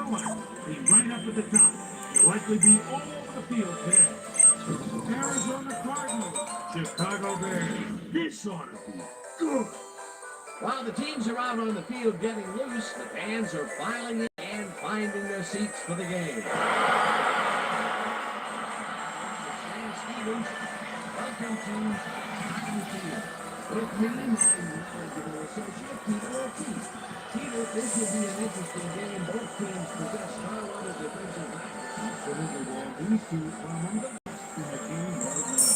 Carolina be right up at the top. They'll likely be all over the field today. Arizona Cardinals, Chicago Bears. This ought to be good. While the teams are out on the field getting loose, the fans are filing in and finding their seats for the game. Stevens, welcome to Cotton Field. With me, my knowledgeable associate, Peter O'Keefe. Peter, this will be an interesting game. Both teams possess star-level defensive backs. Absolutely, Dan. These two are among the best in the game right now.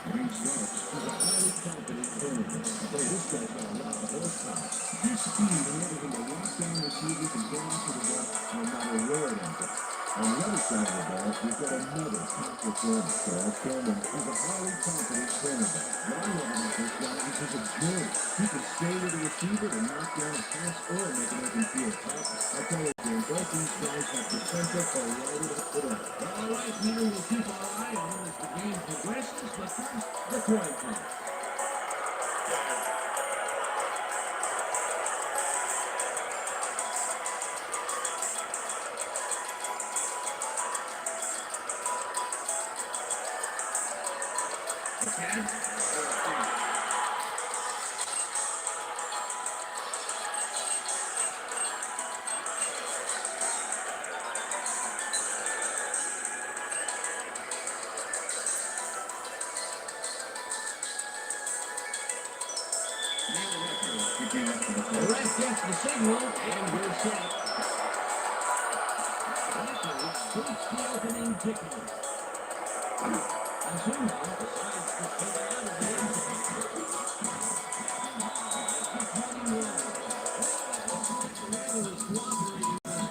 Wayne Starks is a highly confident cornerback. Boy, this guy's got a lot of horsepower. His speed enables him to lock down receivers and get into the ball no matter where it ends up. On the other side of the ball, we've got another top performer. Charles Tillman is a highly confident cornerback. Why love him this guy because of Jordan. He can stay with the receiver and knock down a pass or make an open field pass. I tell you, Dan, both these guys have potential for loaded up today. Well, all right, Peter, we'll keep our eye on him as the game progresses, but first, the coin toss. The ref gets the signal, and we're set. Referee the opening kickoff. Azuma decides to put it out of the end.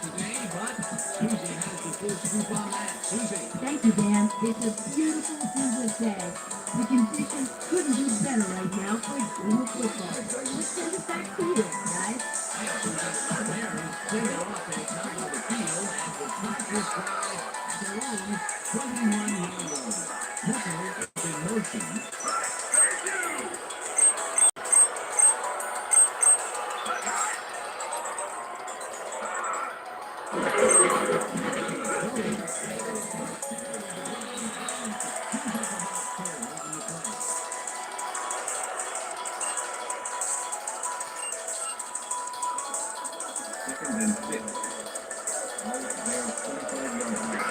Today, but Susie has the full scoop on that. Susie. Thank you, Dan. It's a beautiful Tuesday day. The conditions couldn't be better right now for Green football. Let's send it back to you, guys. There is single offense out on the field and will practice drive at their own 21-yard line. Hustle is in motion. Second and 6. All the Bears 25-yard line.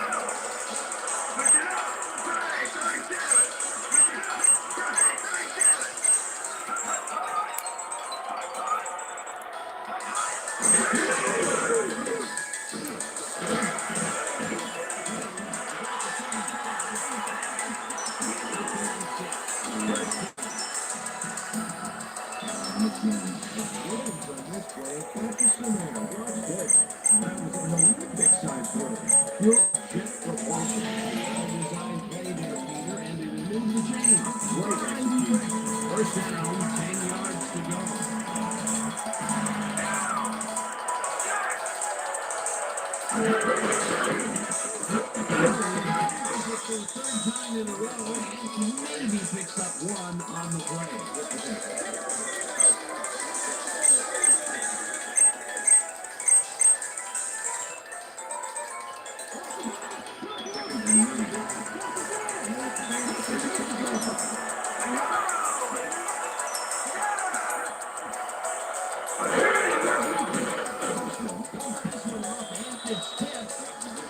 First down, 10 yards to go. Third time in a row, and maybe picks up one on the play.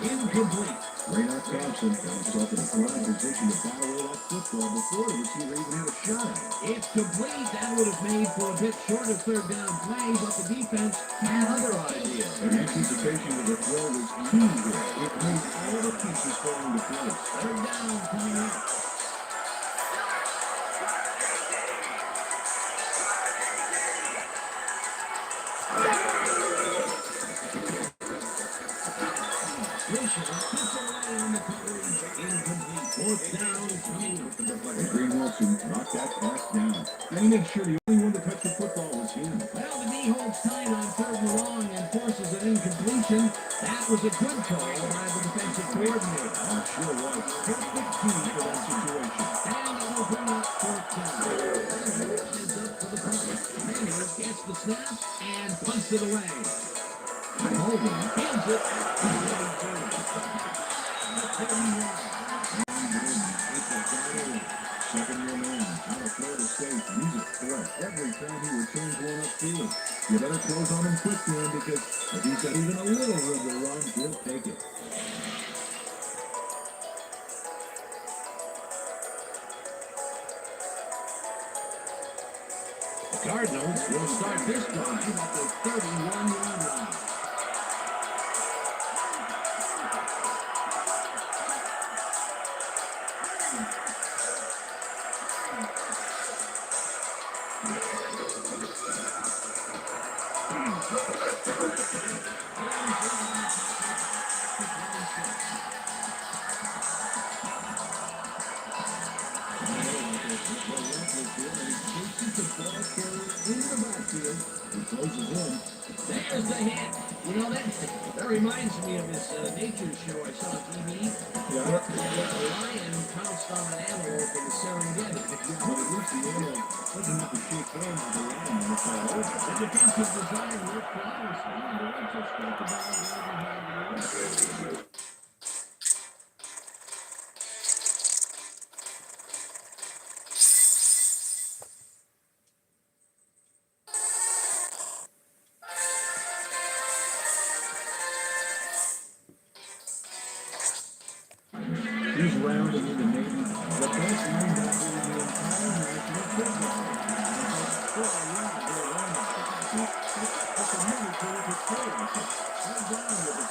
Incomplete. Raynard Thompson found himself in a prime position to foul away that football before the receiver even had a shot. It's complete. That would have made for a bit shorter third down play, but the defense had other ideas. Their anticipation of the throw was key here. It made all the pieces fall into place. Third down coming up. Fourth down coming. And Green Wilson knocked that pass down. And he made sure the only one to touch the football was him. Well, the knee holds tight on third and long and forces an incompletion. That was a good call by the defensive coordinator. Oh, sure was. Perfect key for that situation. And it will bring up fourth down. Heads up for the punt. Maynard gets the snap and punts it away. Holding fields it at the 32. Second year man out of Florida State. He's a threat every time he returns one upfield. You better close on him quick, man, because if he's got even a little room to run, he'll take it. The Cardinals will start this drive at the 31-yard line. There's the hit. You know, that reminds me of this nature show I saw on TV. Yeah. A lion pounced on an antelope in the Serengeti. Yeah, but at least the animal doesn't have to shake hands with the lion when it's all over. The defensive design worked flawlessly, and the Reds will start the ball right behind the line. He's rounding into maybe the best linebacker in the entire National Football League. That's a military dictatorship. I'm down with it.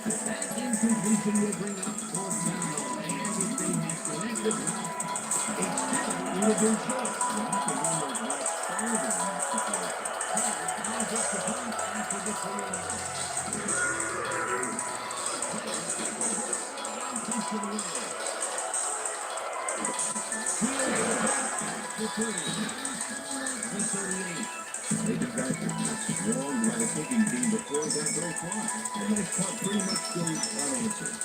That incompletion will bring up fourth down, and if they disconnected, well, it's still would have been short. They developed a strong right-taking team before they got very far. And they caught pretty much goes unanswered.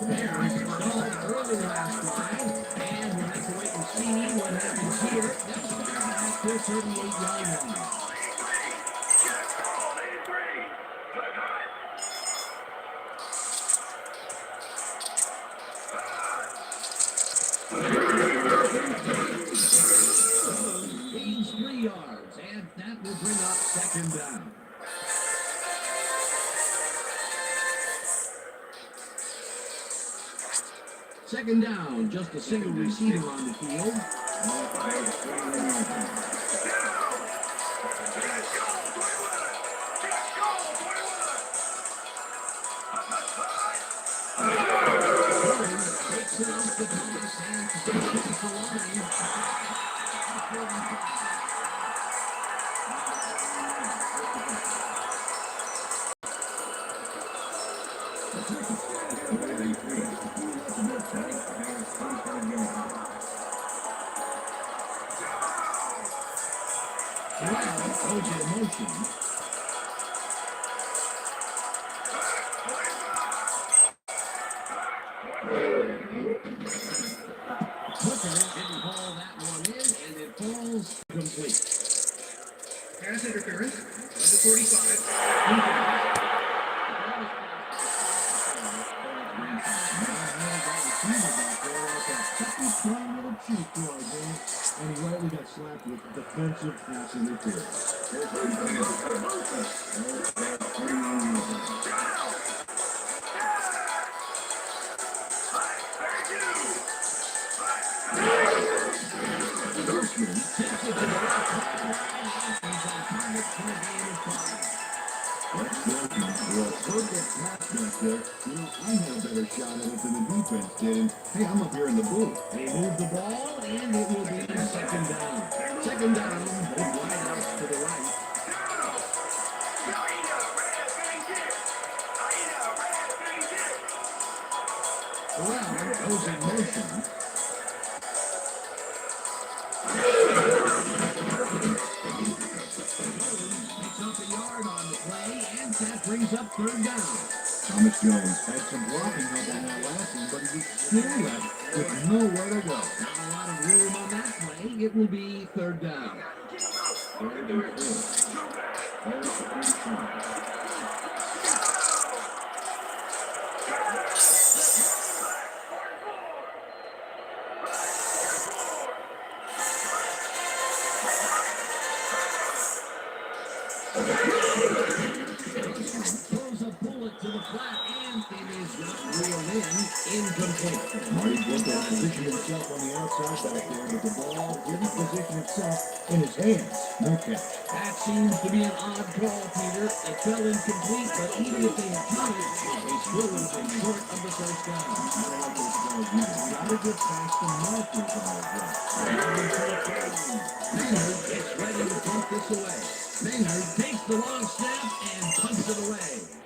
Bears stalled early last drive, and we'll have to wait and see what happens here. They'll start at their 38-yard line. Gains 3 yards, and that will bring up second down. Second down, just a single receiver on the field. Takes it off the pass and takes the line. Coach in motion. Hooker didn't haul that one in, and it falls complete. Pass interference, number 45. Anyway, we got slapped with defensive pass interference. Grossman takes it to the left side, and he's on target for a gain of 5. Let's go to a perfect pass back there. You know, I had a better shot at it than the defense did. And hey, I'm up here in the booth. They move the ball, and it will be second down. Second down, both wideouts to the right. Well, third down. Thomas Jones had some blocking help on that last one, but he was still left with nowhere to go. Not a lot of room on that play. It will be third down. Third and four. Ball at the 35. Throws a bullet to the flat, and it is not reeled in. Incomplete. Marty Booker positioned himself on the outside back there, but the ball didn't position itself in his hands. No catch. That seems to be an odd call, Peter. It fell incomplete, but even if they had caught it, they still would have been short of the first down. I don't like those calls either. You gotta get past the markers on those runs. Maynard gets ready to punt this away. Maynard takes the long snap and punts it away.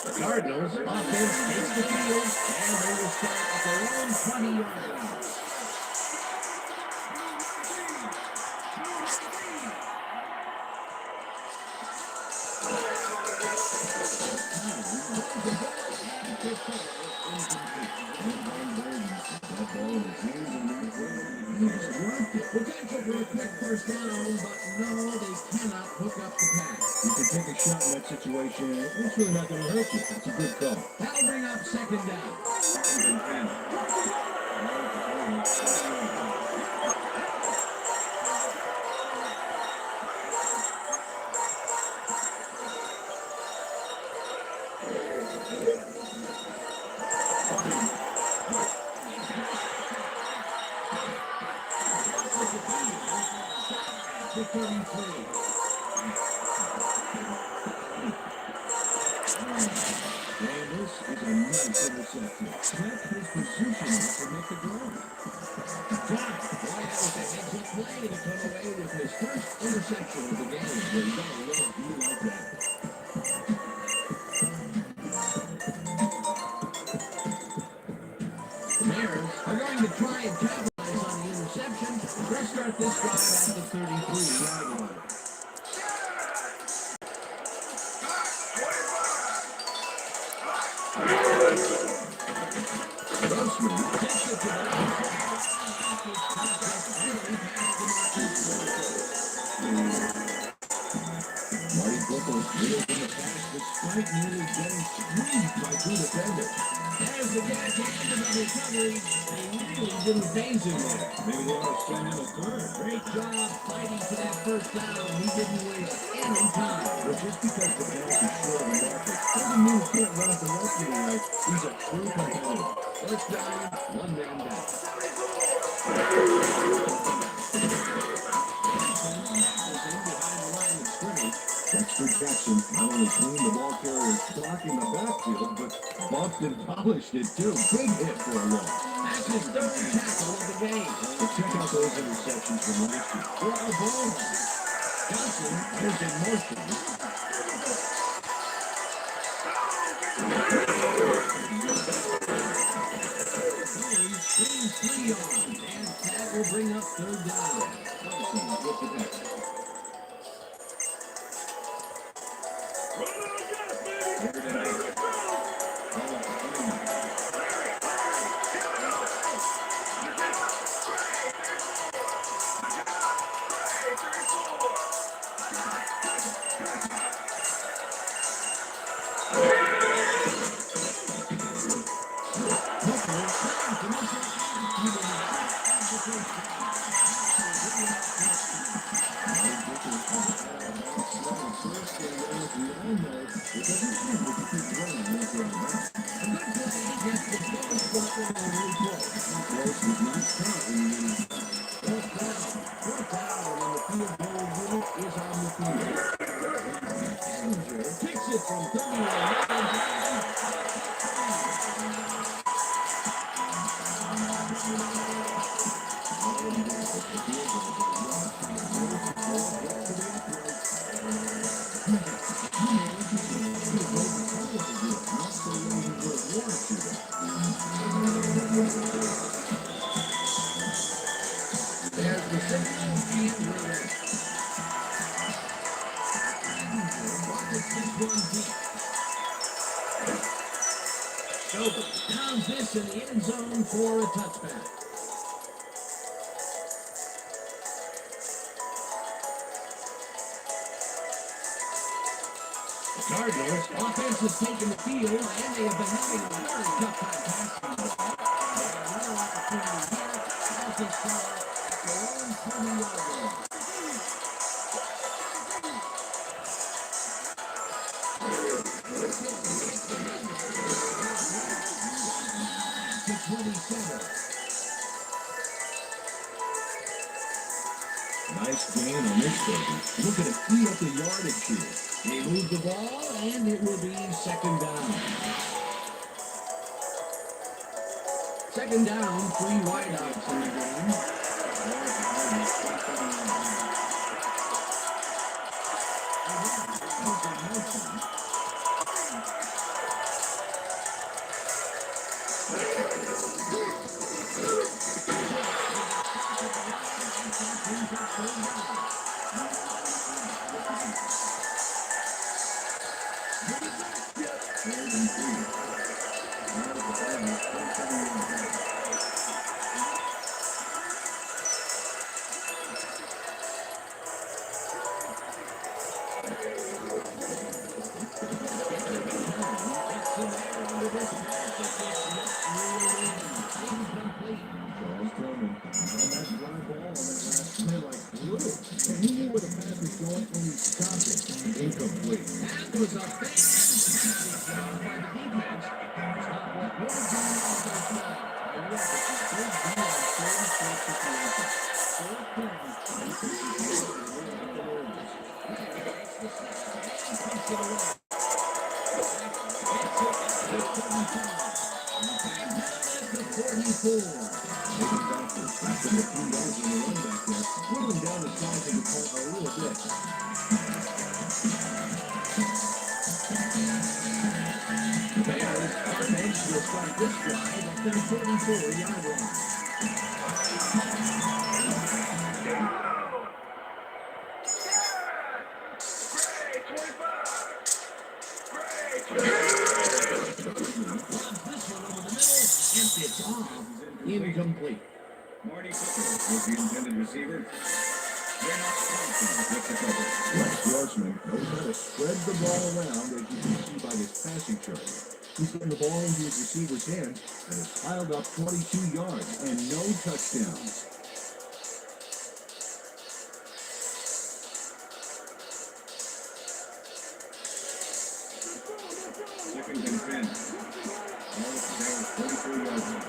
The Cardinals offense takes the field, and they will start at their own 20-yard line. Potential for a quick first down, but no, they cannot hook up the pass. You can take a shot in that situation. It's really not going to hurt you. It's a good call. That'll bring up second down. To 33. And this is a nice interception. That's his position to make the grab. Boy, that was a heads-up play to come away with his first interception of the game. Well, you gotta love a view like that. The Bears are going to try and capitalize on the interception. They'll start this drive at the 33-yard line. Grossman takes it to the Marty Buckles wheels in the pass despite nearly getting squeezed by two defenders. There's the guy at the end of the recovery. They really didn't phase him there. Maybe they ought to send in a third. Great job fighting for that first down. He didn't waste any time. But just because the pass is short of the market doesn't mean he can't run it the rest of the way. He's a true competitor. First down, one man down. Dexter Jackson not only cleaned the ball carrier's clock in the backfield, but bumped and polished it too. Big hit for a loss. That's his third tackle of the game. But check out those interceptions from last year. For a ball. Johnson is in motion. Gains 3 yards, and that will bring up third down. What's the next? Takes it from 31 yards. So pounds this in the end zone for a touchback. The Cardinals offense has taken the field, and they have been having a very tough time passing the ball. They got another opportunity here as they start at their own 20-yard line. To 27. Nice gain on this baby. Look at it, free up the yardage here. They move the ball, and it will be second down. Second down, 3 wideouts in the game. Incomplete. That was a fantastic job by the defense. Stop what would have been an offense now. And look at the big deal on third and short situation. Fourth down, and this is the Wolves. It's the six, and takes it away. Gets it at the 35. And down at the 44. After the 3 yards in the run back there, whittling down the size of the part a little bit. The Bears offense will start this drive at their 44-yard line. This one over the middle, and it's off. Incomplete. Marty Cooper was the intended receiver. They're not confident with the cover. Rex Grossman knows how to spread the ball around, as you can see by this passing chart. He's getting the ball into his receiver's hands and has piled up 22 yards and no touchdowns. Second and 10. All the Bears 44 yards line.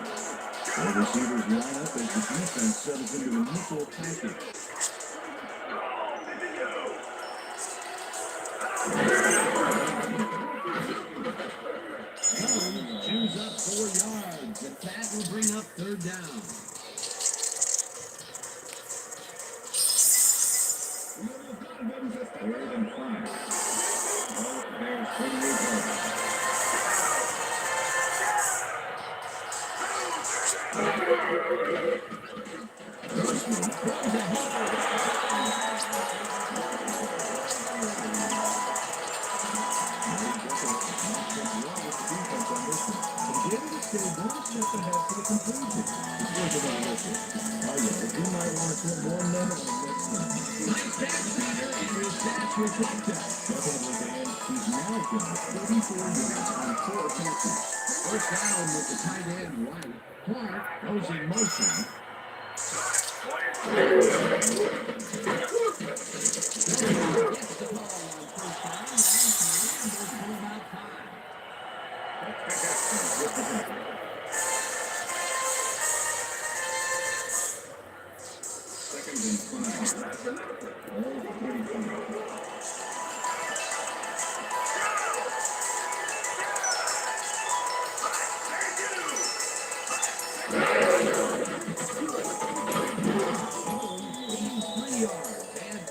The receivers line up as the defense settles into a neutral package. Jones chews up 4 yards, and that will bring up third down. Third and 5. All the Bears 38 yards. Nice catch, Peter, and your stats reflect that. Definitely, Dan. He's now got 34 yards on 4 catches. First down with the tight end right. Clark goes in motion. Gets the ball on first down, and scrambles for about 5. Second and 5. All 35.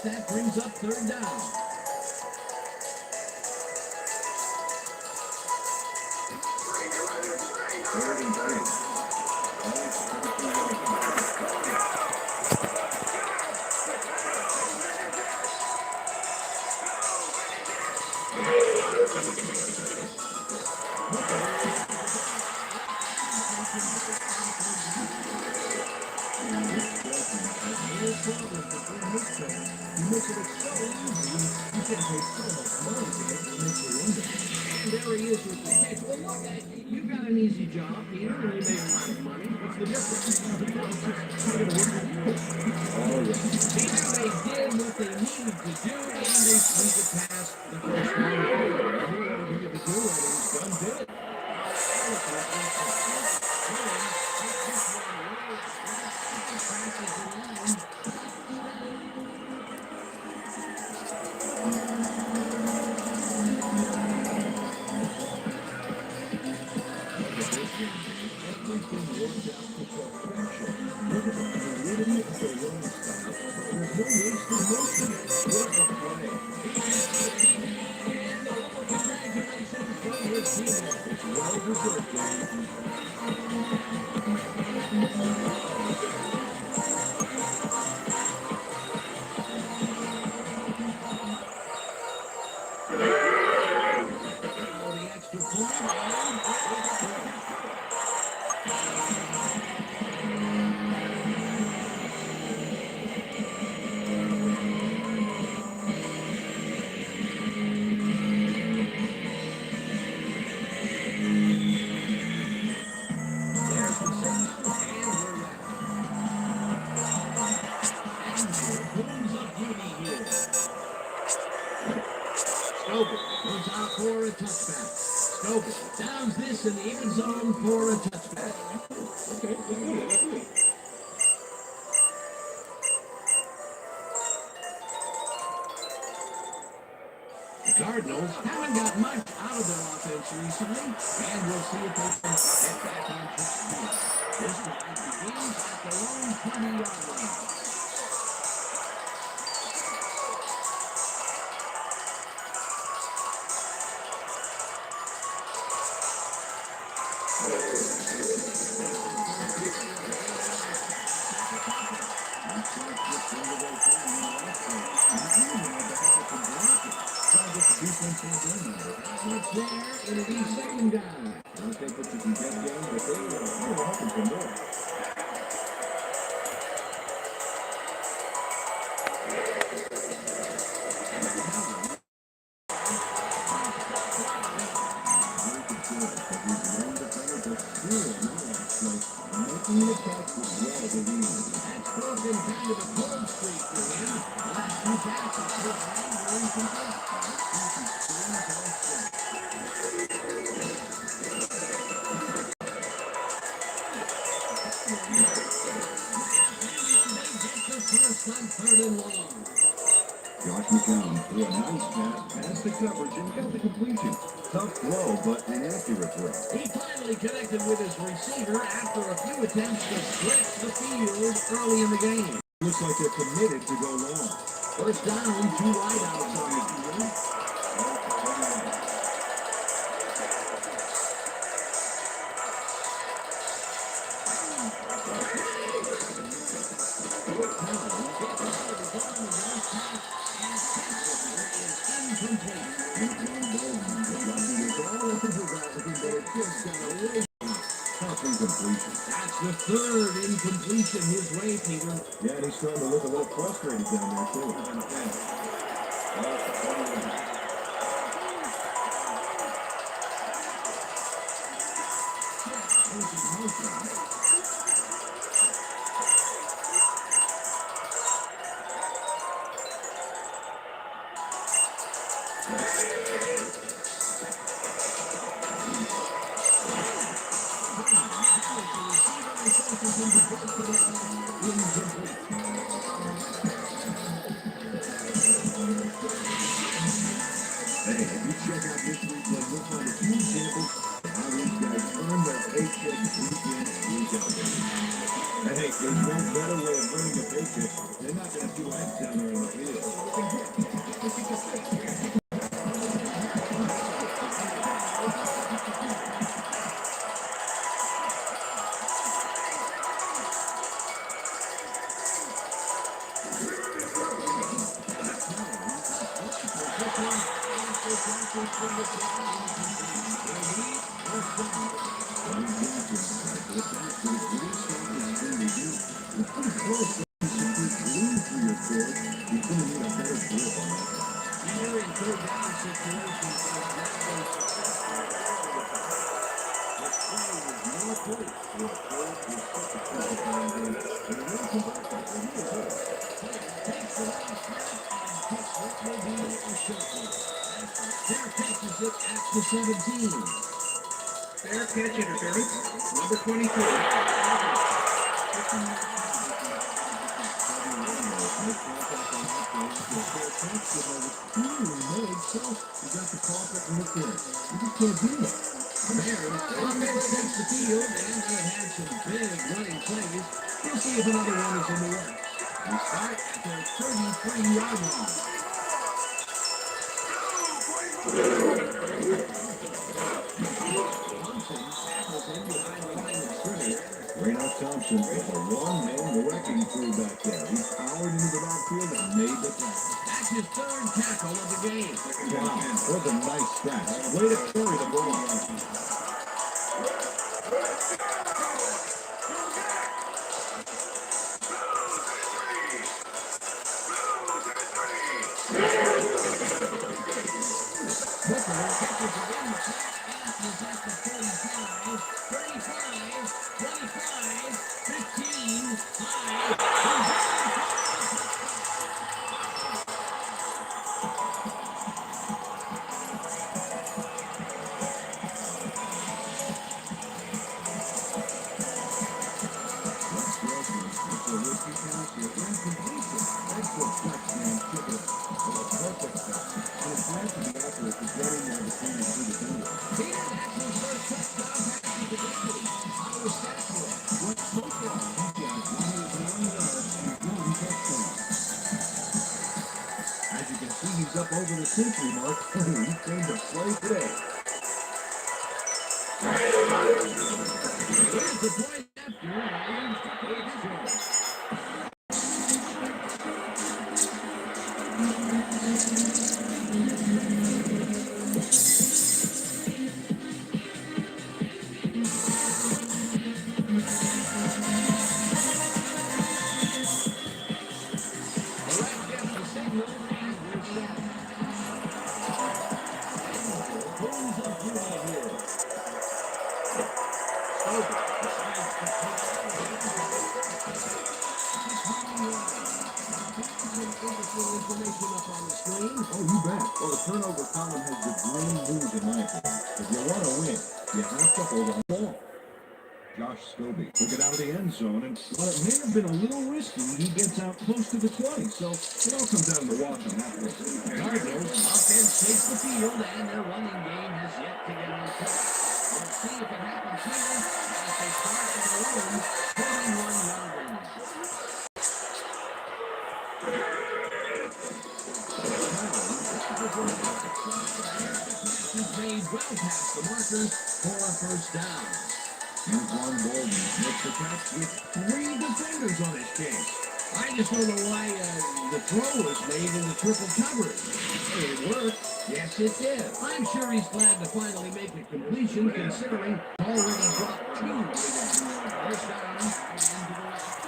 That brings up third down. Third and 3. makes it so easy. You can pay so much money to it, it makes you wonder. And there he is with the catch. Well, look, you've got an easy job, Peter, and you made a lot of money. What's the difference? Oh, yeah. Peter, they did what they needed to do, and they squeezed it past the first round. He knew what he needed to do, and he's done did it. Goes out for a touchback. Stover downs this in the end zone for a touchback. Okay, let's do it. The Cardinals haven't got much out of their offense recently, and we'll see if they can get back on track. This drive begins at their own 20-yard line. It's there, it'll be second down. I'll take what you can get done, but they were hoping for more. Making the catch was well believed. That's broken kind of a cold streak for him. Last two passes were very incomplete. First on third and long. Josh McCown threw a nice pass past the coverage and got the completion. Tough throw, but an accurate throw. He finally connected with his receiver after a few attempts to stretch the field early in the game. Looks like they're committed to go long. First down, 2 wideouts on the field. Incompletion. That's the third incompletion his way, Peter. Yeah, and he's starting to look a little frustrated down there, too. Hey, if you check out this replay, you'll find a few examples of how these guys earn their paycheck week in, week out. Hey, there's no better way of earning a paycheck. They're not going to do X down there on the field. Close. You should be glued to your cord. You're going to need a to 17. Fair catch interference. Number 23. Make contact on that play after a fair catch that was clearly made, so you got to call for interference. You just can't do that. Bears offense takes the field, and they've had some big running plays. We'll see if another one is in the works. We start at their 33-yard line. Thompson tackles him behind the line of scrimmage. Raynoch Thompson is a one-man wrecking crew back there. He powered into the backfield and made the tackle. That's his third tackle of the game. Wow, what a nice scratch. Way to carry the ball. Booker catches it in the pass is at the 35, 35, 25, 15, 5. As you can see, he's up over the century mark. He came to play today. Here's the point after, it's Jones. Information up on the screen. Oh, you bet. Well, the turnover column has the green news in my opinion. If you want to win, you have to hold on the ball. Josh Scobie took it out of the end zone, and while it may have been a little risky, he gets out close to the 20. So it all comes down to the wash on that one. Cardinals offense takes the field, and their running game has yet to get on track. We'll see if it happens here as they start at their own 41-yard line. He's made well past the markers for a first down. Antoine Bolden makes the catch with 3 defenders on his case. I just don't know why the throw was made in the triple coverage. Hey, it worked. Yes, it did. I'm sure he's glad to finally make a completion, considering already dropped 2 with his first down and to the left.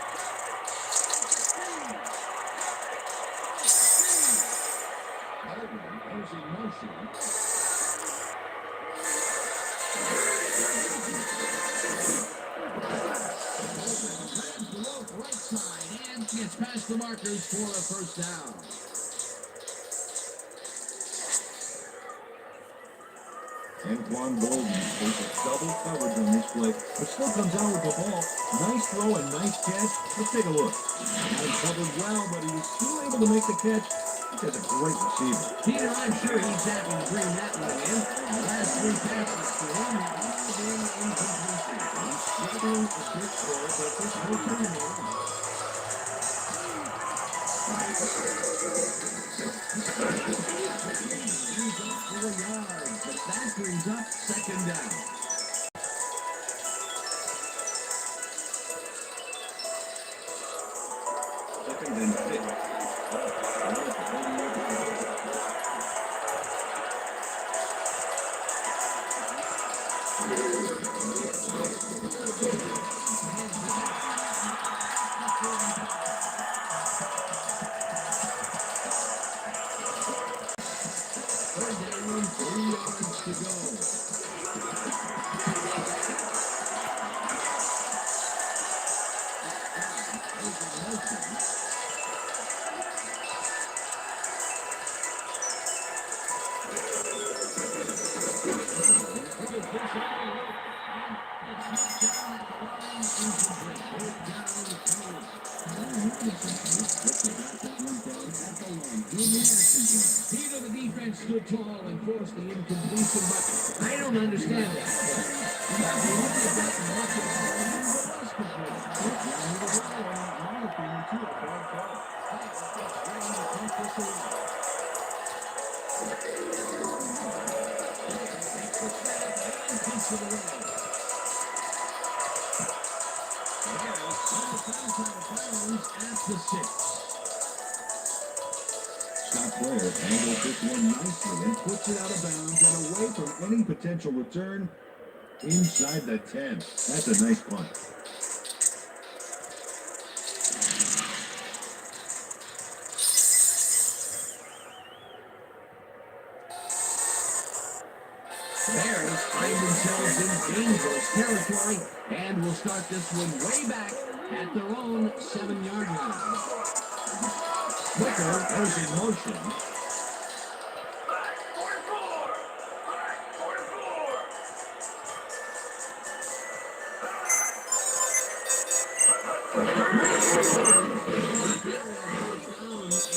Bolden goes in motion. Right side and gets past the markers for a first down. Antoine Bolden faces double coverage on this play, but still comes out with the ball. Nice throw and nice catch. Let's take a look. Had him covered well, but he was still able to make the catch. He's a great receiver. Peter, I'm sure he's happy to bring that one in. The last 3 passes to him have all been incompletion. He's struggling to switch there, but this will turn him. He's up 4 yards, but that brings up second down. Second and 6. Third down, 3 yards to go. Peter, the defense stood tall and forced the incompletion, but I don't understand that. Because he wouldn't have gotten much at all even if it was complete. My opinion, too, a bad call. Ready to take this away. Takes the snap and punts it away. Bears on the downside at the 6. Stop player handles this one nicely and puts it out of bounds and away from any potential return inside the 10. That's a nice punt. Bears find themselves in dangerous territory and will start this one way back at their own 7-yard line. Wicker goes in motion.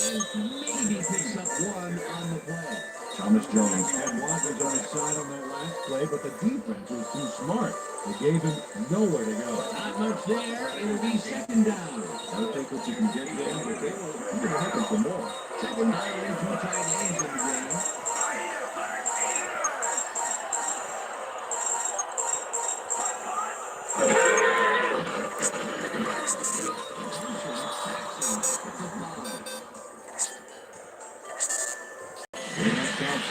And maybe picks up one on the play. Thomas Jones had blockers on his side on that last play, but the defense was too smart. They gave him nowhere to go. Not much there. It'll be 2nd down. I'll take what you can get there, but they were looking for more. 2nd down and 2 tight ends in the game.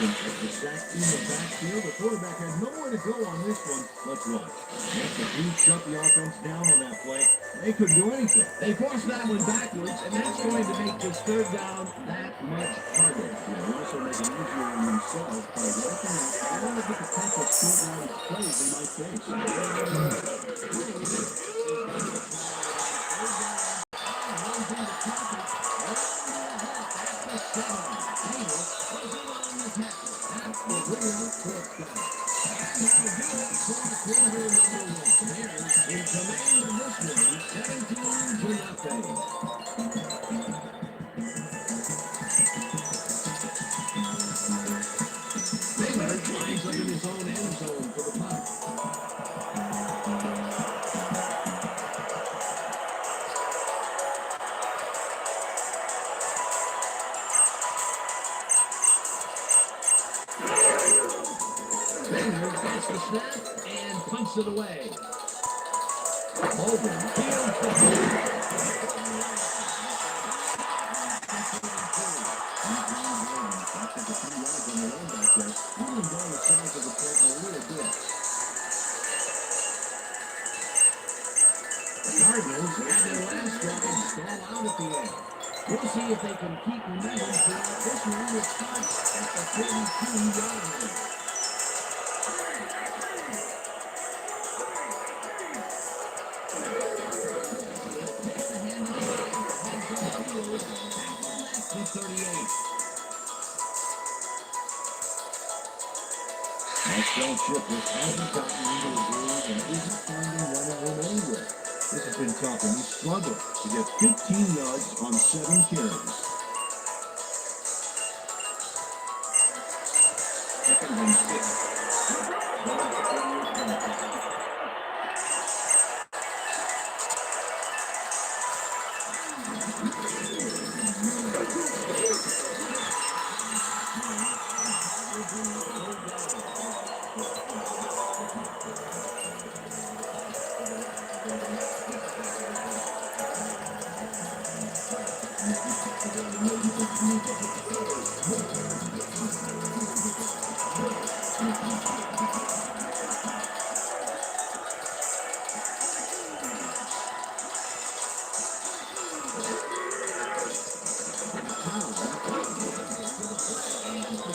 As the sack in the backfield, the quarterback had nowhere to go on this one. Let's run. After he shut the offense down on that play, they couldn't do anything. They forced that one backwards, and that's going to make this 3rd down that much harder. They also make it easier on themselves by working out all of the potential short-run plays they might face. In command of this one, 17-0. Baylor lines up in his own end zone for the punt. Baylor gets the snap and punts it away. Holden Field goal. Cardinals had their last drive stall out at the end. We'll see if they can keep momentum throughout this one, which starts at the 32-yard line. The 38. Marcel Shipley hasn't gotten into the groove and isn't finding running room anywhere. This has been tough, and he struggled to get 15 yards on 7 carries. 2nd and 6.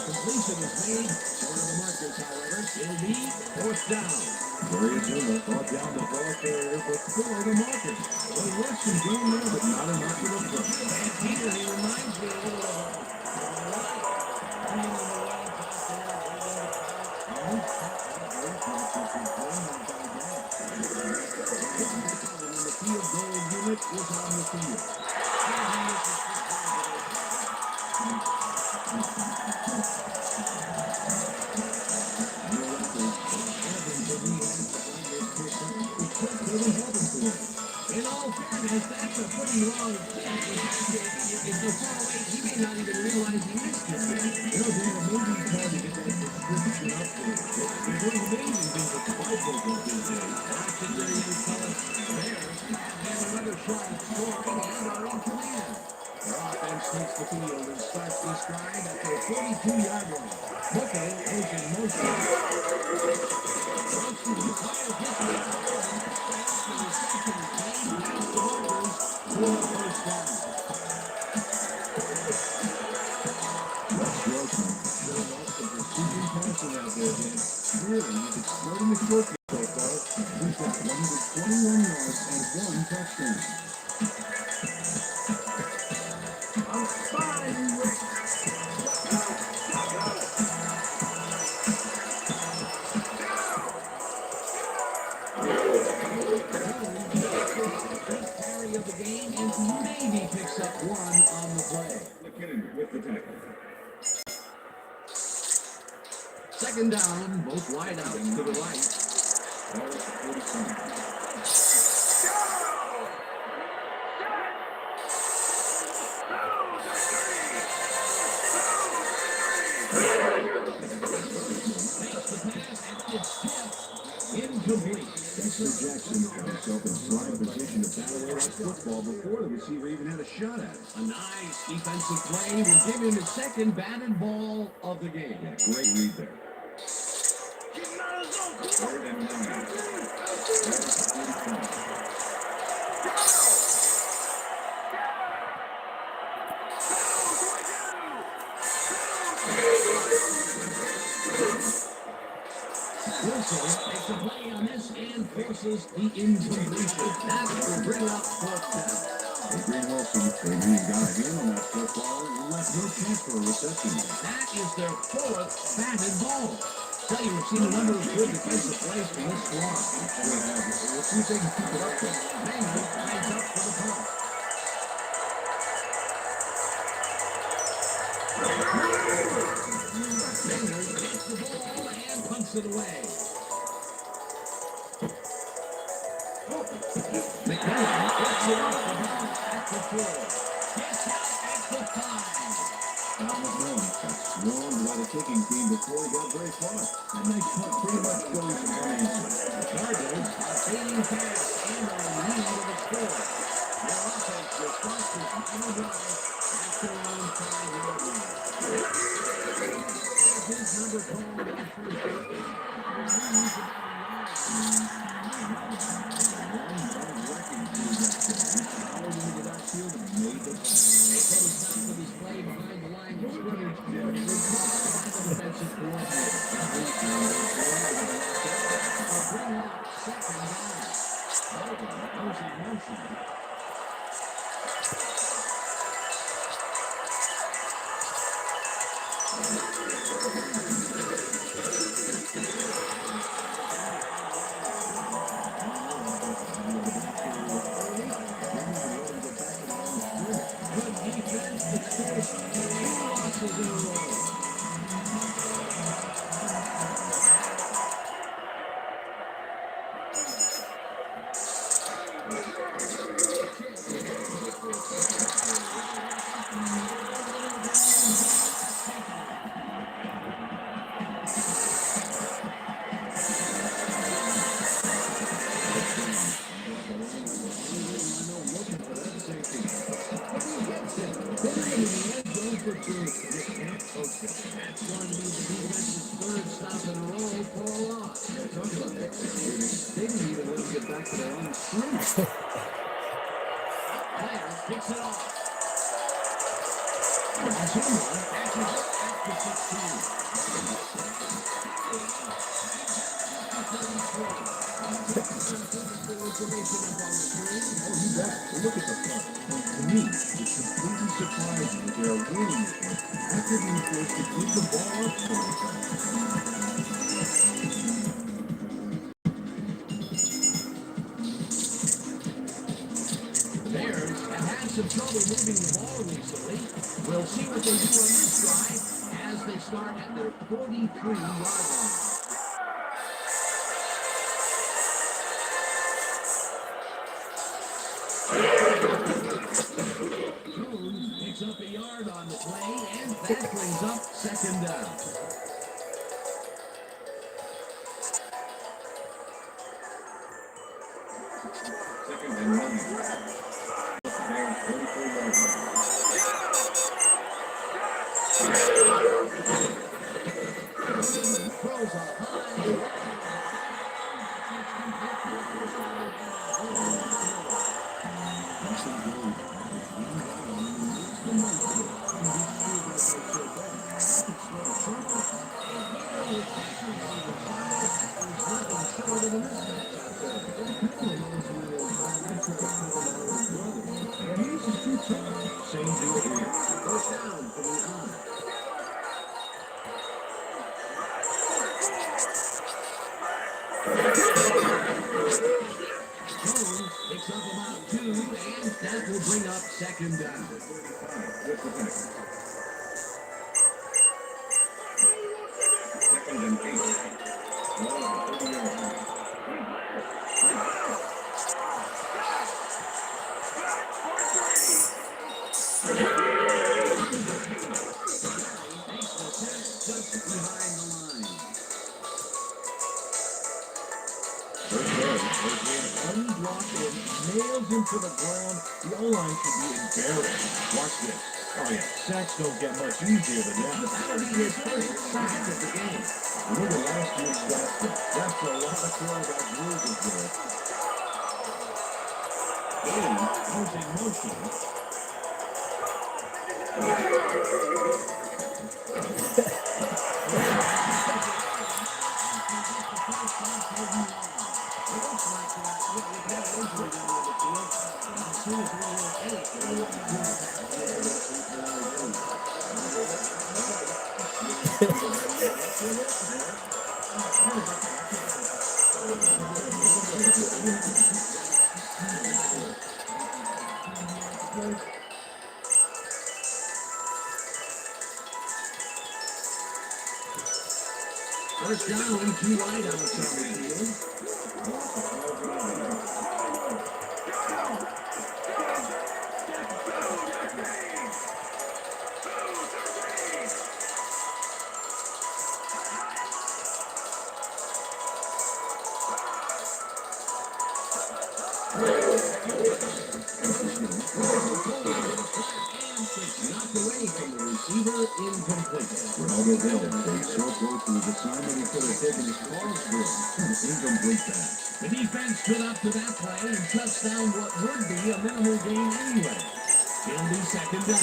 Completion is made. Short of the markers, however. It'll be 4th down. Very Zuma brought down the ball carrier, but still over the markers. Well, works some game there, but not enough for the front. And Peter, he reminds me a little of the field goal unit is on the field. It's so far away, he may not even realize he missed it. You know, Dan, maybe it's hard to get that prescription updated. They're doing amazing things with the bifocals these days. Watch it there, young fellas. Bears have another shot at scoring and are in command. Their offense takes the field and starts this drive at their 42-yard line. Buffalo is in motion. Wilson fires this one. For the second, Wayne past the markers for a first down. Wes Grossman showing off some precision passing out there, Dan. Really, he's exploiting the short game so far. He's got 121 yards and 1 touchdown. I'm fine with carry of the game and maybe picks up one on the play. McKinnon with the tackle. Second down, both wide out to the right. Ball at the 45. Incomplete. Dexter Jackson found himself in prime position to bat away that football before the receiver even had a shot at it. A nice defensive play will give him his second batted ball of the game. Yeah, great read there. Third and 9. That's 45. Wilson makes a play on this and forces the incompletion. That will bring up fourth down. And Green Wilson, maybe he's got a hand on that football and left no chance for a reception. That is their fourth batted ball. Tell you, we've seen a number of good defensive plays from this squad. Sure have. We'll see if they can keep it up there. Maynard lines up for the punt. Maynard gets the ball and punts it away. McMillan gets it off the ball at the 4. Gets out at the 5. Al McMillan got swarmed by the kicking team before he got very far. That nice punt pretty much goes unanswered. The Cardinals are fading fast and are in need of a score. Their offense will start this final drive at their own 5-yard line. His number called on first down. They closed out with his play behind the line of scrimmage. Defensive coordinator. Bring up second down. Logan goes in motion. Good defense, but scores 2 losses in a row. Picks it off. Look at the punt. To me, it's completely surprising that they are winning this one after being forced to keep the ball up 20 times. Bears have had some trouble moving the ball recently. We'll see what they do on this drive as they start at their 43-yard line. picks up a yard on the play, and that brings up second down. Second and 1. Bears 34-yard line. Throws a high. Same deal here. First down for the on. Jones picks up about 2, and that will bring up second down. With the pack. Second and 8. Ball at the 30-yard line. Makes the sack just behind the line. First down. First man unblocked and nails him to the ground. The O-line should be embarrassed. Watch this. Oh yeah, sacks don't get much easier than that. That'll be his first sack of the game. Look at last year's stats. That's a lot of quarterback losers there. Goes in motion. First down, 2 wideouts on the field. Knocked away from the receiver, incomplete. Ronaldo Bell takes short throw to his assignment. He could have taken his cross field. Incomplete pass. The defense stood up to that play and touched down what would be a minimal gain anyway. It'll be second down.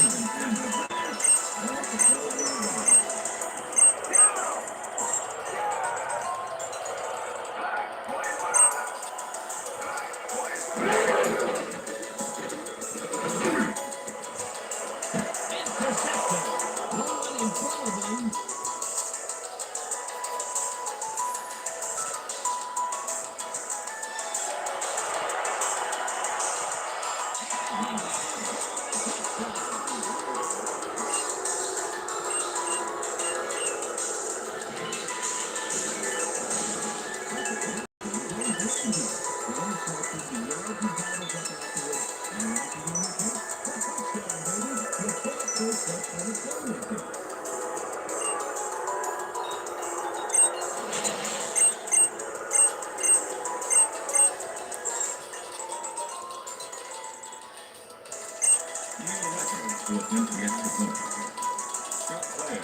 Intercepted. No one in front of him. To attempt the extra point. Shot fired.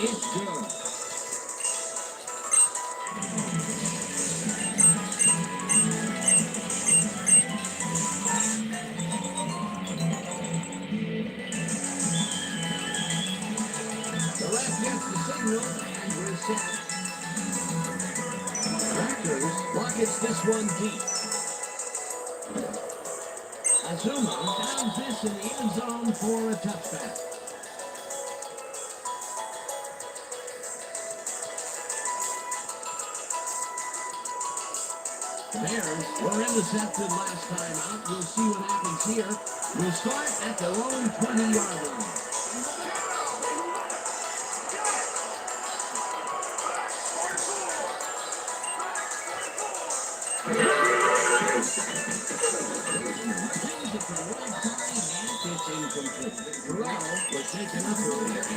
It's good. The ref gets the signal and we're set. Raptors rockets this one deep. Azuma downs this in the end zone for a touchback. The Bears were intercepted last time out. We'll see what happens here. We'll start at their own 20-yard line. Brings it to right side, and it's incomplete. Corral was taken up early. I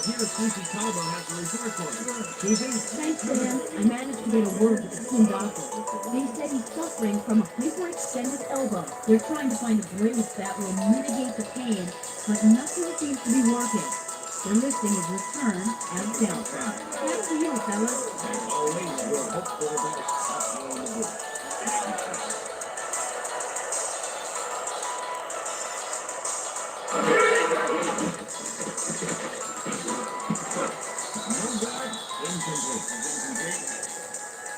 hear Susie Calvo has a report for you. Susie? Thanks, Dan. I managed to get a word with the team doctor. They said he's suffering from a hyperextended elbow. They're trying to find a brace that will mitigate the pain, but nothing seems to be working. They're listing his return as doubtful. Back to you, fellas. As always, we'll hope for the best. That's all in the booth. No guard, incomplete.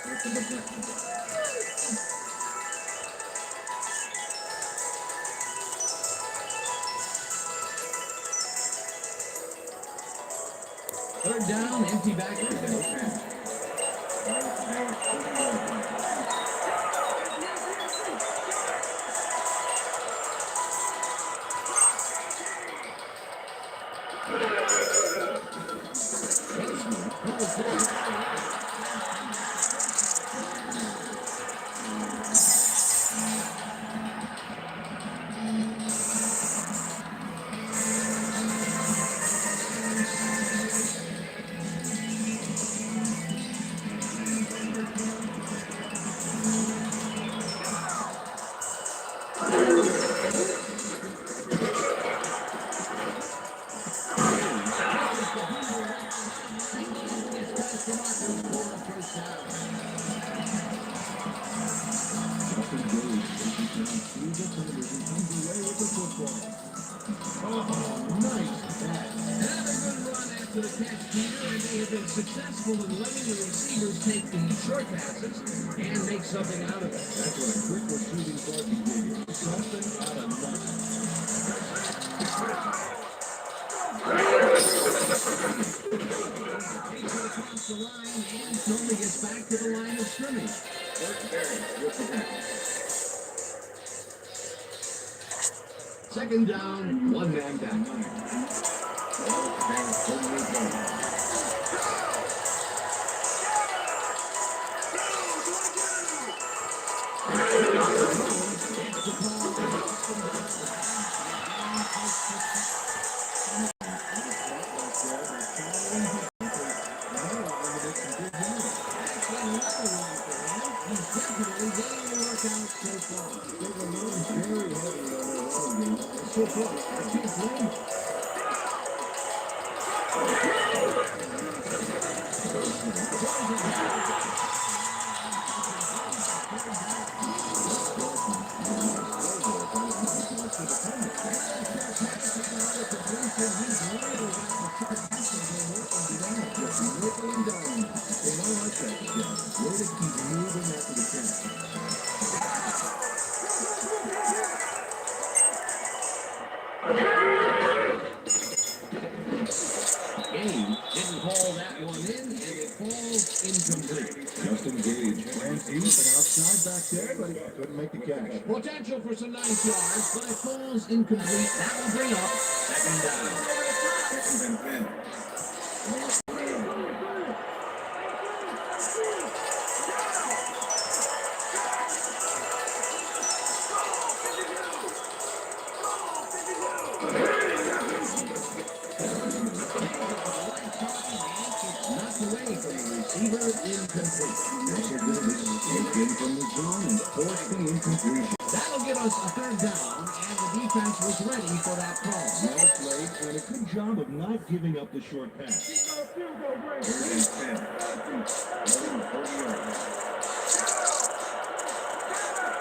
That's the deflection. Third down, empty backfield. Successful in letting the receivers take the short passes and make something out of it. That's what a quick receiving thought can give you. Something out of nothing. Takes it across the line and slowly gets back to the line of scrimmage. Second down, one man down. Didn't call that one in, and it falls incomplete. Justin Gage ran deep and outside back there, but he couldn't make the catch. Potential for some nice yards, but it falls incomplete. That will bring up second down. Second and 10. Knocked away from the receiver, incomplete. Came from the zone and forced the incompletion. That'll give us a third down, and the defense was ready for that call. Well played, and a good job of not giving up the short pass. Third and 10.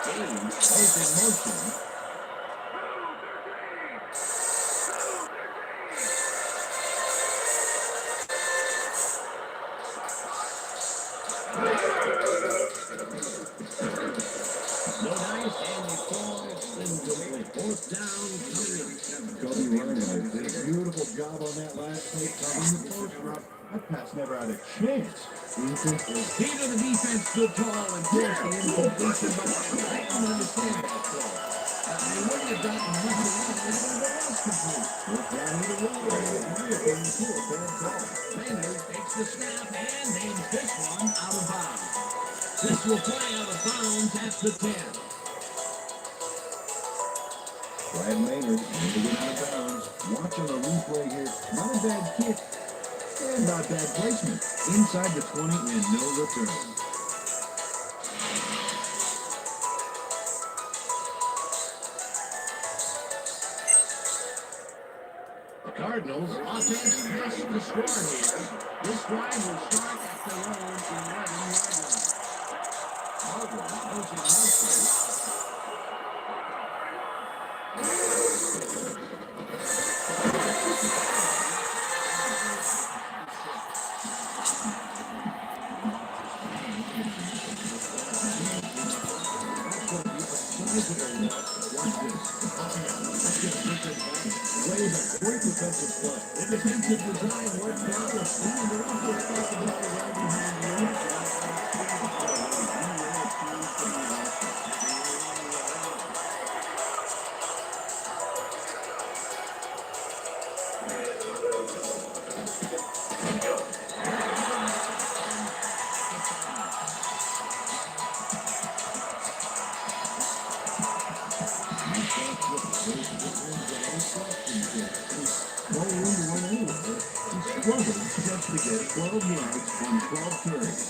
Gage is in motion. No dice, and it falls incomplete. Fourth down, coming up. Cody Ryan did a beautiful job on that last play, covering the post route. That pass never had a chance. Incomplete. Peter, the defense stood tall and forced the incompletion, but I don't understand that call. They wouldn't have gotten much of that if it was complete. Look down either way, and it might have been to a bad call. Sanders takes the snap and aims this one out of bounds. This will play out of bounds at the 10. Brad Maynard able to get out of bounds. Watching the replay here, not a bad kick and not bad placement. Inside the 20 and no return. The Cardinals offense has to score here. This drive will start at their own 11-yard line. Cardinals using motion. Great defensive play. The defensive design worked out. And they're also responsibility right behind No room to run anywhere. He struggled just to get 12 yards on 12 carries.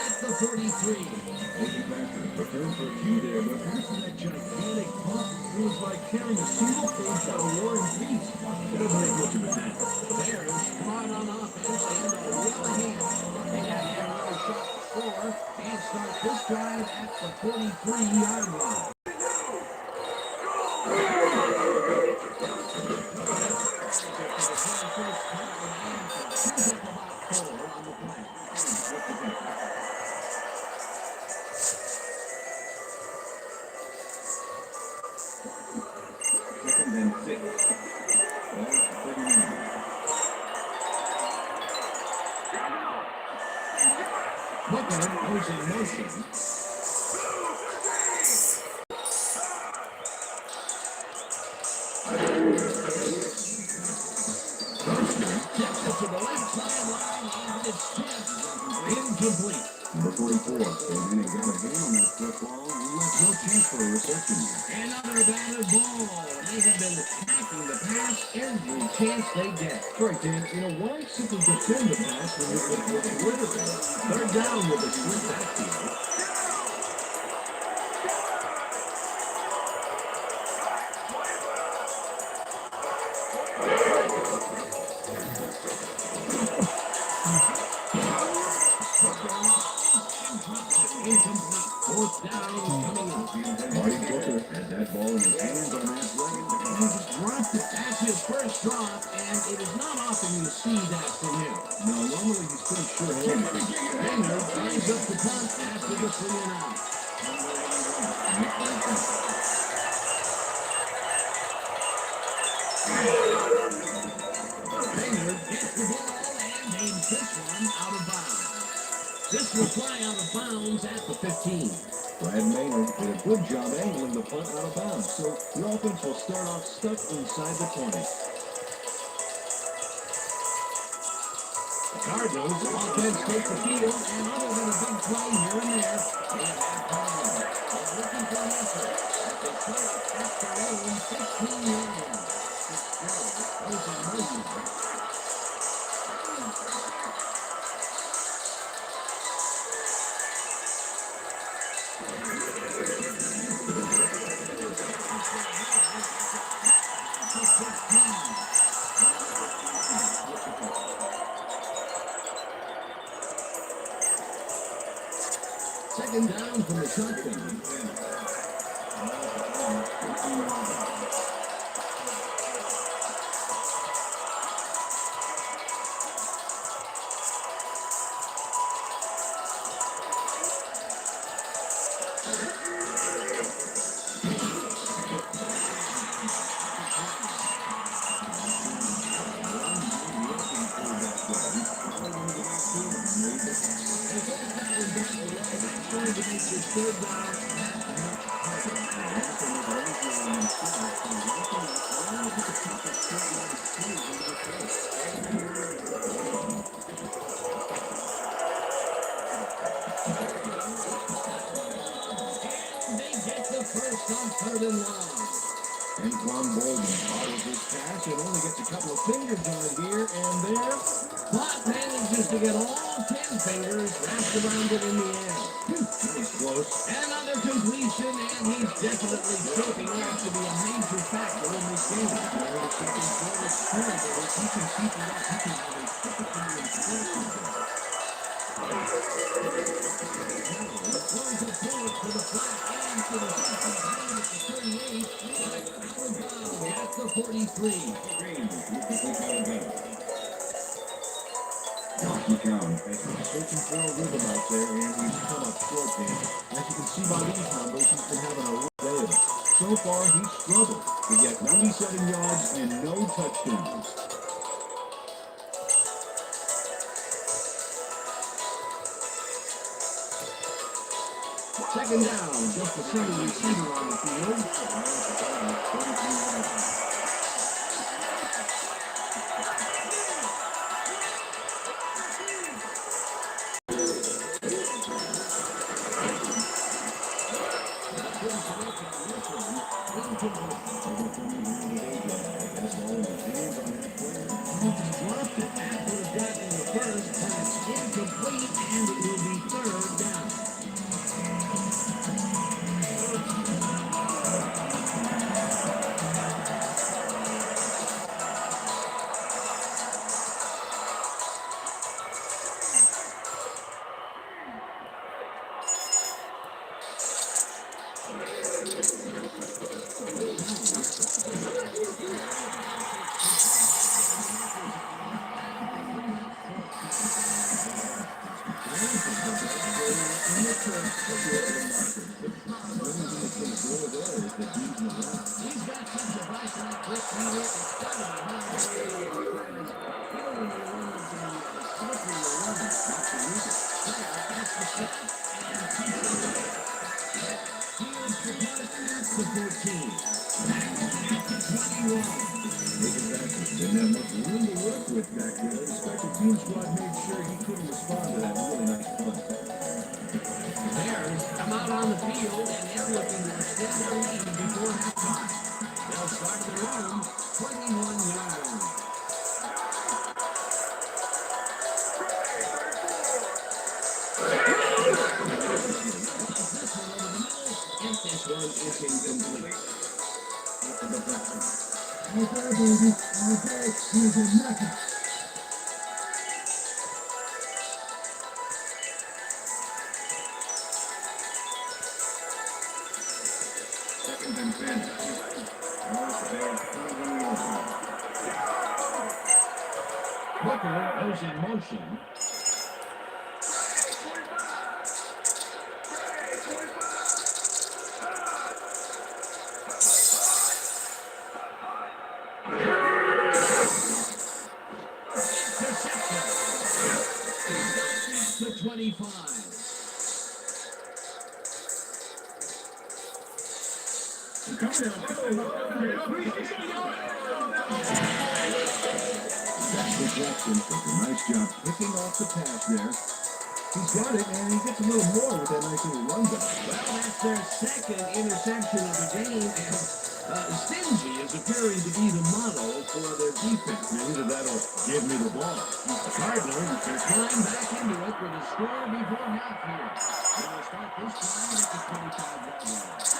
at the 43. Preparing for a few there, but after that gigantic pump, it was like carrying a single page down a roaring beast. It doesn't make much of a difference. Bears smart on offense and a well ahead. They got another shot to score and start this drive at the 43-yard line. Second and 6. Ball 39. Buckner goes in motion. To the left sideline and it's tipped. Incomplete. Number 44. Came in and got a hand on that football and left no chance for a reception. Another batted ball. They have been attacking the pass every chance they get. Right, Dan. You know, why simply defend the pass when you're literally third down with a sweep backfield? Incomplete. Fourth down coming up. Marty Booker had that ball in his hands on that play, and he just dropped it. That's his first drop, and it is not often you see that from him. No, normally he's pretty sure-handed. Maynard lines up the punt after the 3 and out. Maynard gets the ball and aims this one out of bounds. This will fly out of bounds at the 15. Brad Maynard did a good job angling the punt out of bounds, so the offense will start off stuck inside the 20. The Cardinals offense take the field, and other than a big play here and there, they have had problems. They're looking for an answer. They start at their own 15 yards. Goes in motion. down from the touchdown. Third down. They get the first on 3rd and long. Anquan Bolden follows his pass and only gets a couple of fingers on it here and there. Bot manages to get all 10 fingers wrapped around it in the air. That was close. Another completion, and he's definitely shaping up to be a major factor in this game. The second quarter scored, but if he can keep it up, he can have a typically impressive day. Going to pull it for the flat end to the 55 at the 38. But at the 43. McCown has been searching for a rhythm out there, and he's come up short there. As you can see by these numbers, he's been having a rough day of it. So far, he's struggled to get 97 yards and no touchdowns. Second down, just a single receiver on the field. Dropped it. That would have gotten the first, but it's incomplete, and it will be 3rd down. He's got such a bite on that quick meter, it's got to be hard. To 14. 21. Didn't have much room to work with back there. The special team squad made sure he couldn't respond to that really nice punt. Bears come out on the field and they're looking to extend their lead before halftime. They'll start their own 21-yard line. And this one is incomplete. Okay, baby. Okay, here's nothing. Second and 10. Booker goes in motion. To 25. Dexter Jackson does a nice job picking off the pass there. He's got it, and he gets a little more with that nice little run back. Well, that's their second interception of the game, and Stingy is appearing to be the model for their defense. Either that or give me the ball. The Cardinals are climb back into it with a score before half here. They will start this time at the 25-yard line.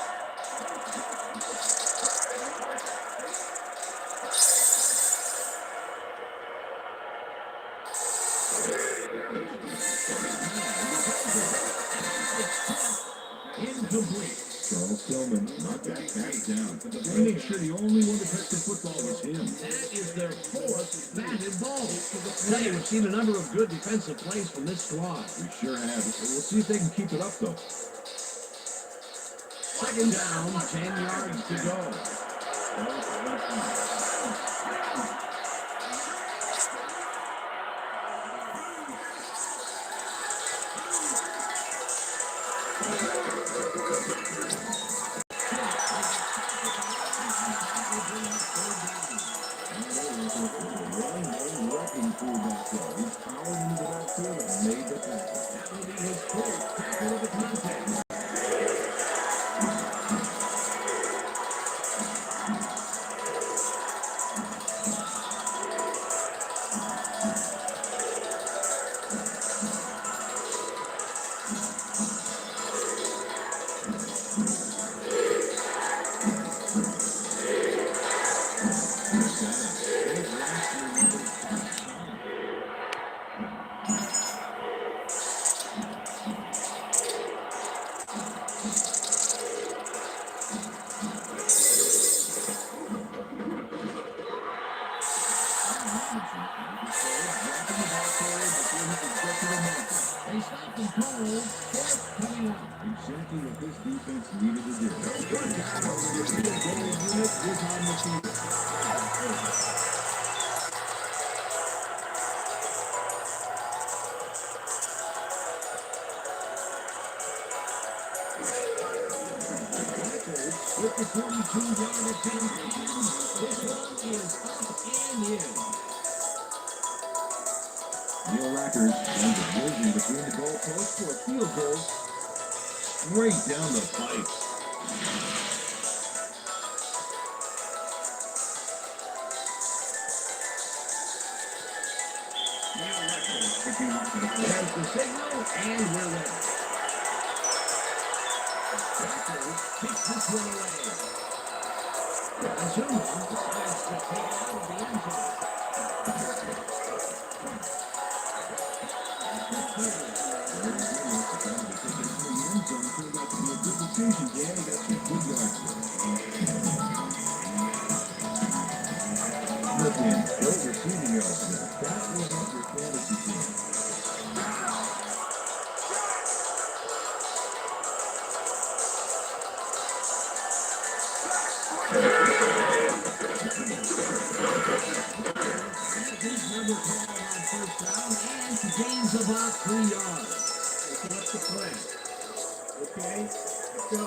complete. Charles Tillman knocked that pass down. They made sure the only one to touch the football was him. That is their fourth batted ball. Tell you, we've seen a number of good defensive plays from this squad. We sure have. We'll see if they can keep it up, though. Second down, 10 yards to go. He's powered into the backfield and made the tackle. That will be his fourth tackle of the contest. They stopped him cold. Fourth coming up. Exactly what this defense needed to do. Good job. Your field goal unit is on the field. With the 22-yard attempt, this one is up and in. Neil Rackers and the vision between the goalposts for a field goal straight down the pipe. There's the signal, and we're ready. Rackers takes this one away. Azuma decides to take it out of the end zone. Number 12 on first down and gains about 3 yards. So what's the plan? Okay, let's go.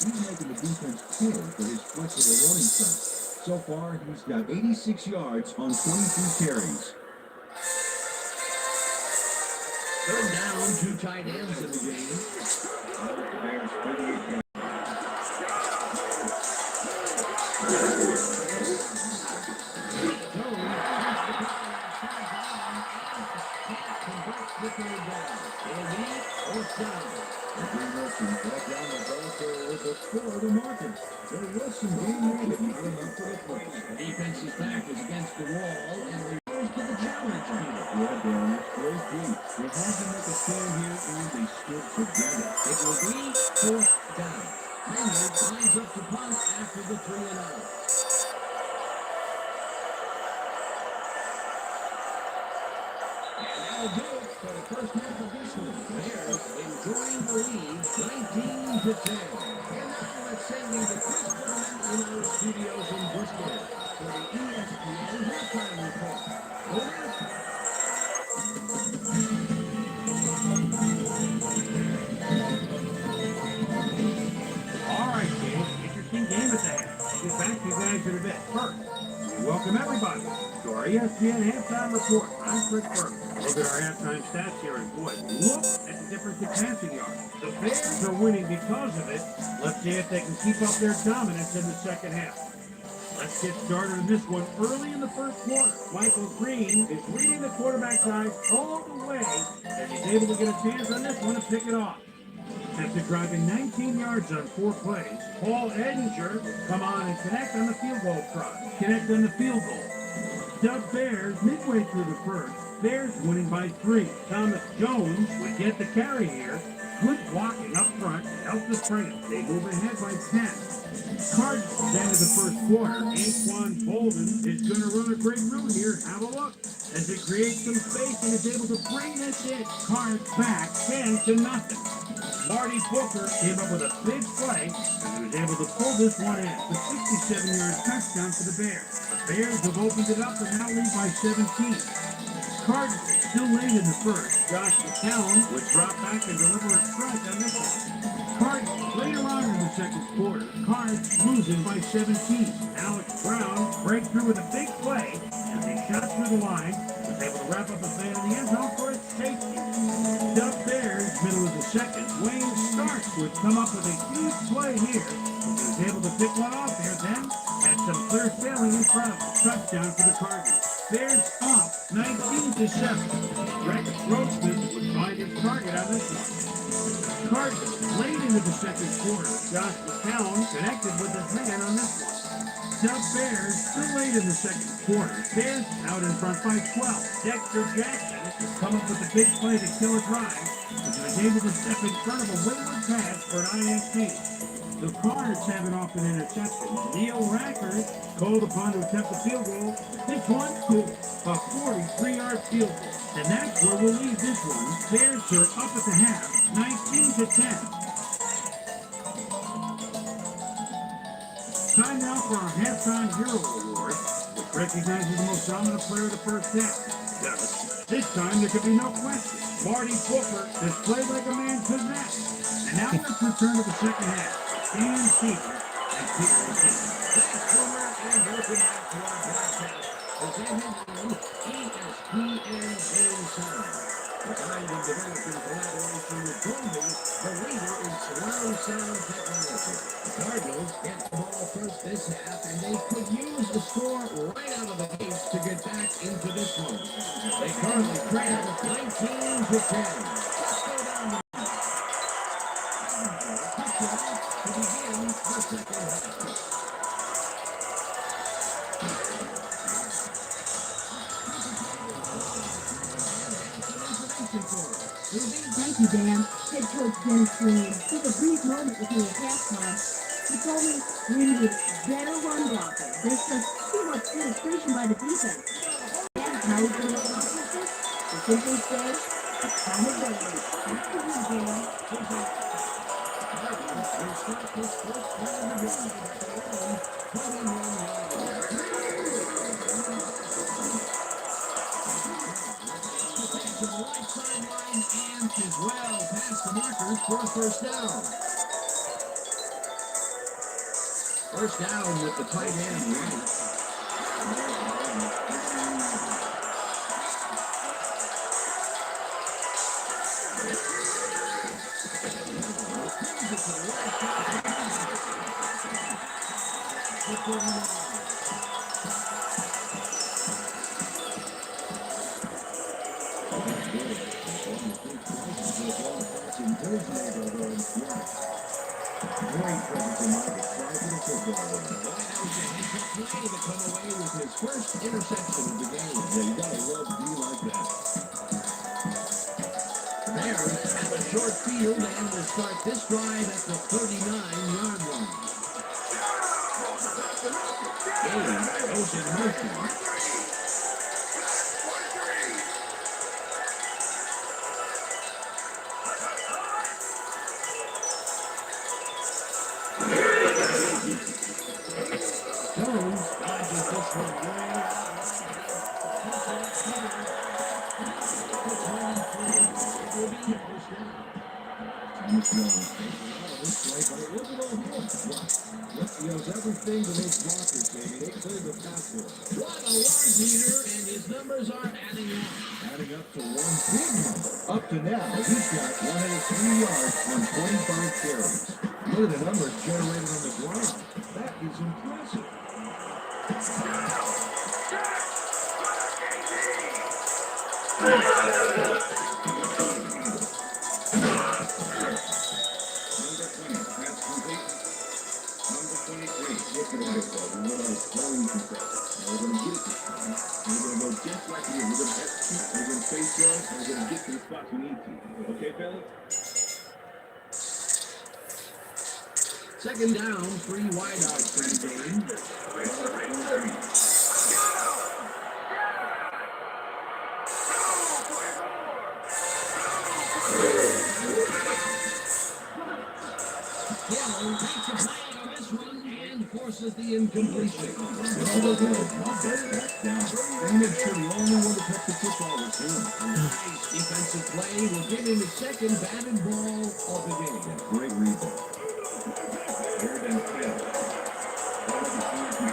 He's making the defense pay for his flexible running style. So far, he's got 86 yards on 23 carries. Third down, 2 tight ends in the game. Defense is back is against the wall and returns to the challenge field. Yeah, Dan, that's great deep. They had to make a stand here and they stood together. It will be fourth down. Maynard lines up to punt after the 3-and-out. That'll do it for the first half of this one. Bears enjoying the lead, 19-10. And now let's send you to Chris Berman in our studios in Bristol for the ESPN halftime report. Over. All right, kids. Interesting game at the half. Get back to you guys in a bit. First, welcome everybody to our ESPN halftime report. I'm Chris Berman. Look at our halftime stats here, and boy, look at the difference in passing yards. The Bears are winning because of it. Let's see if they can keep up their dominance in the second half. Let's get started on this one early in the first quarter. Michael Green is reading the quarterback's eyes all the way, and he's able to get his hands on this one and pick it off. After driving 19 yards on 4 plays, Paul Edinger will come on and connect on the field goal try. Connect on the field goal. Dub Bears midway through the first. Bears winning by 3. Thomas Jones would get the carry here. Good blocking up front helps the Springers. They move ahead by 10. Cardinals end of the first quarter. Anquan Bolden is going to run a great route here. Have a look as it creates some space and is able to bring this in. Cards back 10-0. Marty Booker came up with a big play and he was able to pull this one in. The 67-yard touchdown for the Bears. The Bears have opened it up and now lead by 17. Cardinals still late in the first. Josh McCown would drop back and deliver a strike on this one. Cardinals later on in the second quarter. Cards losing by 17. Alex Brown breaks through with a big play as he shot through the line. Was able to wrap up a fan in the end zone for its safety. Dub Bears, middle of the second. Wayne Stark would come up with a huge play here. He was able to pick one off here, then had some clear sailing in front of him. Touchdown for the Cardinals. Bears up 19-7. Rex Grossman would find his target on this one. Cardinals late into the second quarter. Josh McCown connected with his man on this one. Dub Bears still late in the second quarter. Bears out in front by 12. Dexter Jackson come up with a big play to kill a drive. He was able to step in front of a wayward pass for an INT. The Cards have it off an interception. Neil Rackers called upon to attempt the field goal. This one to a 43-yard field goal. And that's where we'll leave this one. Bears are up at the half, 19-10. Time now for our halftime hero award, which recognizes the most dominant player of the first half. This time there could be no question. Marty Booker has played like a man possessed. And now let's return to the second half. Dan Seaver and Peter McKinnon. Thanks, Boomer, and welcome back to our broadcast. Presented on ESPN Sound. Designed and developed in collaboration with Dolby, the leader in surround sound technology. The Cardinals get the ball first this half, and they could use the score right out of the gates to get back into this one. They currently trail 19-10. Let's go down the to begin the second half. Thank you, Dan. Head coach Dennis Green took a brief moment with me at halftime. He told me we needed better run blocking. There's just too much penetration by the defense. And how are we going to accomplish this? We simply say, accountability. Thank you, Dan. Will start this first quarter of the game at their own 21-yard line. To the right sideline and is well past the markers for a first down. First down with the tight end right. First interception of the game. Yeah, you gotta love to be like that. Bears have a short field and will start this drive at the 39-yard line. Gabe goes in motion. Jones dodges this one way out. He does everything to those blockers, baby. They cleared the path for him. What a large leader, and his numbers are adding up. Adding up to one big number. Up to now, he's got 103 yards on 25 carries. Look at the numbers generated on the ground. That is impressive. Number 20, pass complete. Number 23, look at that ball. We went on very compressed. Now we're going to get it this time. And we're going to go just like we did. We're going to execute, we're going to face guard, and we're going to get to the spots we need to. Okay, fellas? Second down, 3 wideouts for the game. Gallo makes a play on this one and forces the incompletion. Down. They made sure the only one to touch the football was him. Nice defensive play will give him the second batted ball of the game. Great rebound. Third and 10. Ball at the 3.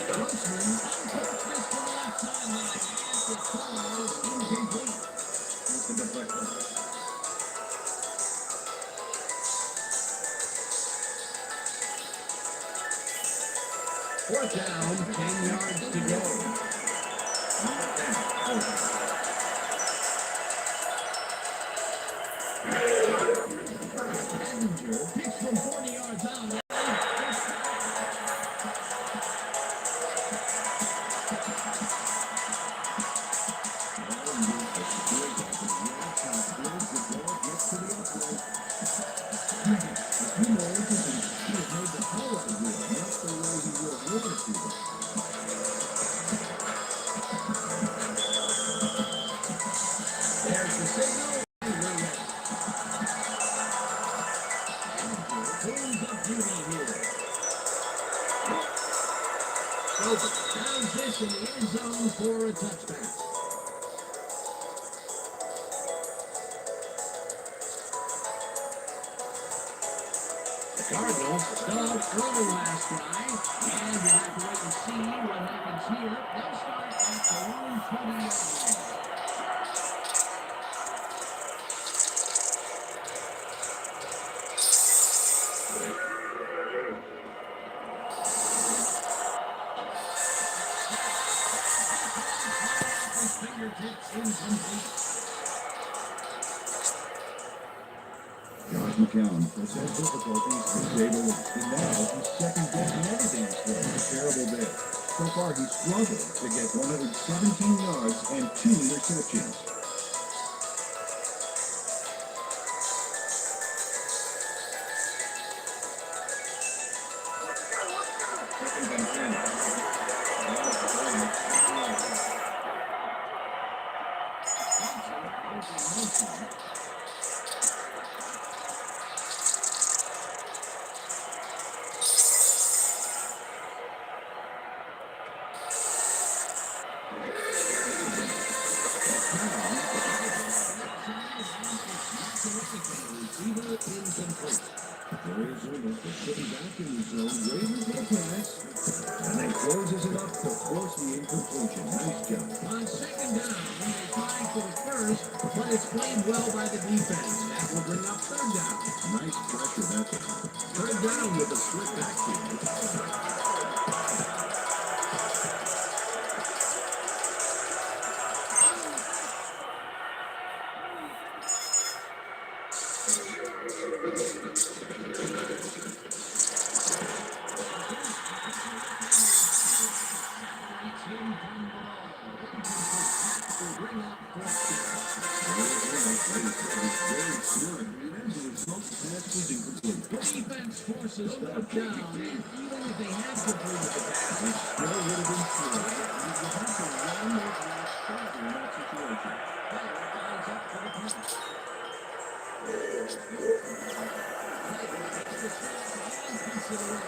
Grossman uncorks this to the left sideline as the call is incomplete. That's the deflection. Fourth down, 10 yards to go. Number 10. Over. Messenger picks from 40 yards out. There's the signal. And we're ready. Cleans up duty here. Sounds this in the end zone for a touchback. The Cardinals still out early last drive, and we'll have to wait and see what happens here. They'll start at their own 20-yard line. Fingertips incomplete. Josh McCown has had difficulties with David, and now he's second guessing everything he's thrown. It's a terrible day. So far, he's struggled to get 117 yards and 2 interceptions. Second and 10. Receiver incomplete. There is Loomis, but sitting back in the zone, waiting for the pass, and then closes it up to force the incompletion. Nice job. On second down, they try for the first, but it's played well by the defense. That will bring up third down. Nice pressure, that's it. Third down with a split backfield. Defense forces fourth down, and even if they had completed the pass, it still would have been short. You have to run those last shot in that situation. Player lines up for the punt. Player takes the snap and puts it away.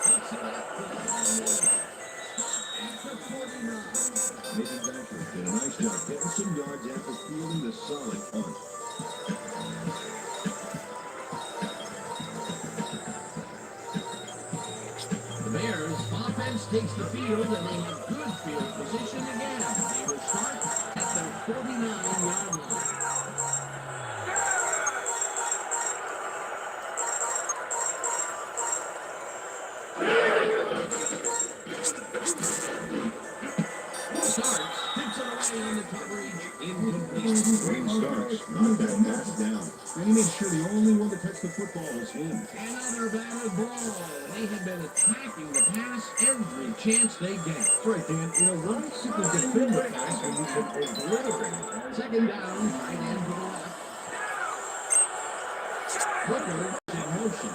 Puts it up for the long way. At the 49. Nathan Baxter did a nice job getting some yards after fielding the solid punt. Offense takes the field, and they have good field position again. They will start at their 49-yard line. Starks tips it away on the coverage. Incomplete. Wayne Starks knocked that pass down. And he made sure the only one to touch the football was him. Another batted ball. They have been attacking the pass every chance they get. That's right, Dan. You know, why simply defend the pass when you can obliterate it? Second down, tight end to the left. Hooker in motion.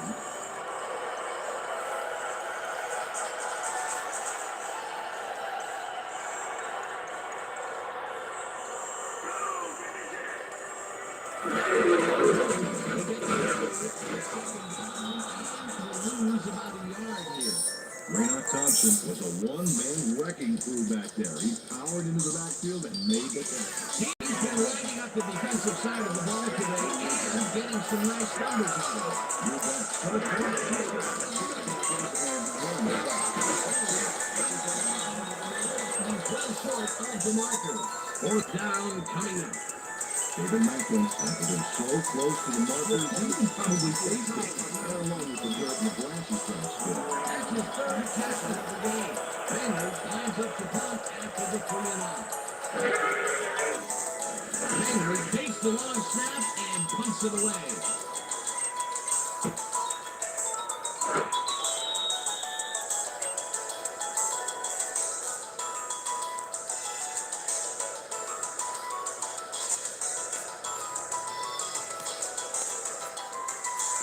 Lose about a yard here. Raynard Thompson was a one-man wrecking crew back there. He powered into the backfield and made the catch. He's been lighting up the defensive side of the ball today and getting some nice numbers out of it. You bet. So far, He's well short of the marker. Fourth down coming up. David Macklin's been so close to the marker, he can probably taste it. Along with the dirt and the grass he's trying to spit out. That's his third tackle of the game. Reynolds lines up to punt after the 3-and-out. Reynolds takes the long snap and punts it away.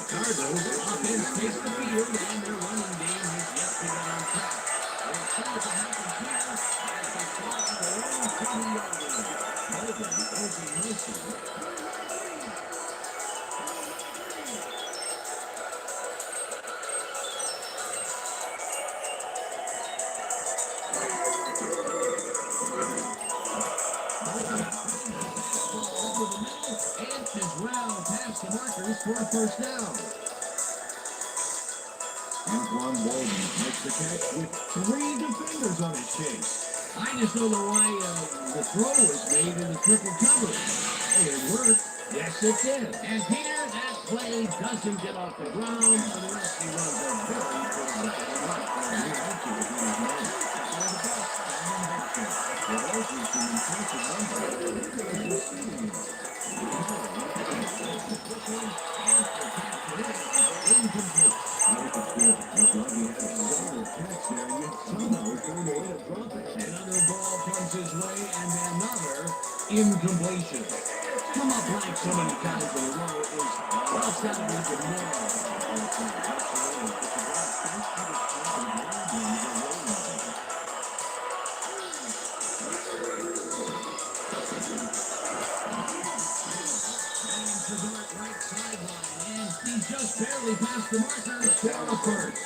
Cardinals offense takes the field and their running game has yet to get on track. We'll see what happens here as they start at their own 20-yard line. Hogan is in motion. Over the middle and as well past the markers for a first down. Antoine Bolden makes the catch with 3 defenders on his chase. I just don't know why the throw was made in the triple coverage. Hey, it worked. Yes, it did. And Peter, that play doesn't get off the ground unless he runs a very good route. Incomplete. Another ball comes his way and another incompletion. Come up like so many times in a row is well salvaged and right sideline, and he just barely passed the marker for a first.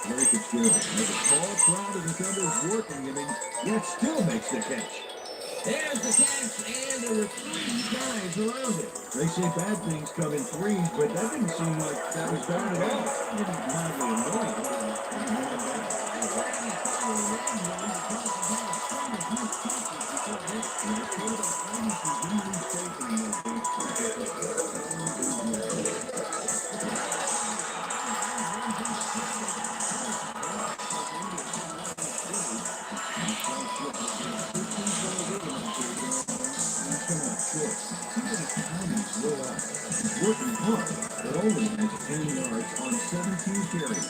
Larry Fitzgerald has a small crowd of defenders working him and yet still makes the catch. There's the catch, and there were 3 guys around it. They say bad things come in threes, but that didn't seem like that was bad at all. It was mildly annoying. Working hard, but only has 10 yards on 17 carries.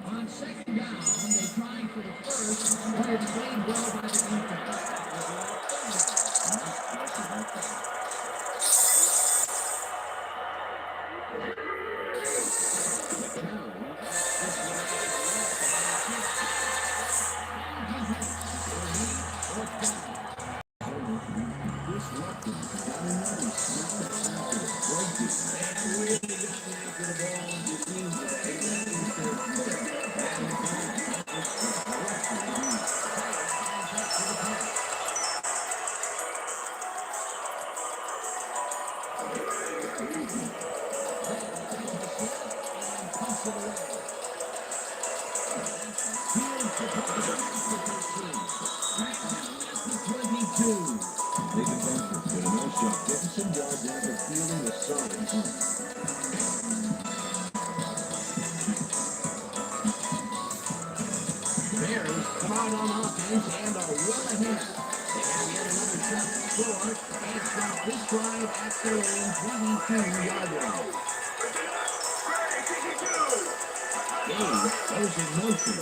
On second down, they tried for the first, but it's played well by the defense. Fields the puck at the 13. Right down at the 22. Nathan Benson did a nice job getting some yards after fielding the solid punt. Bears come out on offense and are well ahead. They have yet another shot to score and stop this drive at their own 22-yard line. Game goes in motion.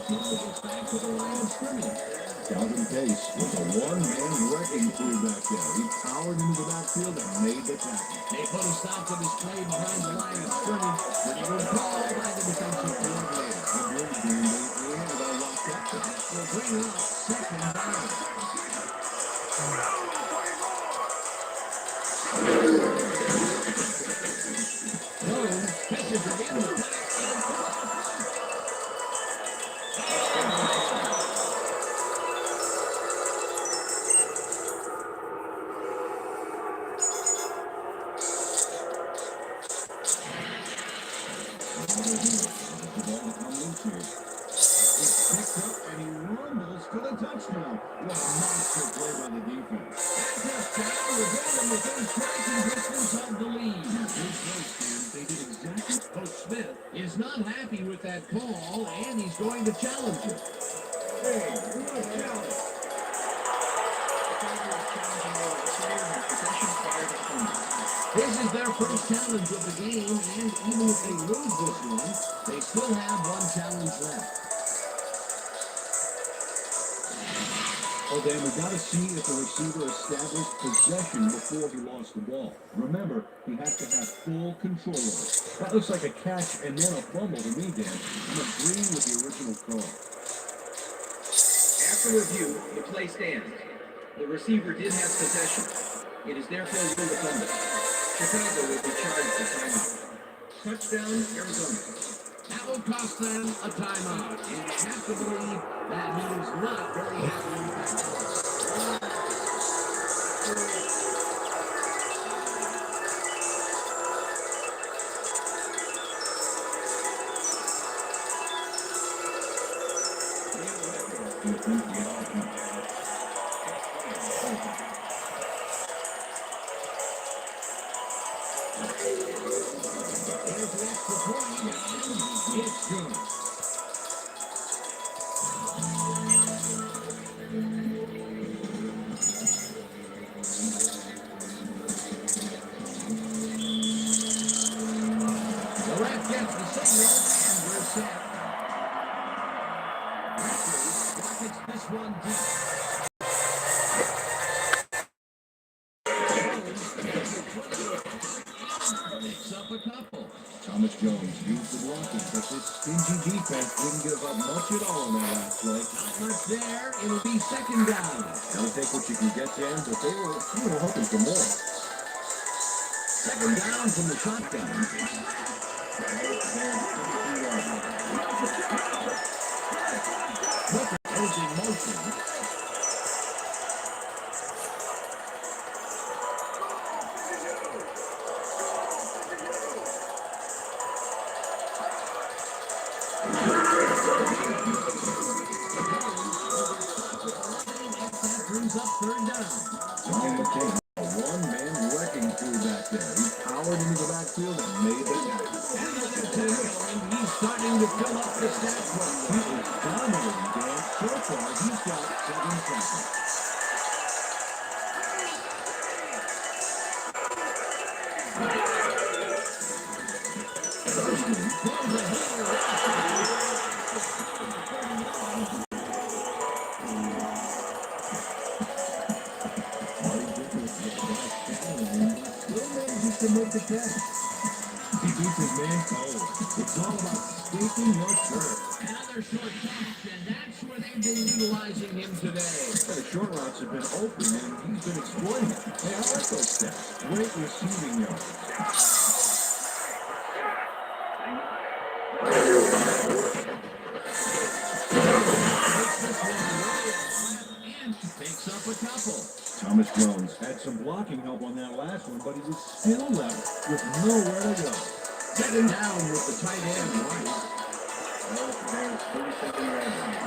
Gets back to the line of scrimmage. Calvin Pace was a one-man wrecking crew back there. He powered into the backfield and made the tackle. They put a stop to this play behind the line of scrimmage, but it was called by the defensive coordinator. The Bills game, they had it all locked up. That will bring up second down. Jones pitches it in the back Picked up and he rumbles to the touchdown. What a monster play by the defense. touchdown will bring them within striking distance of the lead. They did exactly. Coach Smith is not happy with that call, and he's going to challenge it. Hey, we want to challenge. This is their first challenge of the game, and even if they lose this one, they still have one challenge left. Oh, Dan, we got to see if the receiver established possession before he lost the ball. Remember, he has to have full control of it. That looks like a catch and then a fumble to me, Dan. I'm agreeing with the original call. After review, the play stands. The receiver did have possession. It is therefore ruled a fumble. Chicago will be charged with timeout. Touchdown, Arizona. That will cost them a timeout, and you have to believe that he is not very happy with that call. There's the extra point, and it's good. The ref gets the signal, and we're set. Referee rockets this one deep. Picks up a couple. Thomas Jones used the blocking, but this stingy defense didn't give up much at all on that last play. Not much there. It'll be second down. Gotta take what you can get, Dan, but they were hoping for more. Second down from the shotgun. Hooker goes in motion. That brings up third down. Trying to take a one-man wrecking crew back there. He powered into the backfield and made the tackle. And the left to Hill, and he's starting to fill up the stat book. He is dominating, Dan. So far, he's got 7 tackles. To make the catch. He beats his man cold. It's all about stinking your turf. Another short catch, and that's where they've been utilizing him today. The short routes have been open, and he's been exploiting it. Hey, I like those stats. Great receiving yards. And picks up a couple. Thomas Jones had some blocking help on that last one, but he was still left with nowhere to go. Second down with the tight end, White. Well, there's 37-yard line.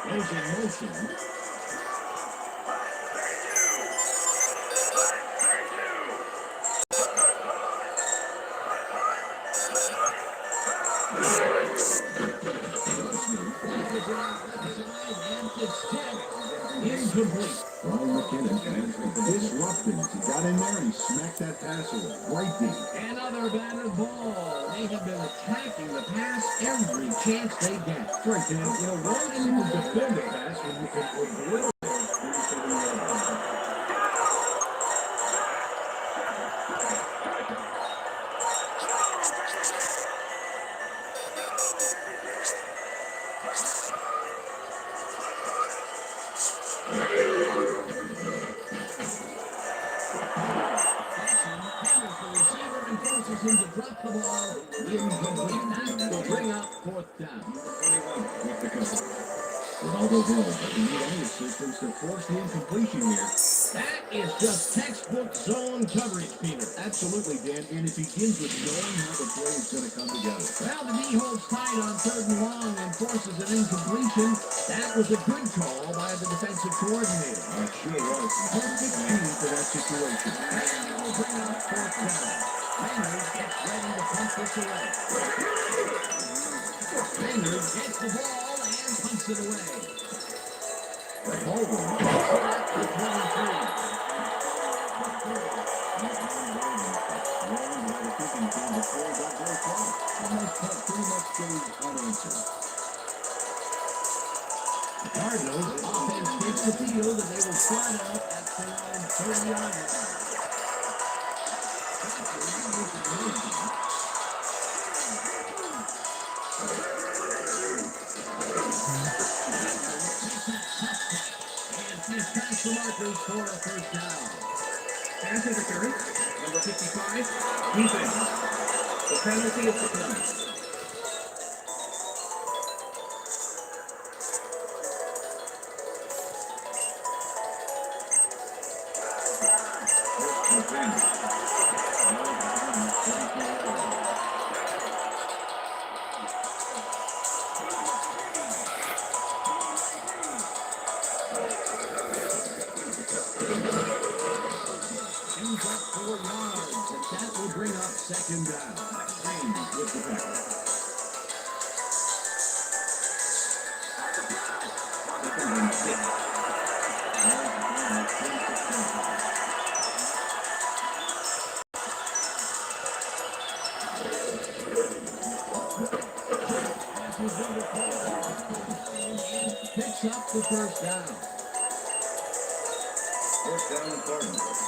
Gage goes in motion. Incomplete. Ron McKinnon has disrupted. He got in there and he smacked that pass away. Right deep. Another batted ball. They have been attacking the pass every chance they get. Right, Dan. You know, why didn't you defend the pass when you could obliterate 37-yard line? Forces him to drop the ball. Incomplete. That will bring up fourth down. With the cover. Ronaldo Hill doesn't need any assistance to force the incompletion here. That is just textbook zone coverage, Peter. Absolutely, Dan, and it begins with knowing how the play is going to come together. Well, the knee holds tight on third and long and forces an incompletion. That was a good call by the defensive coordinator. It sure was. Perfect key for that situation. And that will bring up fourth down. Reynolds gets ready to pump this away. Reynolds gets the ball and pumps it away. Baldwin. For 23. The Cardinals offense takes the field and they will start out at the 30-yard line. And he's past the markers for a first down. Pass interference, number 55, defense. The penalty is declined. Ends up 4 yards, and that will bring up second down. Green with the tackle. Second and 6. Picks up the first down. Fourth down and Cardinals.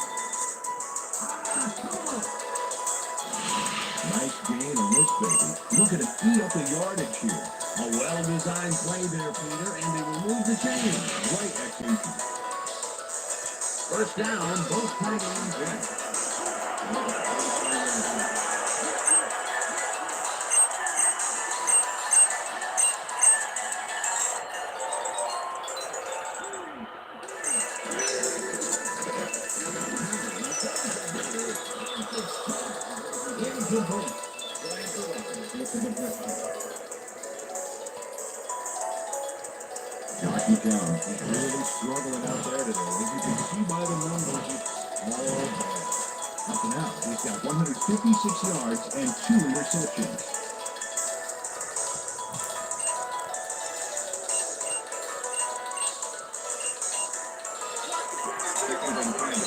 Nice gain on this baby. Looking to eat up the yardage here. A well-designed play there, Peter, and they will move the chain. Great execution. First down, both tight ends right. Incomplete. Jockey Down is really struggling out there today. As you can see by the numbers, it's all bad. Up and out, he's got 156 yards and 2 interceptions. Second and 10.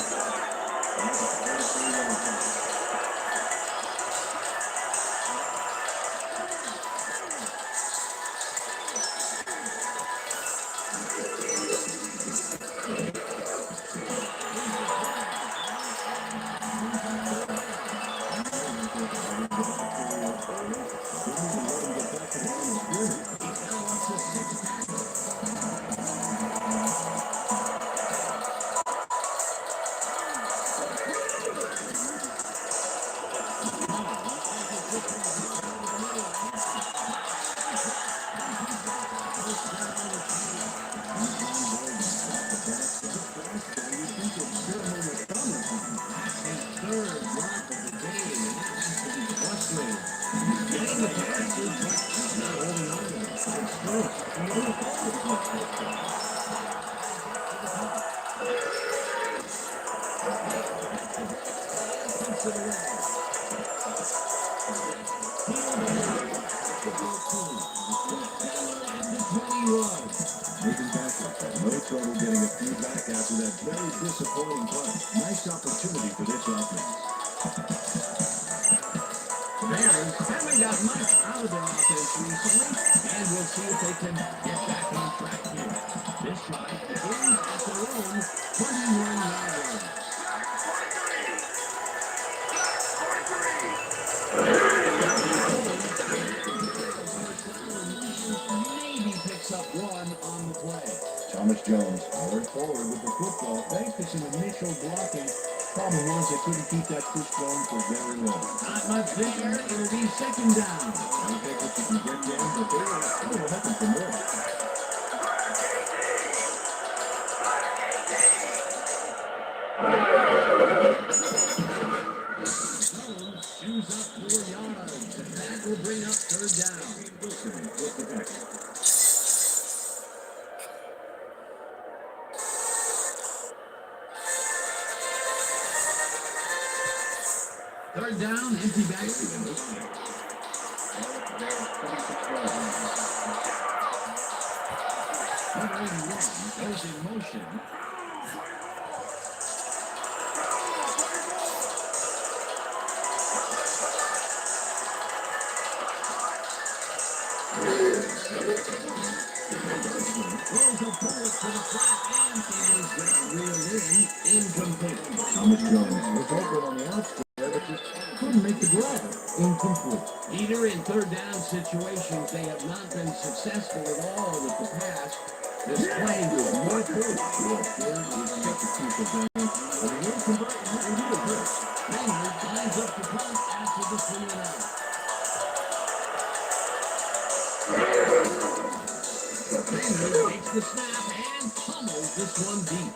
Nathan Backers had no trouble getting a few back after that very disappointing punt. Nice opportunity for this offense. The Bears haven't got much out of their offense recently, and we'll see if they can get back on track here. This drive begins at their own 21-yard line. Maybe picks up one on the play. Thomas Jones forward with the football. Thanks to some initial blocking. Problem was they couldn't keep that push going for very long. Not much there. It'll be second down. I'll take what you can get there, but they were hoping for more. Jones chews up 4 yards, and that will bring up third down. Wilson with the back. Third down, empty backfield. Number 81 goes in motion. Throws a bullet to the flat, and it is reeled in, incomplete. Thomas Jones was open on the outside, but just couldn't make the grab. Incomplete. Either in third down situations, they have not been successful at all with the pass. This play was more food. Third is such a crucial down. But he will convert and they do it good. Raymond lines up the punt after the 3 and out. Raymond takes the snap and pummels this one deep.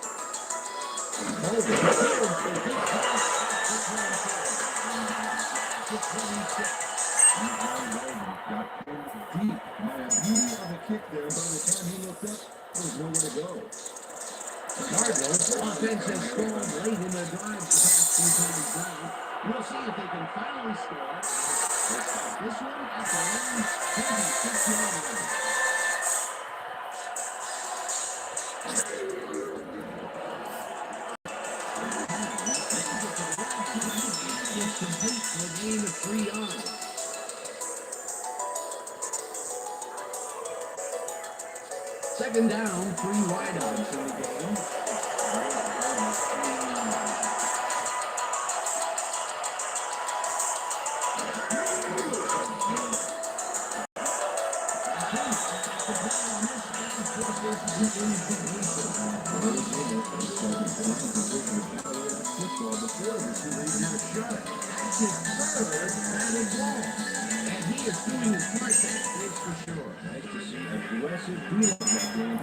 Holden fields the deep pass at the 26. Got deep. Man, beauty of a kick there. By the time he looked up, there was nowhere to go. The Cardinals offense has scored late in their drive the past 2 times down. We'll see if they can finally score. They start this one at the own 26-yard line. It's complete for a gain of 3 yards. Second down, 3 wideouts in the game. And he is doing his part, that is for sure. Aggressive deal that game.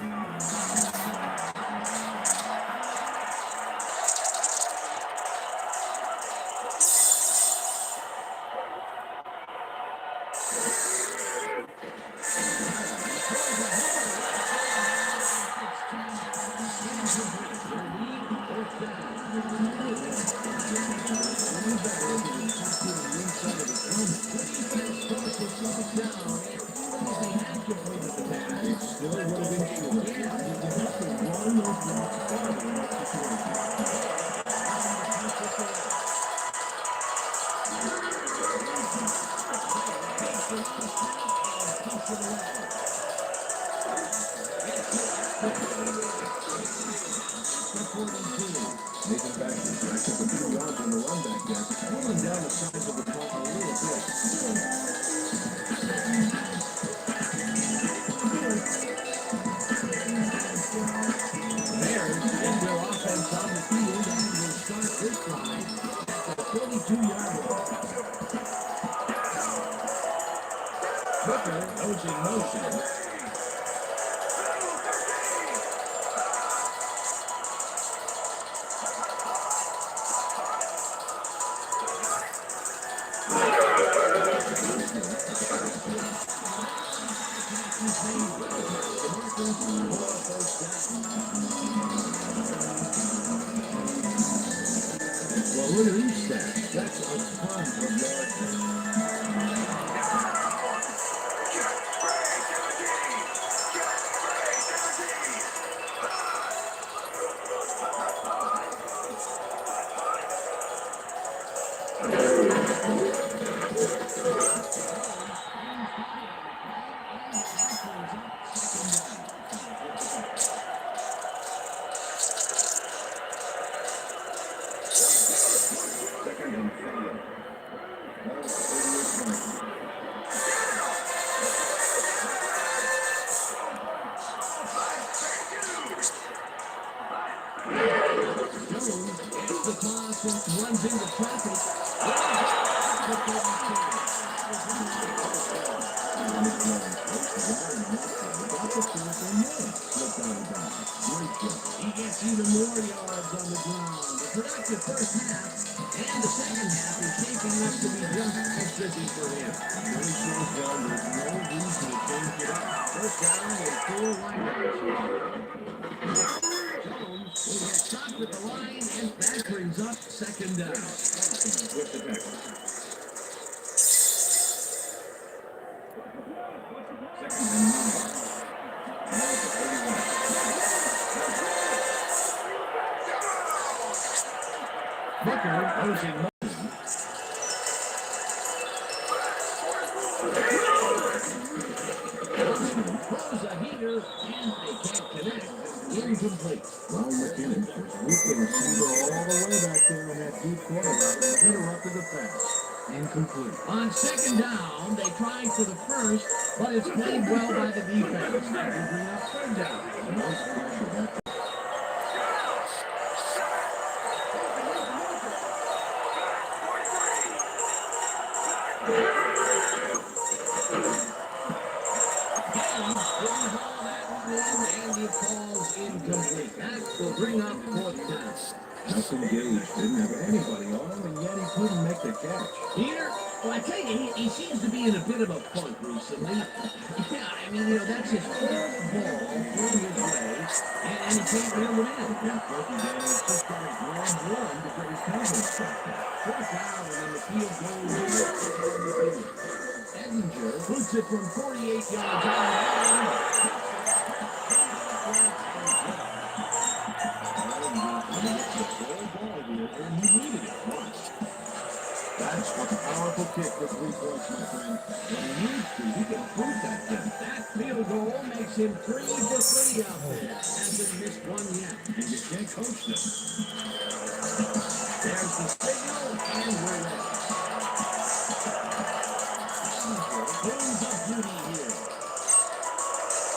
Still would have been short. Nathan Backers back up a few yards on the run back there, pulling down the sides of the ball a little bit. Bears get their offense on the field and will start this drive at the 32-yard line. Booker goes in motion. distance for a first down. Well, look at these stats. That's a ton of yards there. Second and 5. Ball at the 38 point. Jones gets the toss and runs into traffic. He gets even more yards on the ground. The productive first half and the second half is shaping up to be just as busy for him. Really shows down there's no reason to change it up. First down and 4 lineouts. Jones will get stopped at the line, and that brings up second down. With the tackle. Second and 9. Ball at the 31. Booker goes in motion. Throws a heater, and they can't connect. Incomplete. Well, McKinnon was weak and receiver all the way back there in that deep corner route. Interrupted the pass. Incomplete. On second down, they tried for the first, but it's played well by the defense. That will bring up third down. Nice pressure back. And it falls incomplete. That will bring up fourth down. Nelson Gage didn't have anybody on him, and yet he couldn't make the catch. Peter, well, I tell you, he seems to be in a bit of a funk recently. Yeah, I mean, that's his fourth ball through his legs, and he can't reel it in. Yeah, Turkey Daniels just got a grand run to get his confidence back. Fourth down, and the field goal. Edinger puts it from 48 yards out. That's a powerful kick for 3 points, my friend. When he needs to, he can prove that thing. That field goal makes him 3 for 3 out there. Hasn't missed one yet. And you can't coach them. There's the signal, and we're ready. Close of duty here.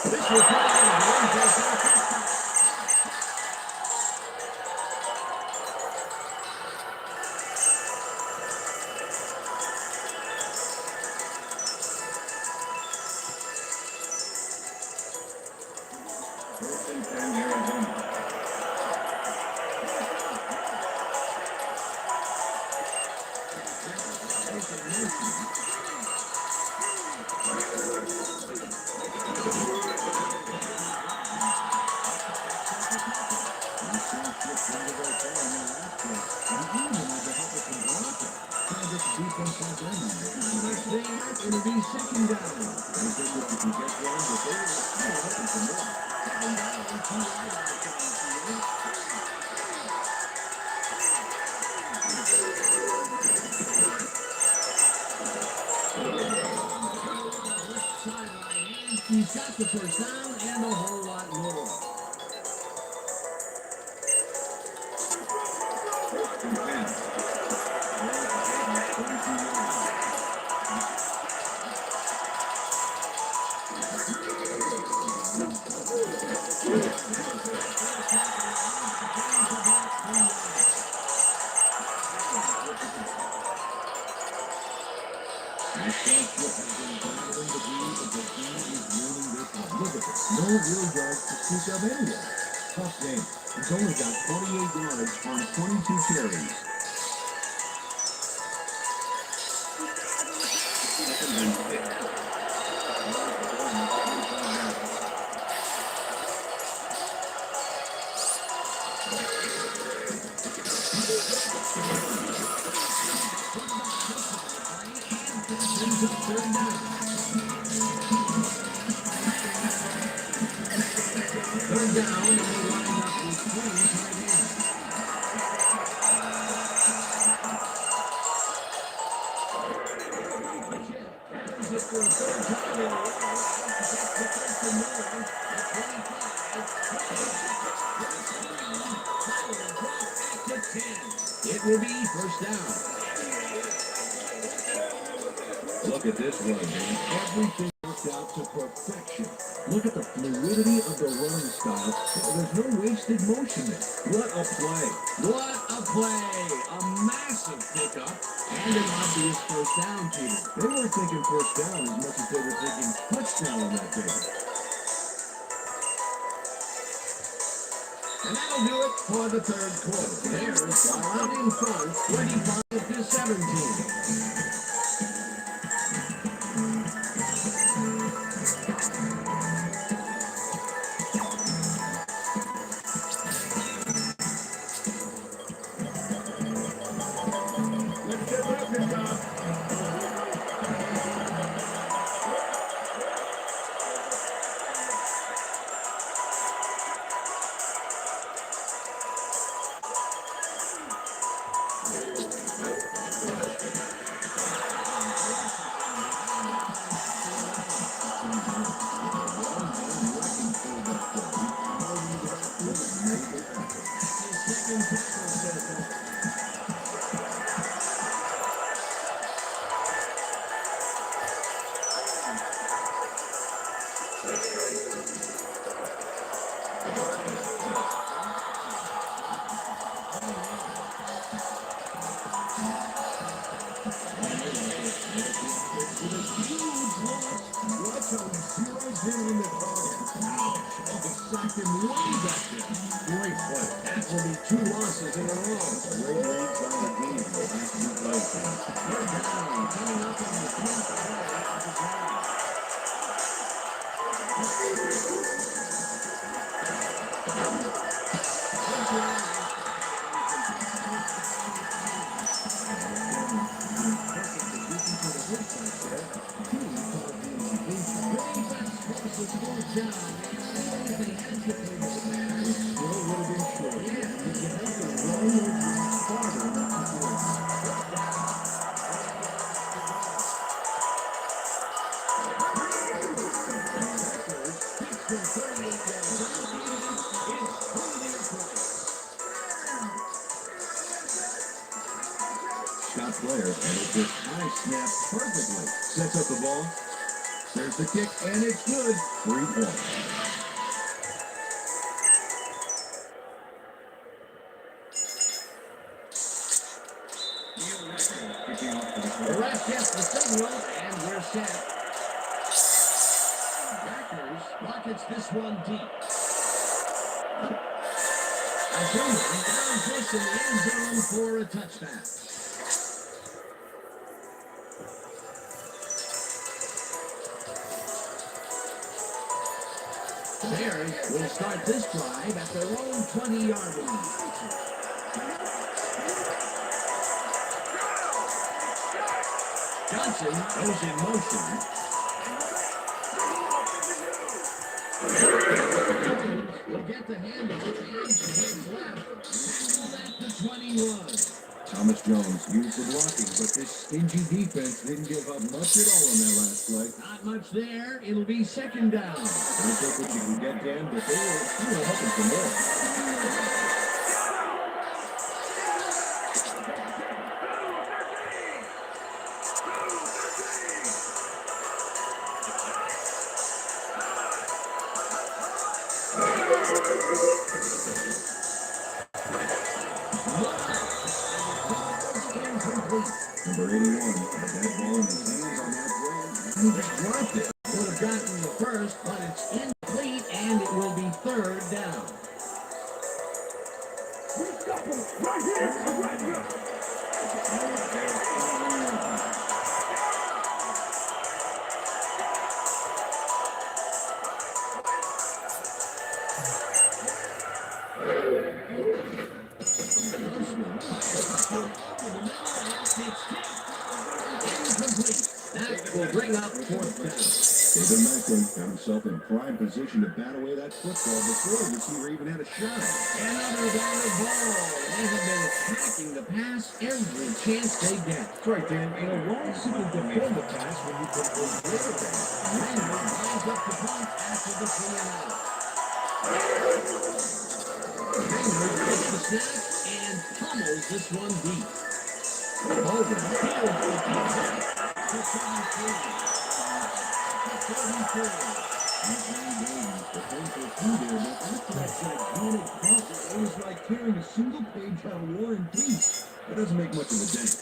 This will play First and 10, Arizona. It'll be second down. He's got the first down and a whole lot more. No real yards to speak of anyway. Tough game. He's only got 28 yards on 22 carries. brings up third down. Third down, and they line up with 20 tight ends. Carries it for a third time in a row. Gets the first and more at 25. To 10. It will be first down. Look at this run, man. Everything worked out to perfection. Look at the fluidity of the running style. There's no wasted motion there. What a play. What a play! A massive pickup and an obvious first down, Peter. They weren't thinking first down as much as they were thinking touchdown on that day. And that'll do it for the third quarter. Bears are out in front, 25-17. Great play. That will be 2 losses in a row. Great reads on the game. The last 2 plays. Third down, coming up on the 10th play of the drive. Shot player, and it just high snap perfectly. Sets up the ball. There's the kick, and it's good. 3 points. The ref gets the signal, and we're set. Packers rockets this one deep. Azuma earns this in the end zone for a touchdown. The Bears will start this drive at their own 20-yard line. Johnson goes in motion. Will get the handle and heads left. At the 21. Thomas Jones used the blocking, but this stingy defense didn't give up much at all on that last play. Not much there. It'll be second down. Don't take what you can get, Dan, but they were hoping for more. Number 81, that ball in his hands on that play. He just dropped it. Would have gotten the first, but it's incomplete, and it will be third down. Right here, right here. That will bring up fourth down. David Macklin got himself in prime position to bat away that football before the receiver even had a shot. Another grounded ball. They have been attacking the pass every chance they get. That's right, Dan. You know, why simply defend the pass when you can go with it? Raymond lines up the punt after the 3 and out. Raymond takes the snap and pummels this one deep. Hogan fields the punt to 33. To 33. After that gigantic bump, it was like carrying a single page out of War and Peace. That doesn't make much of a dent.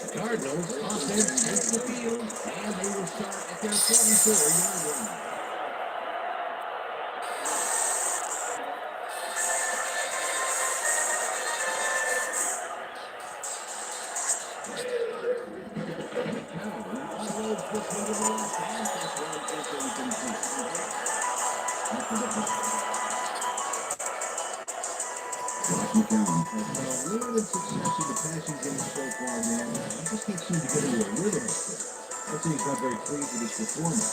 The Cardinals offense takes the field, and they will start at their 44-yard line. Limited success in the passing game so far, man. I just can't seem to get into a rhythm with it. I'd say he's not very pleased with his performance.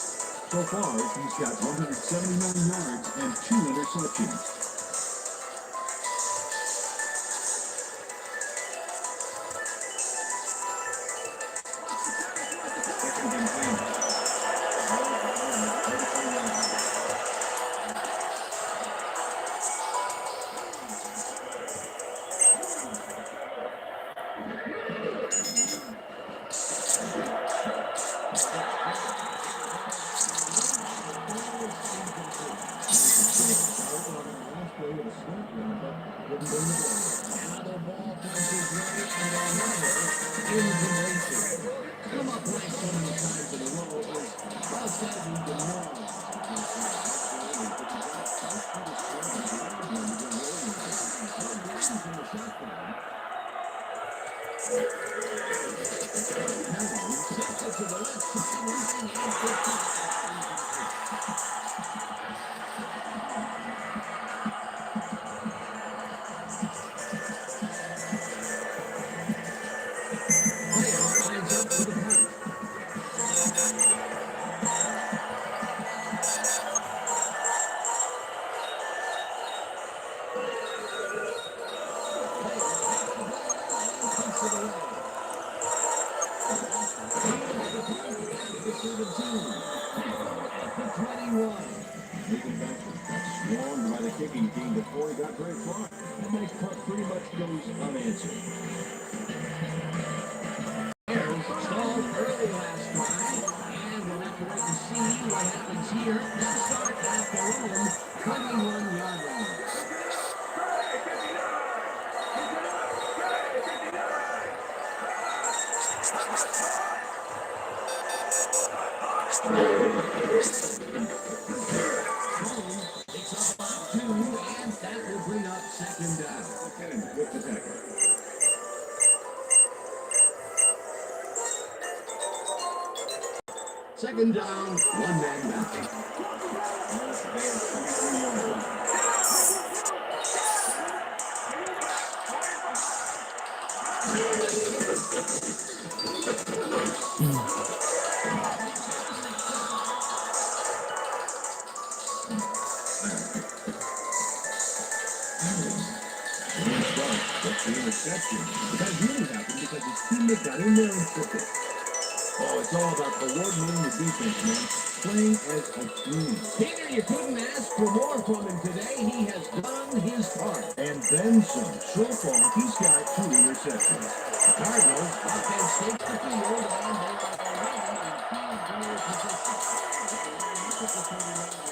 So far, he's got 179 yards and 2 interceptions. Another ball comes his way, and another incompletion. Come up like so many times in a row is outside he can run. To the left sideline and 15. Swarmed by the kicking team before he got very far. The next punt pretty much goes unanswered. Stalled early last time, and we'll have to wait and see what happens here. They'll start at their own 21-yard line. Picks up about 2, and that will bring up second down. And with the tackle. Second down, one man back. The interception. But that really happened because his teammate got in there and took it. Oh, it's all about coordinating the defense, man. Playing as a team. Peter, you couldn't ask for more from him today. He has done his part. And then some. So far, he's got 2 interceptions. The Cardinals offense takes the field, and they are already in field goal position. Look at the 39 line.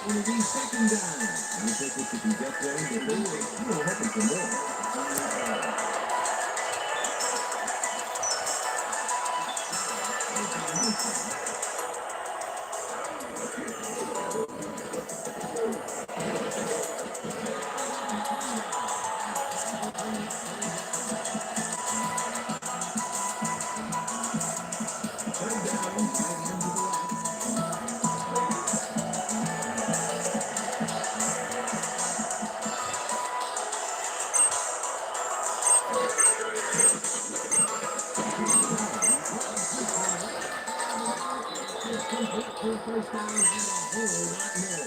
It'll be second down. I think if you can get there, you're hoping for more. first down and a whole lot more.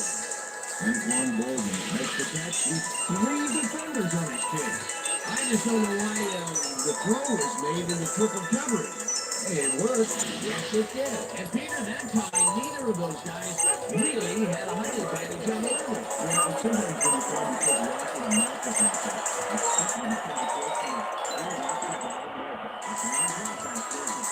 Antoine Bolden makes the catch with 3 defenders on his case. I just don't know why the throw was made in the triple coverage. Hey, it worked. Yes, it did. And Peter, that time, neither of those guys really had a height advantage on the other. Yeah, and sometimes when you find yourself watching a matchup like that, it's simply because the question of who is out there wide open. It's not a contact sport.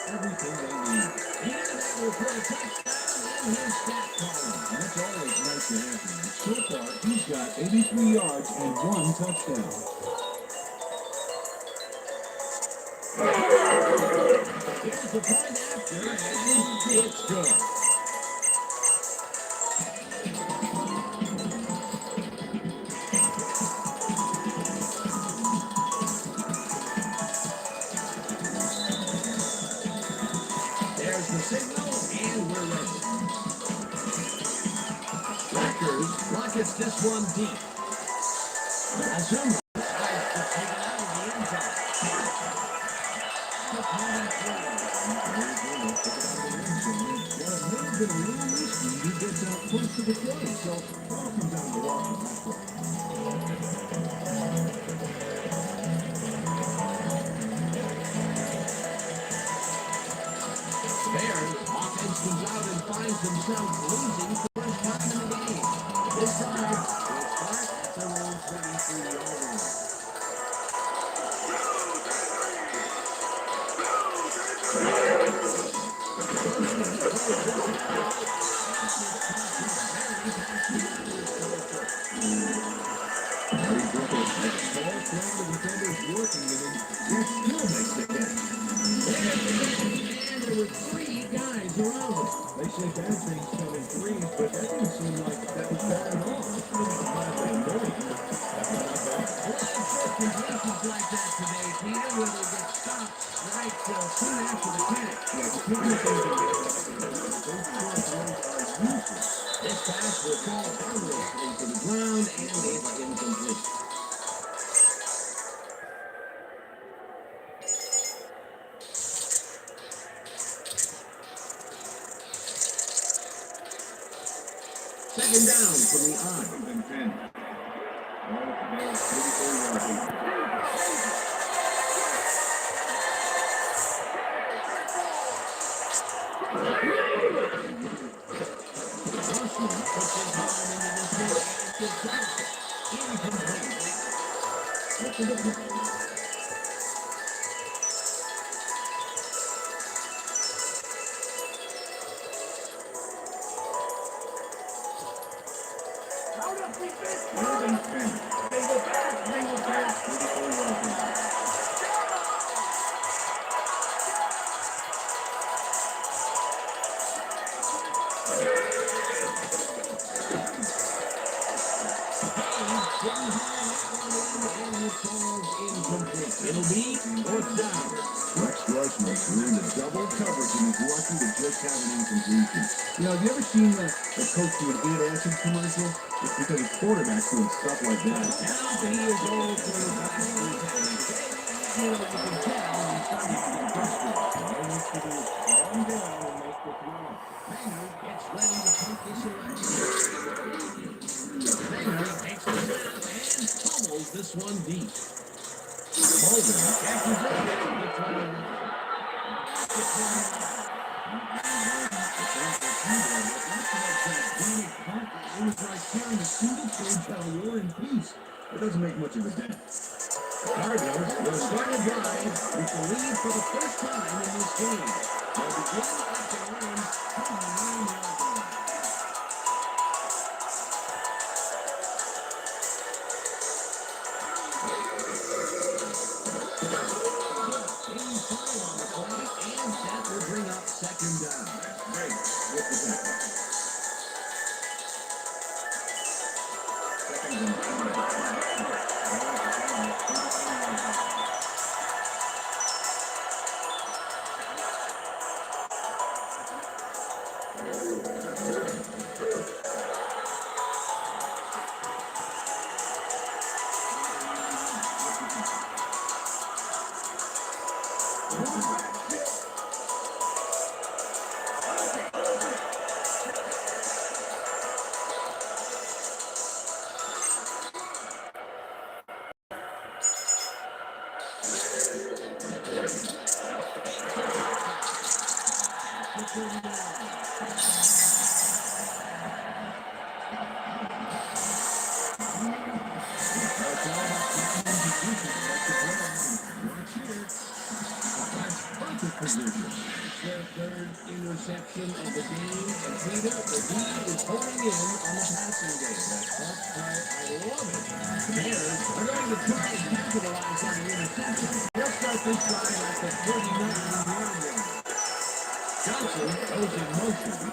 Everything they need. And that will put a touchdown in his stat column. That's always nice to happen. So far, he's got 83 yards and 1 touchdown. Here's the point after, and it's good. There's the signal, and we're ready. Rutgers rockets this one deep. Azuma decides to take it out of the end zone. To 23. Well, it may have been a little risky. He gets out close to the play, so ball comes out of the water on that play. Bears offense comes out and finds themselves losing first time in the game. This time, will start at their own 33-yard line. Marty Brooker has a small crowd of defenders working with him. He still makes the catch. And there were 3 guys around him. They say bad things come in threes, but that didn't seem like that was bad at all. Mildly annoying, but that's not bad. A lot of short completions like that today, Peter, where they get stopped right soon after the catch. Yeah, the point is those short throws are useless. This pass will fall harmlessly to the ground, and it's incomplete. Second down from the I. Second and 10. Ball at the Bears' 34-yard line. Rushman puts his arm into this one and gets out. Incomplete. That's a good one. Third and 10. They go back. 34-yard line. It'll be fourth down. Rex Grossman threw into double coverage and is lucky to just have an incompletion. You know, have you ever seen a coach do an antacid commercial? It's because his quarterback's doing stuff like that. Now he is all for the back. You can tell he's starting to get frustrated. All he needs to do is calm down and make the throw. Maynard gets ready to take this away. Maynard takes the snap and pummels this one deep. Bolden catches it and gets right away. It was like carrying a single-page War and Peace. It doesn't make much of a dent. Cardinals will start a drive with the lead for the first time in this game. They'll begin at their own 29-yard line. And that will bring up second down. Great. With the tackle. Second and 10. position. It's their third interception of the game, and Peter, the D is holding in on the passing game. That tough part, I love it. The Bears are going to try and capitalize on the interception. They'll start this drive at the 39-yard line. Johnson goes in motion.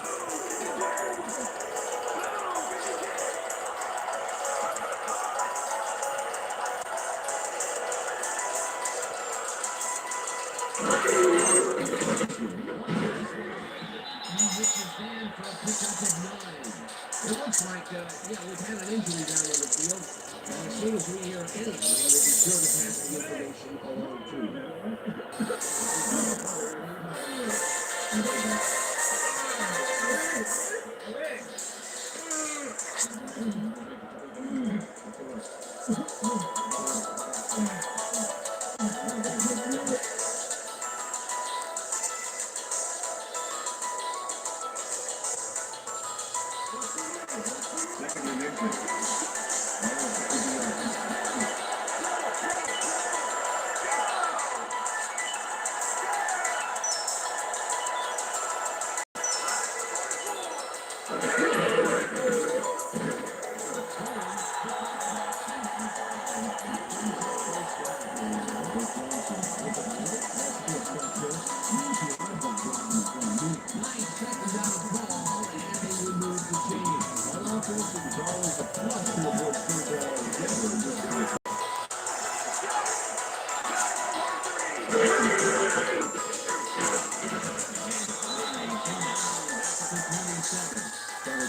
It looks like, we've had an injury down on the field. And as soon as we hear anything, we'll be sure to pass the information along to you. Second and inches.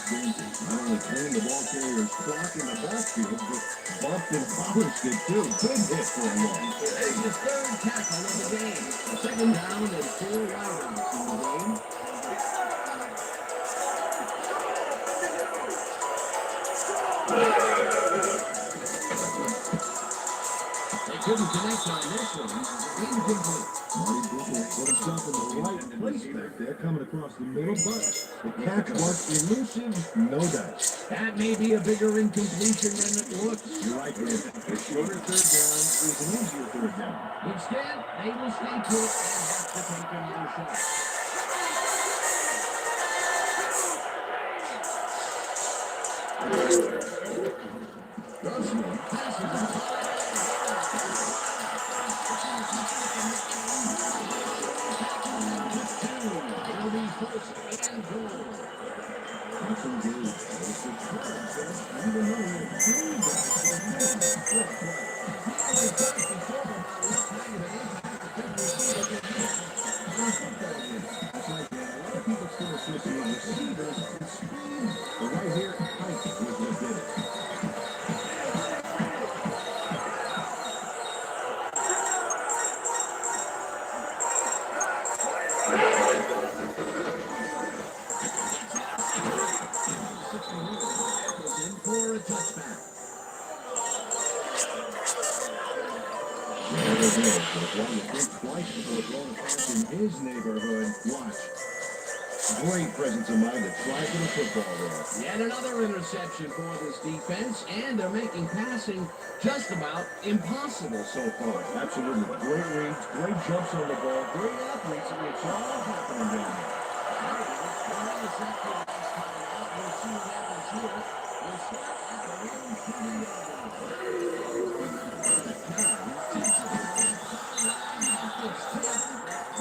Not only cleaned the ball carrier's clock in the backfield, but bumped and polished it too. Good hit for a long. There's his third tackle of the game. Second down and 4 rounds in the game. They couldn't connect on this one. Incomplete. Marty Booker put himself in the right place back there, coming across the middle, but the catch was elusive, no doubt. That may be a bigger incompletion than it looks. You're right, man. A shorter third down is an easier third down. Instead, they will stay put and have to take another shot. Grossman Passes it. It'll be first and goal. Awesome game. Even though he had three that's right, man. A lot of people still associate receivers with speed, but right here, height was what did it. For a touchback. There it is, but if one would think twice before throwing a pass in his neighborhood, watch. Great presence of mind to try for the football there. Yet another interception for this defense, and they're making passing just about impossible so far. Absolutely. Great reads, great jumps on the ball, great athletes, and it's all happening down there.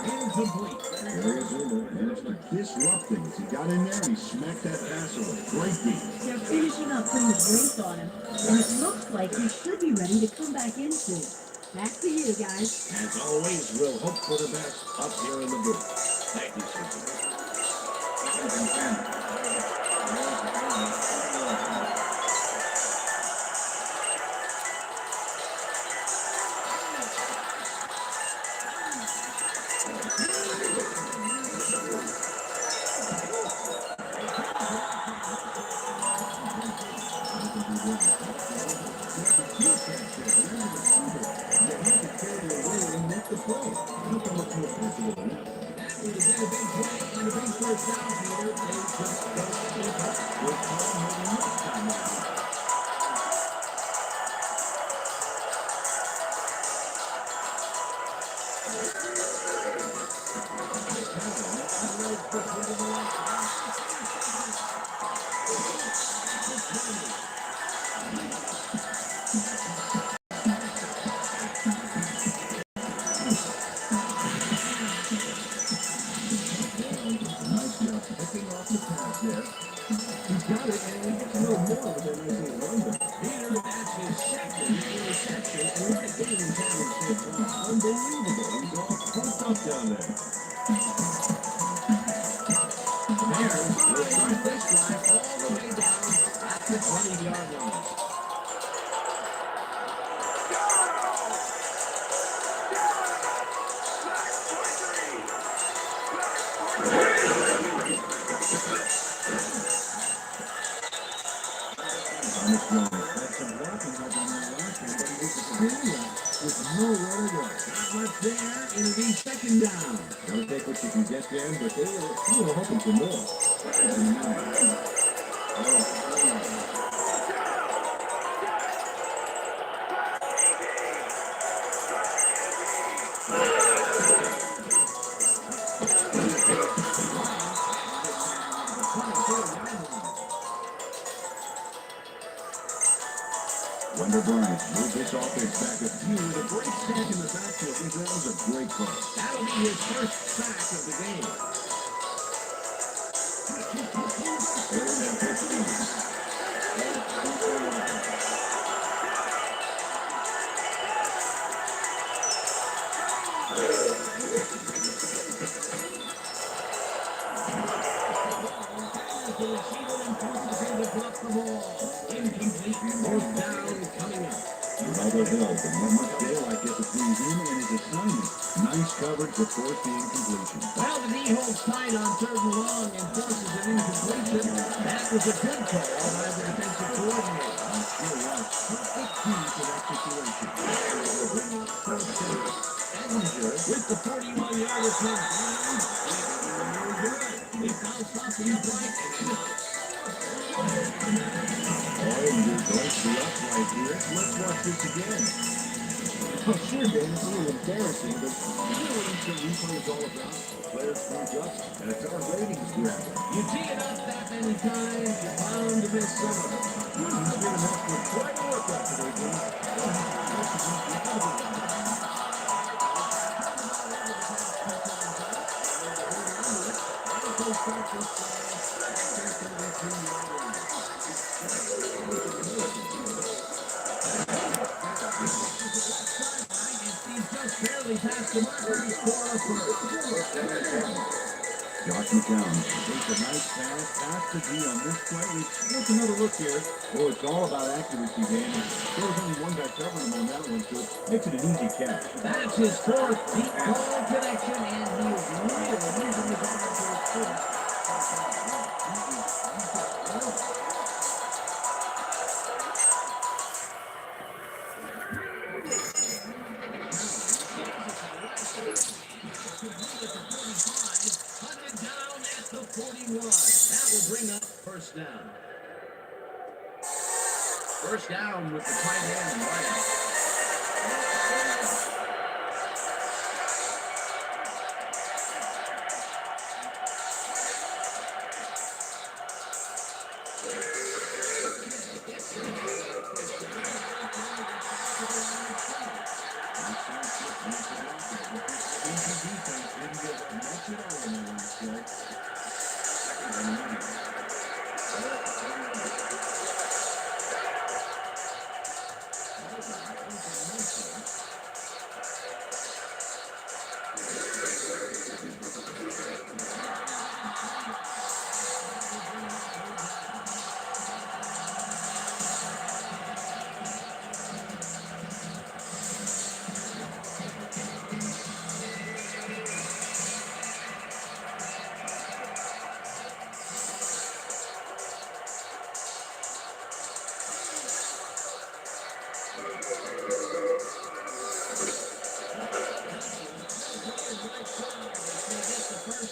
Incomplete. There is Uber, and it's like disrupting. As he got in there, he smacked that pass away. Great beat. They're finishing up putting the brakes on him, and it looks like he should be ready to come back in soon. Back to you, guys. As always, we'll hope for the best up here in the booth. Thank you, Susan. Second and 10. That would have been a big play and a big first down here. They just Nice job picking off the pass there. He's got it, and we get to know more of that nice little run there. Peter, that's his second interception in the game he's having so far. Unbelievable. He's all pumped up down there. Bears will start this drive all the way down at the 20-yard line. Thomas Jones had some blocking help on that last one, but he hit the screen with nowhere to go. Not much there. It'll be second down. Gotta take what you can get there, but they were hoping for more. Wendell Bryant moved this offense back a few with a great sack in the backfield. I think that was a great play. That'll be his first sack of the game. Third and 15. The receiver imposes him to drop the ball. Incomplete. Fourth down coming up. Another hill, but not much daylight gets between him and his assignment. Nice coverage to force the incompletion. Well, the D holds tight on third and long and forces an incompletion. That was a good call by the defensive coordinator. I'm sure was perfect key to that situation. Will bring up fourth down. Edinger with the 41-yard attempt. He bounced off his right and Oh, you're going to up right here. Let's watch this again. Oh, sure, Dan. It's a little embarrassing, but you know what instant replay is all about? Players screws up, and it's our ratings grab. you tee it up that many times, you're bound to miss some of it. He's been enough for quite a workout today, Jim. He's just barely past the marker. He's scored a first. Josh McCown takes a nice pass, past the D on this play. Let's another look here. Oh, it's all about accuracy, Dan. There was only one guy covering him on that one, so it makes it an easy catch. That's his fourth deep ball connection, and he is really using his arm for his foot. Hunted down at the 41. That will bring up first down. First down with the tight end, Ryan.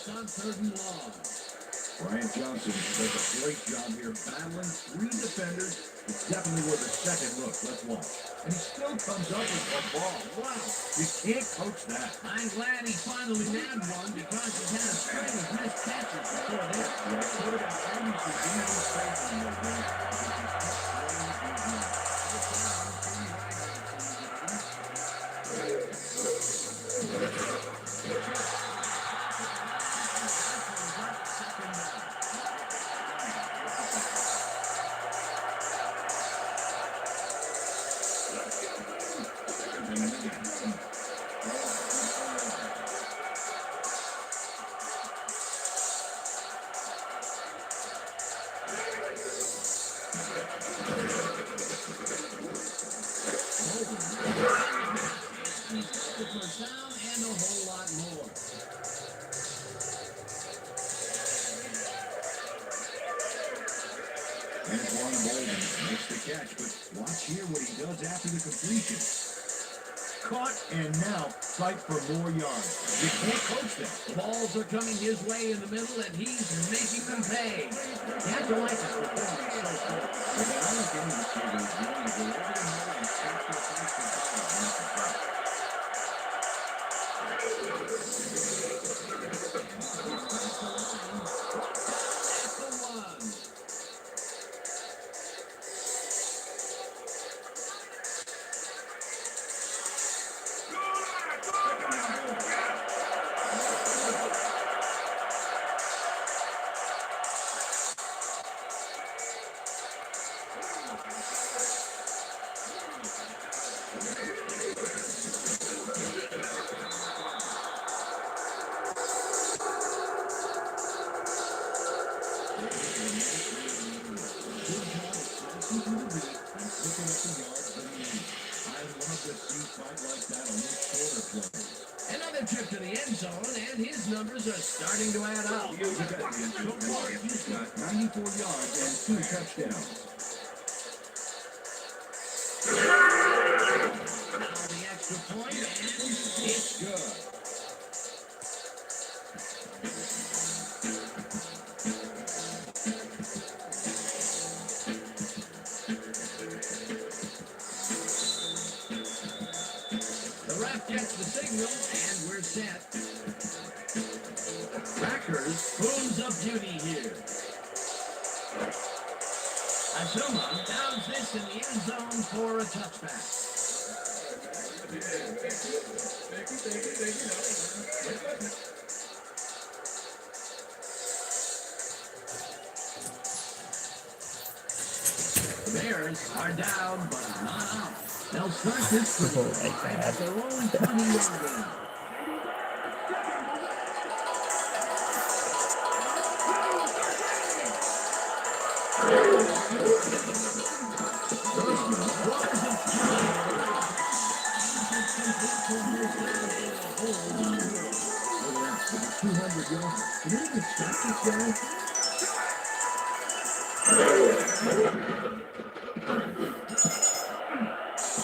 On third and long. Brian Johnson does a great job here battling three defenders. It's definitely worth a second look. Let's watch. And he still comes up with the ball. Wow, you can't coach that. I'm glad he finally nabbed one because he's had a string of missed catches before this. Yeah, what about how you can do this thing? He's got the first down and a whole lot more. Antoine Bolden makes the catch, but watch here what he does after the completion. Caught, and now fight for more yards. You can't coach them. The balls are coming his way in the middle, and he's making them pay. You have to like his performance so far. The dynamic end of the receiver is willing to go over the middle and sacrifice the ball on the play. That's the one. Another trip to the end zone, and his numbers are starting to add up. He's got 94 yards and 2 touchdowns. The extra point, and it's good. The ref gets the signal, and we're set. Packers pulls up duty here. Azuma downs this in the end zone for a touchback. The Bears are down, but not out. They'll start this drive at their own 20-yard line.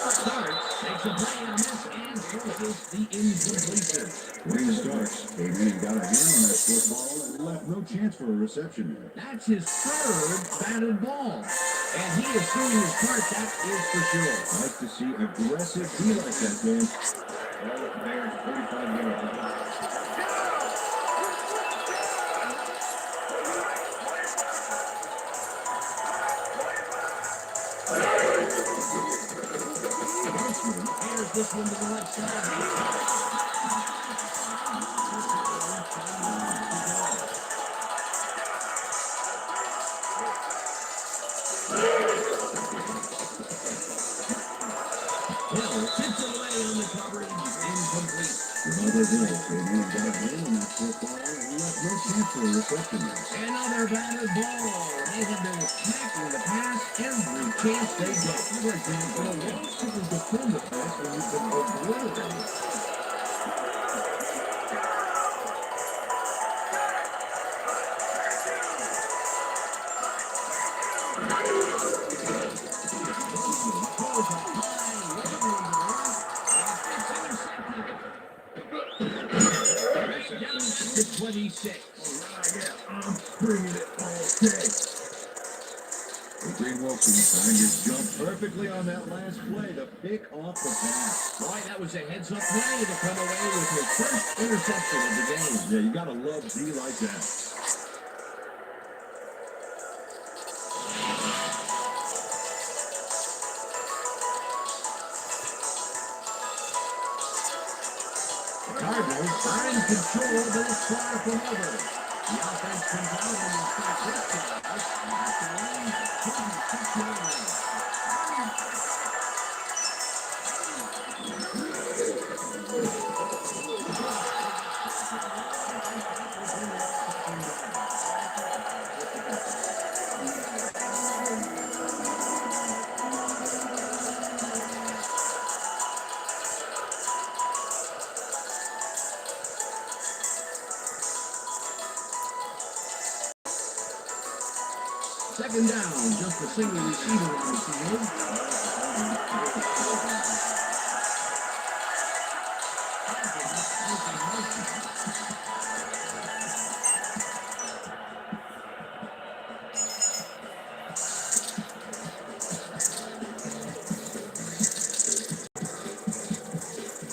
Starks takes a play on this and forces the incompletion. Wayne Starks came in and got a hand on that football and left no chance for a reception there. That's his third batted ball. And he is doing his part, that is for sure. Nice to see aggressive D like that, man. Well, the Bears 45 yards. Here's this one to the left side. Hill tips it away on the coverage, incomplete. Another Hill came in and got a hand on that football and left no chance for a reception there. Another batted ball. They have been attacking the pass every chance they get. For example, once you can defend the pass when you can obliterate it. Down to 26. I'm bringing it all day. Green Wilson timed his jump perfectly on that last play to pick off the pass. Boy, that was a heads-up play to come away with his first interception of the game. Yeah, you gotta love D like that. Cardinals are in control, but it's far from over. The offense comes out and will start this drive at the line, 26 yards. single receiver on the field.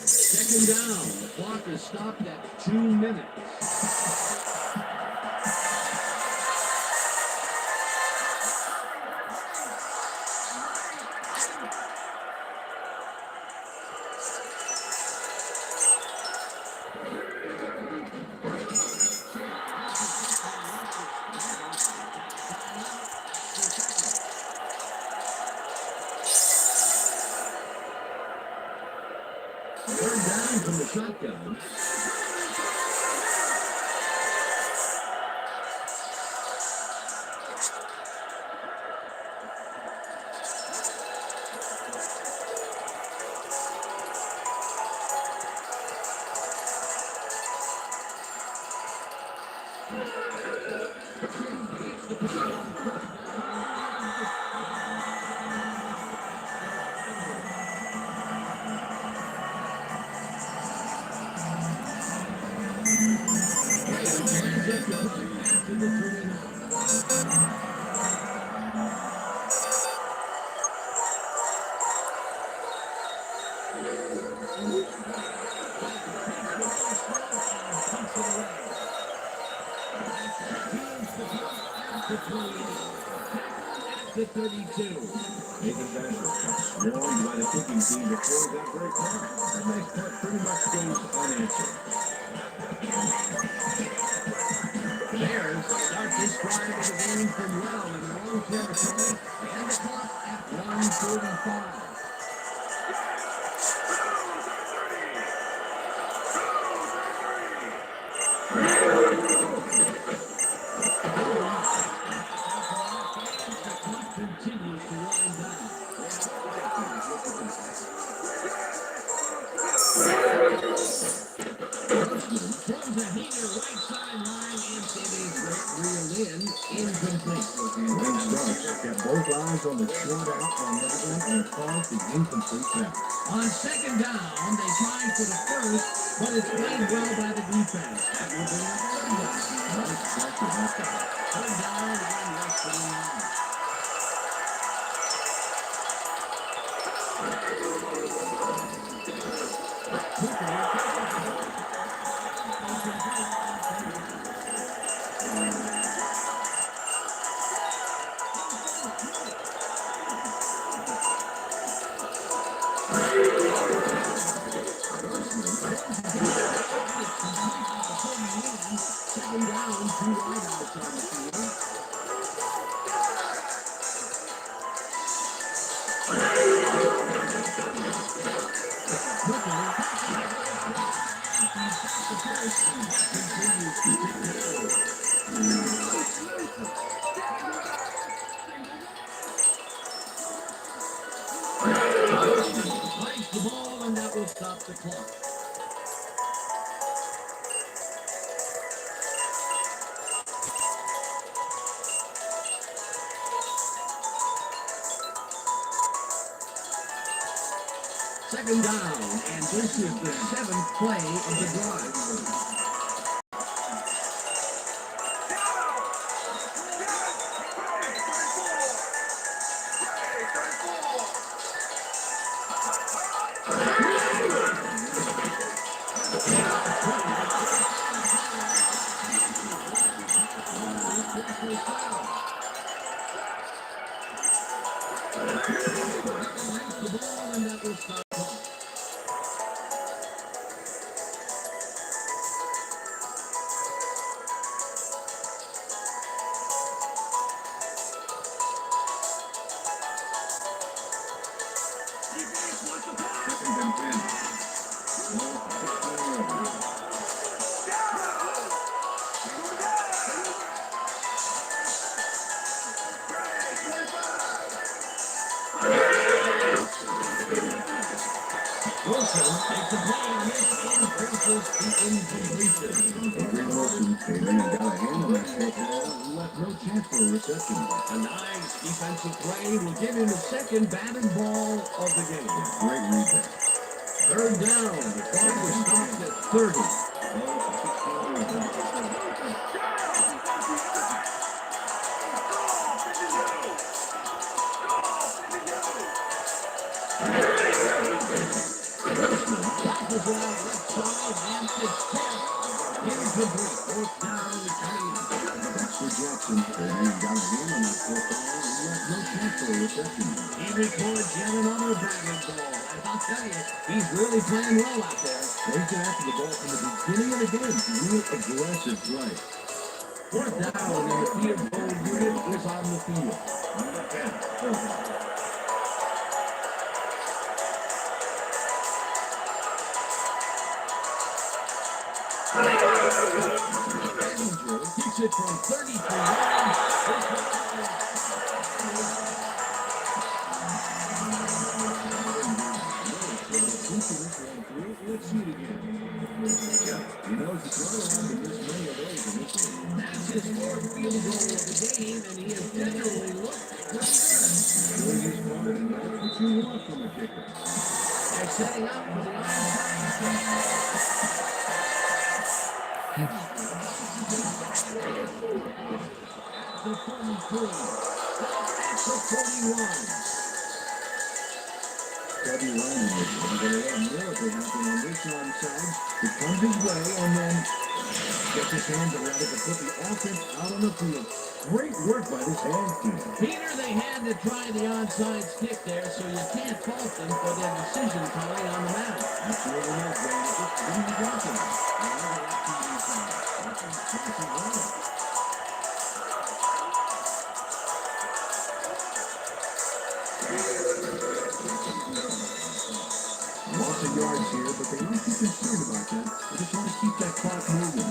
Second down. The clock is stopped at 2 minutes. Third down from the shotgun. The 32. Nathan Basher got swarmed by the kicking team before he got very far. That next punt pretty much stays unanswered. The Bears start this drive with a game from well in their own territory, and the clock at 1:45. Continues to wind down. Throws a hater right sideline, and it is reeled incomplete. Wayne Starks got both eyes on the short out on that one and caused the incomplete pass. On second down, they tried for the first, but it's played well by the defense. That will bring up third down. Nice catch about that. Third down and less than 1. Second down, 2 wideouts on the field. Finds the ball, and that will stop the clock. Second down, and this is the 7th play of the drive. The ball, and that will stop the clock. Second and 10. Wilson takes a play on this forces the incompletion. Adrian Wilson came in and got a hand on that football and left no chance for a reception. A nice defensive play will give him the second batted ball of the game. Great read there. Third down. The clock was stopped at 30. Tackles out left side and to tip. Incomplete. Fourth down to 20. Dexter Jackson came in and got a hand on that football and left no chance for a reception. He records yet another batted ball. And I'll tell you, he's really playing well out there. Racing after the ball from the beginning of the game. Real aggressive play. Fourth down and the field goal unit is on the field. Number 10, Vulpix. Keeps it from 33 yards. Let's see it again. He knows it's not allowed to miss many of those initially. That's his fourth field goal of the game, and he has generally looked pretty good. Doing his part, and that's what you want from a kicker. They're setting up for the onside. The 23. At the 41. Debbie Ryan is going to let a miracle happen on this one side. It comes his way and then gets his hands around it to put the offense out on the field. Great work by this hands team. Peter, they had to try the onside stick there, so you can't fault them for their decision calling on the mound. Absolutely not, Brad. It just didn't get to him. Lots of yards here, but they aren't too concerned about that. They just want to keep that clock moving.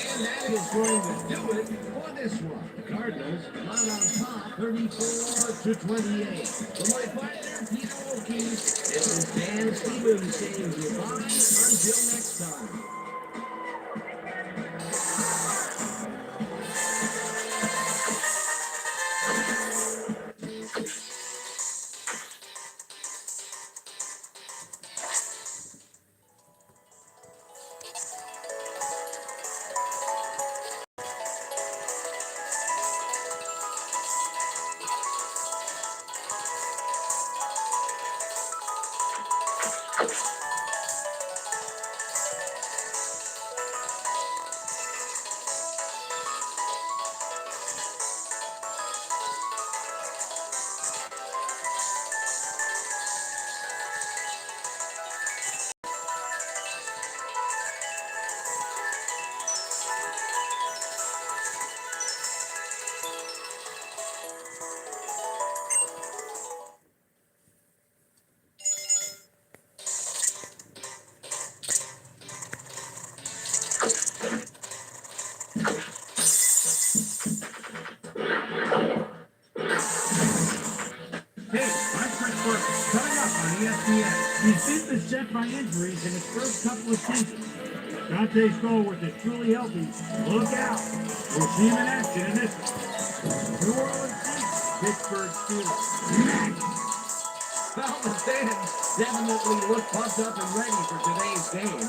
And that is going to do it for this one. The Cardinals come out on top, 34-28. For my partner, Peter O'Keefe, this is Dan Stevens saying goodbye until next time. Hey, I'm Chris Burke. Coming up on ESPN. He's been beset by injuries in his first couple of seasons. Dante Stallworth is truly healthy. Look out. We'll see him in action in this one. New Orleans Saints, Pittsburgh Steelers. Well, the fans definitely look pumped up and ready for today's game.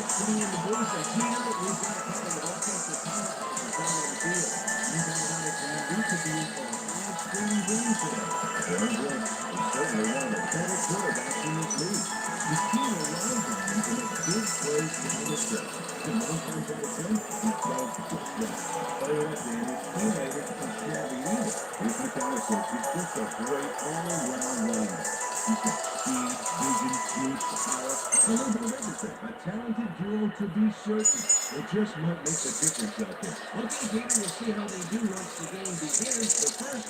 To me in the booth, and Peter, we've got a couple of offensive timeouts down on the field. You got it right, man. We could be in for a outstanding game today. Very good. He's certainly one of the better quarterbacks in this league. His team relies on him to make big plays down the stretch. And 9 times out of 10, he does just that. Play that, and his teammates can shabby either. Here's McAllister. He's just a great all-around running back. He's got speed, vision, speed, power, a little bit of everything. A talented duo to be certain. It just might make a difference out there. Okay, Peter, we'll see how they do once the game begins. But first,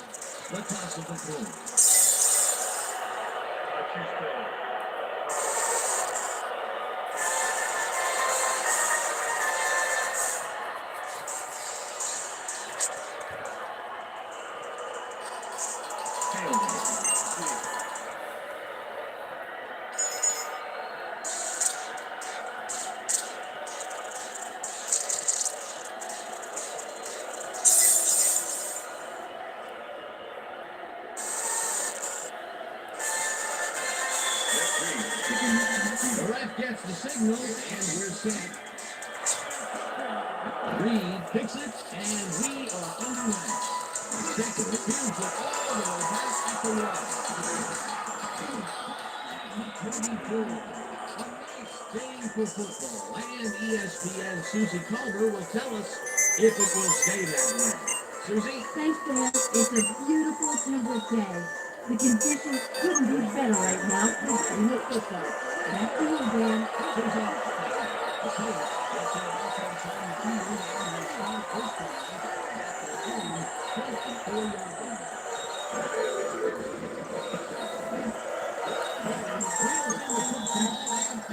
let's toss up the coin. The ref gets the signal, and we're set. Reed picks it, and we are underway. Second, the field put all the way back at the wall. 24. A nice day for football, and ESPN's Susie Culver will tell us if it will stay that way. Susie? Thanks, Dan. It's a beautiful, temperate day. The conditions couldn't be better right now for playing of football. Back to you, Dan. Susie. The Saints get their offense on the field and will start this drive at their own 24-yard line.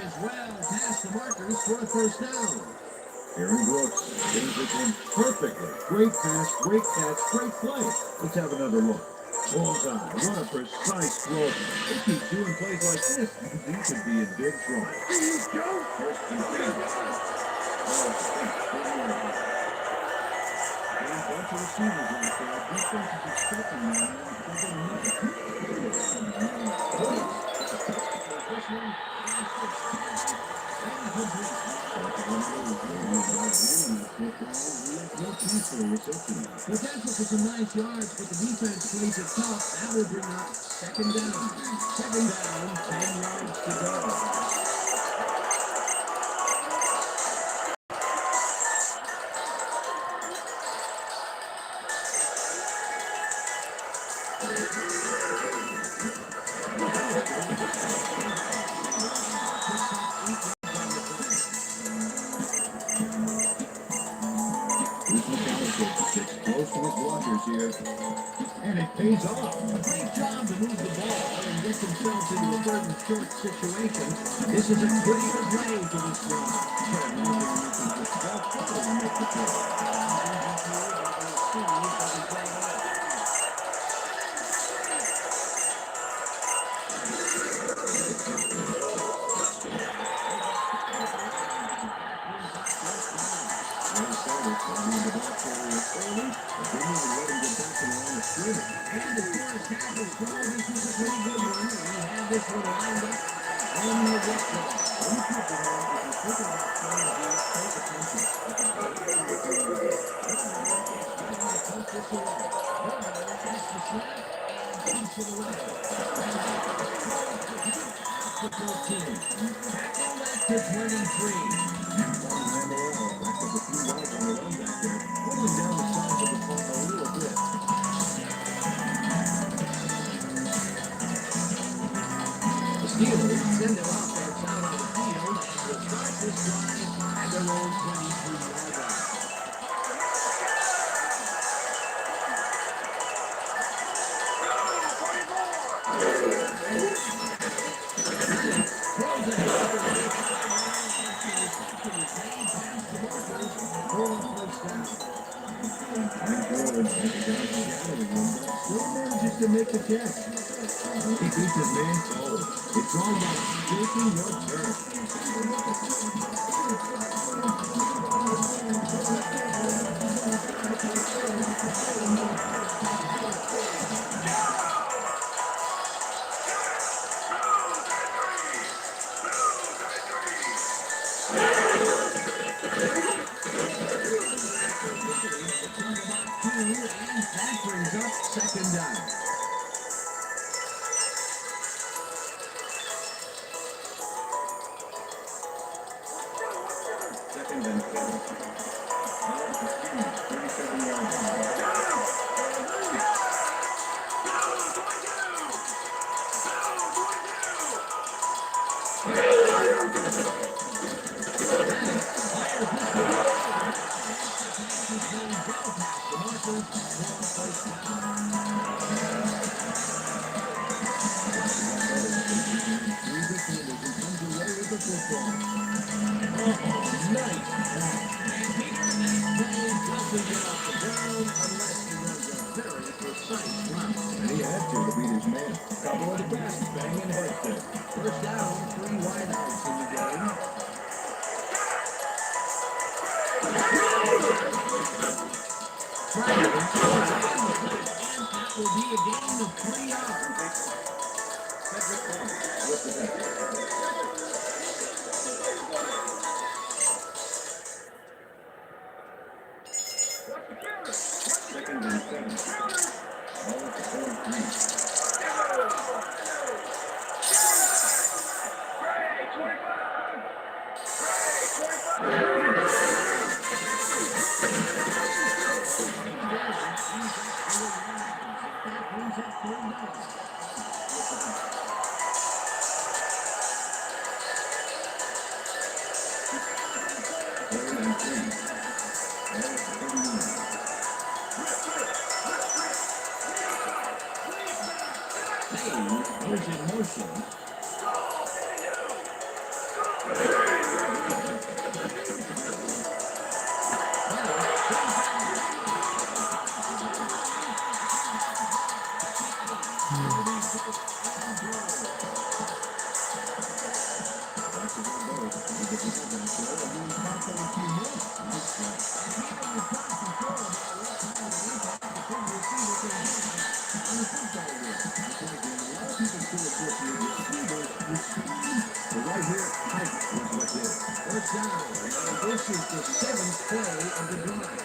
As well past the markers for a first down. Aaron Brooks things it in perfectly. Great pass, great catch, great play. Let's have another look. Bullseye. What a precise throw. They keep doing plays like this. You could be in big trouble. First and 10. There's a bunch of receivers out there. Defense is expecting them. Potential for some nice yards, but the defense plays it tough. That will bring up second down. Second down, 10 yards to go. Gets close to his blockers here. And it pays off. Great job to move the ball and get themselves into a third and short situation. This is a critical play for this drive. And the first half is called. This is a pretty good one. We have this one lined up on the get-go. To 23. The Steelers send their offense out on the field and will start this drive at their own 23-yard line. Throws it for a first down. Still manages to make the catch. He beats his man cold. It's all about taking your turn. And that brings up second down. Second and 10. 37 yards. nice pass. And Peter, that ball doesn't get off the ground unless he runs a very precise route. And he had to beat his man. Couple of the best banging heads there. First down, 3 wideouts in the game. Trying to control it, and that will be a gain of 3 yards. Cedric Thomas with the catch. Second and 7. Ball at the 43. Third and 3. Ball at the 39. Save is in motion. But right here, height is what did it. First down, and this is the 7th play of the drive.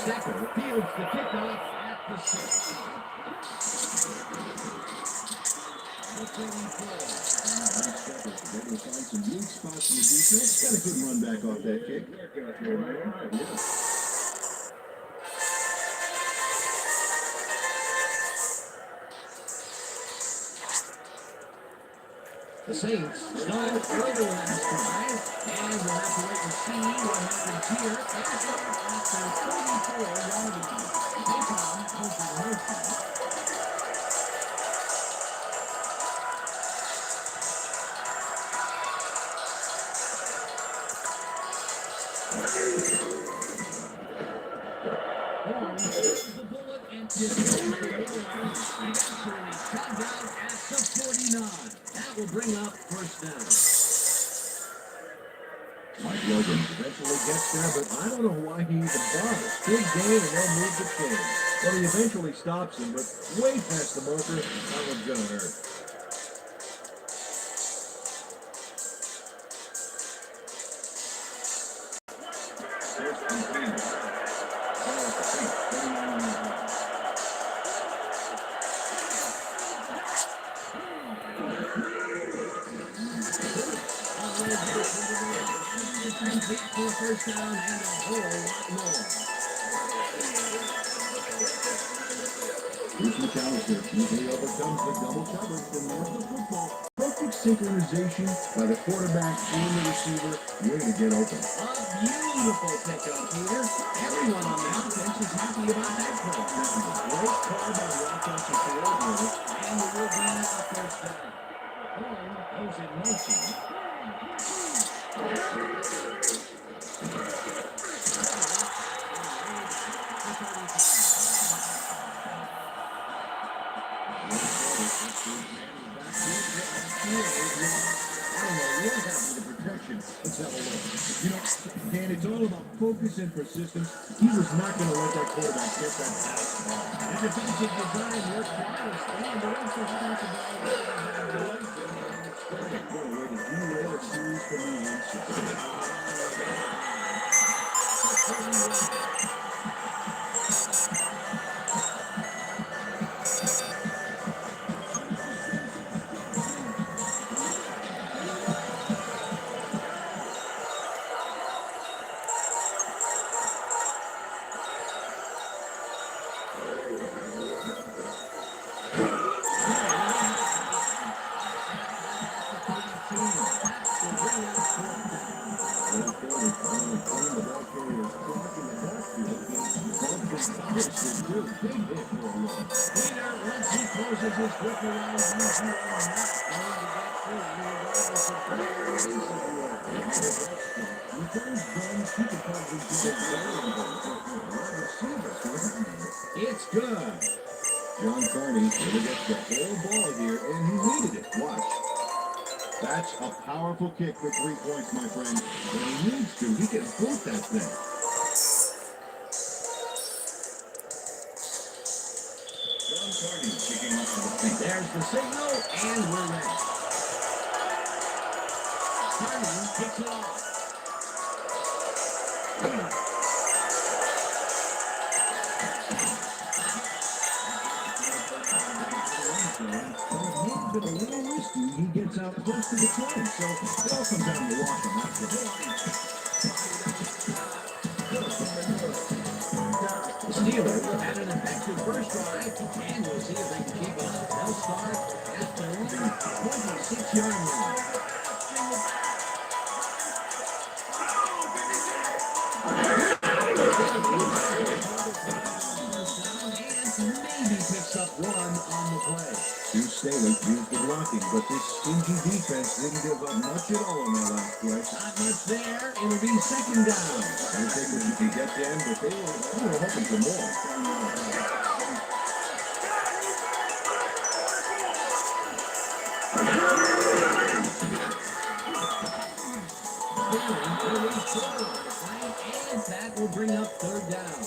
Second fields the kickoff at the 6. Able to find some weak spots in the defense. Got a good run back off that kick. The Saints start early last drive, and we'll have to wait and see what happens here. After 34 yards, Payton goes in motion. The bullet and eventually tagged out at the 49. That will bring up first down. Mike Logan eventually gets there, but I don't know why he even bothers. Big gain and they'll move the chain. Well, he eventually stops him, but way past the marker, that one's gonna hurt. First and 10. Ball at the 39 yard line. For first down and a whole lot more. Bruce McAllister usually overcomes the double coverage for most of football. Perfect synchronization by the quarterback and the receiver. Way to get open. A beautiful pickup, Peter. Everyone on the offense is happy about that play. Great call by the offensive coordinator, and it will be a first down. Ball goes in motion. What happened to protection? Let's have a look. You know, Dan, it's all about focus and persistence. He was not going to let that quarterback get that pass ball. And defensive design worked flawlessly, and the rest of the What a way to derail a series from the inside. once he closes his grip around you, you are not going to get through, regardless of where it is in the world. With those guns, he could probably do a wide receiver. It's good. John Carney never gets the whole ball here, and he needed it. Watch. That's a powerful kick for 3 points, my friend. When he needs to, he can boot that thing. John Carney kicking off to the feet. There's the signal, and we're ready. Carney kicks it off. A little risky, he gets out close to the 20, so it all comes down to wash him after that. The Steelers had an effective first drive, and we'll see if they can keep it up. They'll start at their own 26-yard line. And maybe picks up one on the play. Stu Staley used the blocking, but this stingy defense didn't give up much at all on that last play. Not much there. It'll be second down. I'll take what you can get them, but they were hoping for more. And that will bring up third down.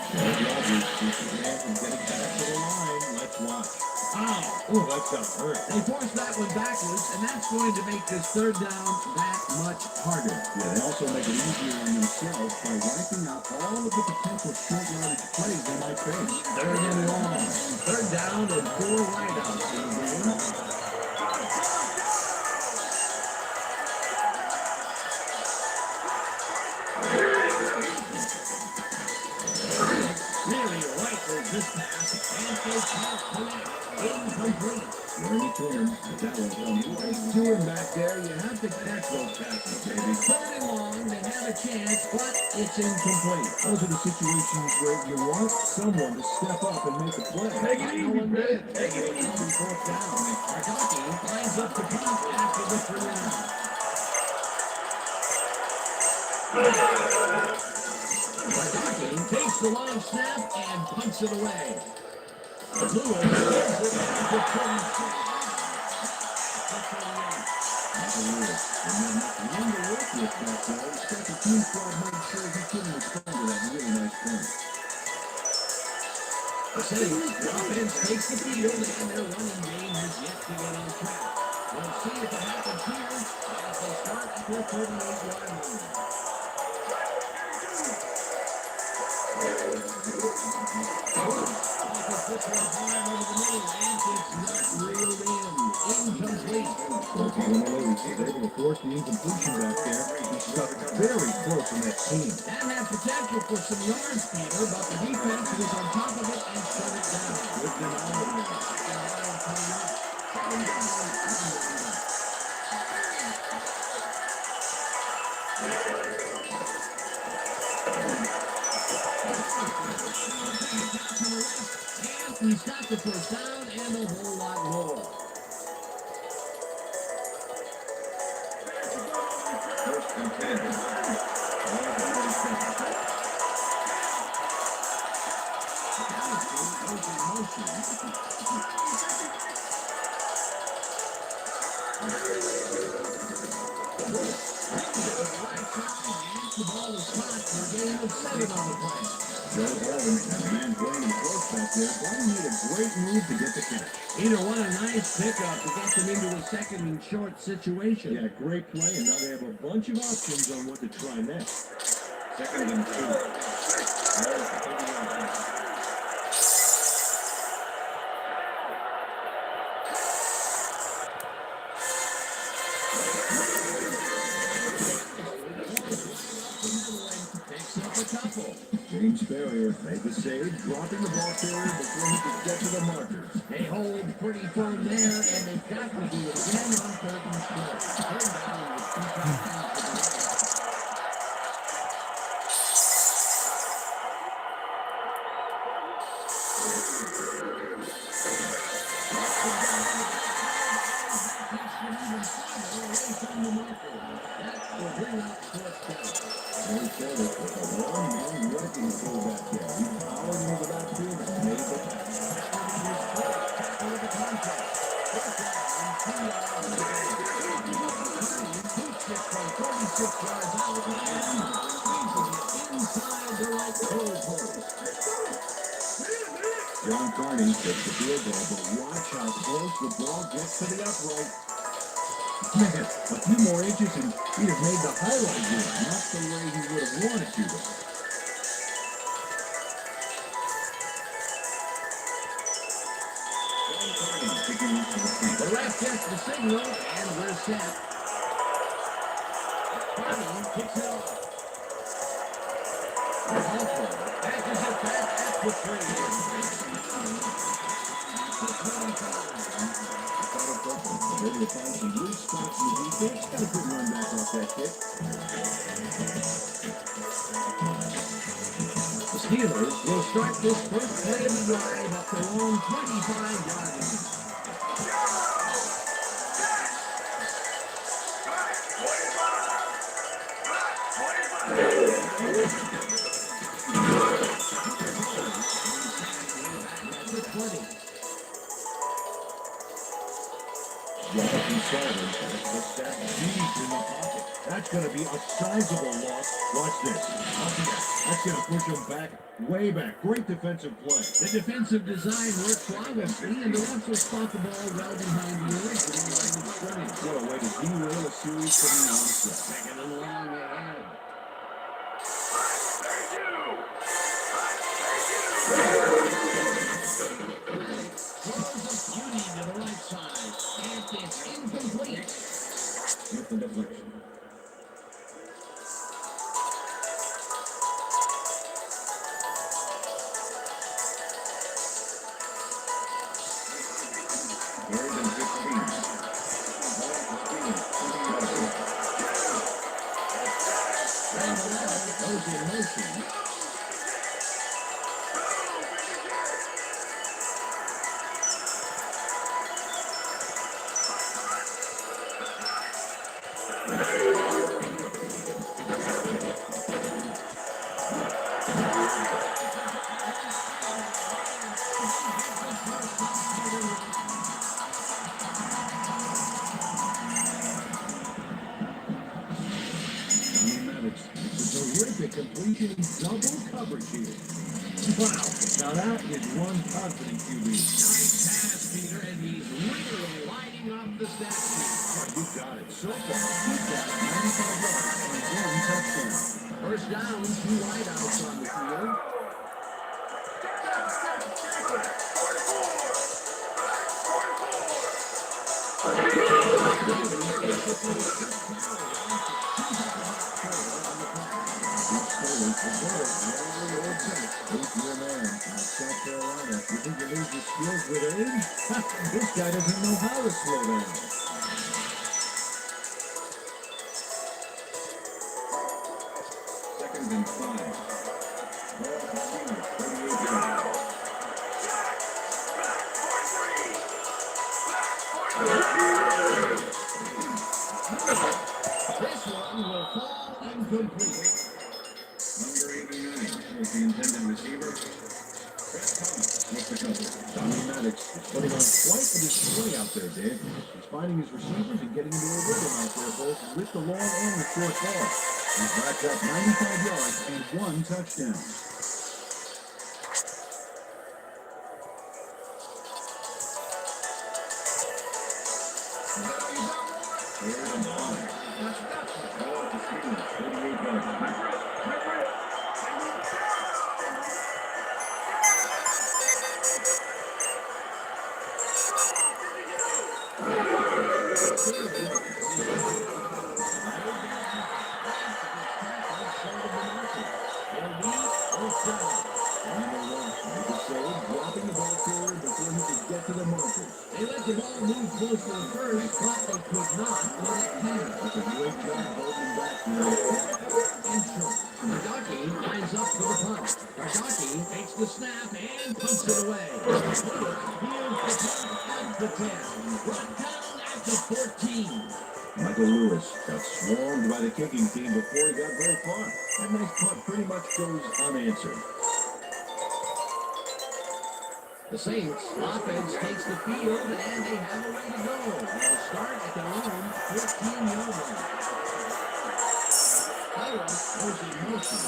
Rodgers keeps his man from getting back to the line. Let's watch. Oh, that's a hurt. They forced that one backwards, and that's going to make this third down that much harder. Yeah, they also make it easier on themselves by wiping out all of the potential short yardage plays they might face. Third and long. Third down and 4 wideouts in the game. Really rifles this pass, and they can't connect. Incomplete. Learning to him, but that was right to him back there. You have to catch those passes, baby. Third and long, they have a chance, but it's incomplete. Those are the situations where you want someone to step up and make a play. Take it easy, man. Take it easy. Fourth down. Ardaki lines up the punt after the 3 and out. Ardaki takes the long snap and punts it away. Lewis gives it to 26. One to work with back there. Special team squad made sure he couldn't respond to that really nice play. The offense takes the field, and their running game has yet to get on track. We'll see if it happens here as they start at their 38-yard line. Puts one hard over the middle, and it's not reeled in. Incomplete. He's able to force the incompletion back there. He stuck very close in that team. That had potential for some yards, Peter, but the defense was on top of it and shut it down. With them all in there. And he's got the first down and a whole lot more. First and 10. The ball was caught for a gain of 7 on the play. Joe Holland and the man playing close back there. Brian made a great move to get the catch. Either one a nice pickup to get them into a second and short situation. Yeah, great play, and now they have a bunch of options on what to try next. Second and 2. Picks up a couple. James Barrier made the save, dropping the ball carrier before he could get to the markers. They hold pretty firm there, and they've got to do it again on 3rd and short. 3rd down with 2 tight ends for the Ravens. That will bring up 4th down. James Barrier with a long-man working fullback there. He powered into the backfield and made the catch. From 36 yards out and inside the right goal post. John Carney takes the field goal, but watch how close the ball gets to the upright. Man, a few more inches and he'd have made the highlight reel. Not the way he would have wanted to, though. John Carney picking up to the field. The ref gets the signal, and we're set. Carney kicks it off. Catches it back at the 3. Ready to find some loose spots in the defense. Got a good run back off that kick. The Steelers will start this first play of the drive at their own 25-yard line. Jonathan Sullivan puts that deep in the pocket. That's going to be a sizable loss. Watch this. That's going to push him back, way back. Great defensive play. The defensive design worked flawlessly, and they also spot the ball well behind the original line of scrimmage. What a way to derail a series from the onset. Second and long ahead. Throws a beauty to the right side, and it's incomplete. With the deflection. Third and 15. Goes in motion. Terrific completion in double coverage here. Wow, now that is one confident QB. Nice pass, Peter, and he's really lighting up the stat sheet. You got it. So far, he's got 95 yards and 1 touchdown. First down, 2 wideouts on the field. South Carolina. You think you lose your skills with age? This guy doesn't know how to slow down. Second and 5. This one will fall incomplete. Number 89 was the intended receiver. Chris Thomas with the cover. Tommy Maddox Vulpix is putting on quite a display out there, Dave. He's finding his receivers and getting into a rhythm out there, both with the long and the short ball. He's racked up 95 yards and 1 touchdown. Third and 5. Ball at the Steelers, 38 yards. Dropping the ball forward before he could get to the marker. They let the ball move close to the first, but they could not let it pan. That's a great job holding back And short. Radaki lines up for the punt. Radaki takes the snap and punts it away. Here's the punt at the 10. Brought down at the 14. Michael Lewis got swarmed by the kicking team before he got very far. That nice punt pretty much goes unanswered. The Saints offense takes the field and they have a way to go. They'll start at their own 14-yard line. Tyler goes in motion.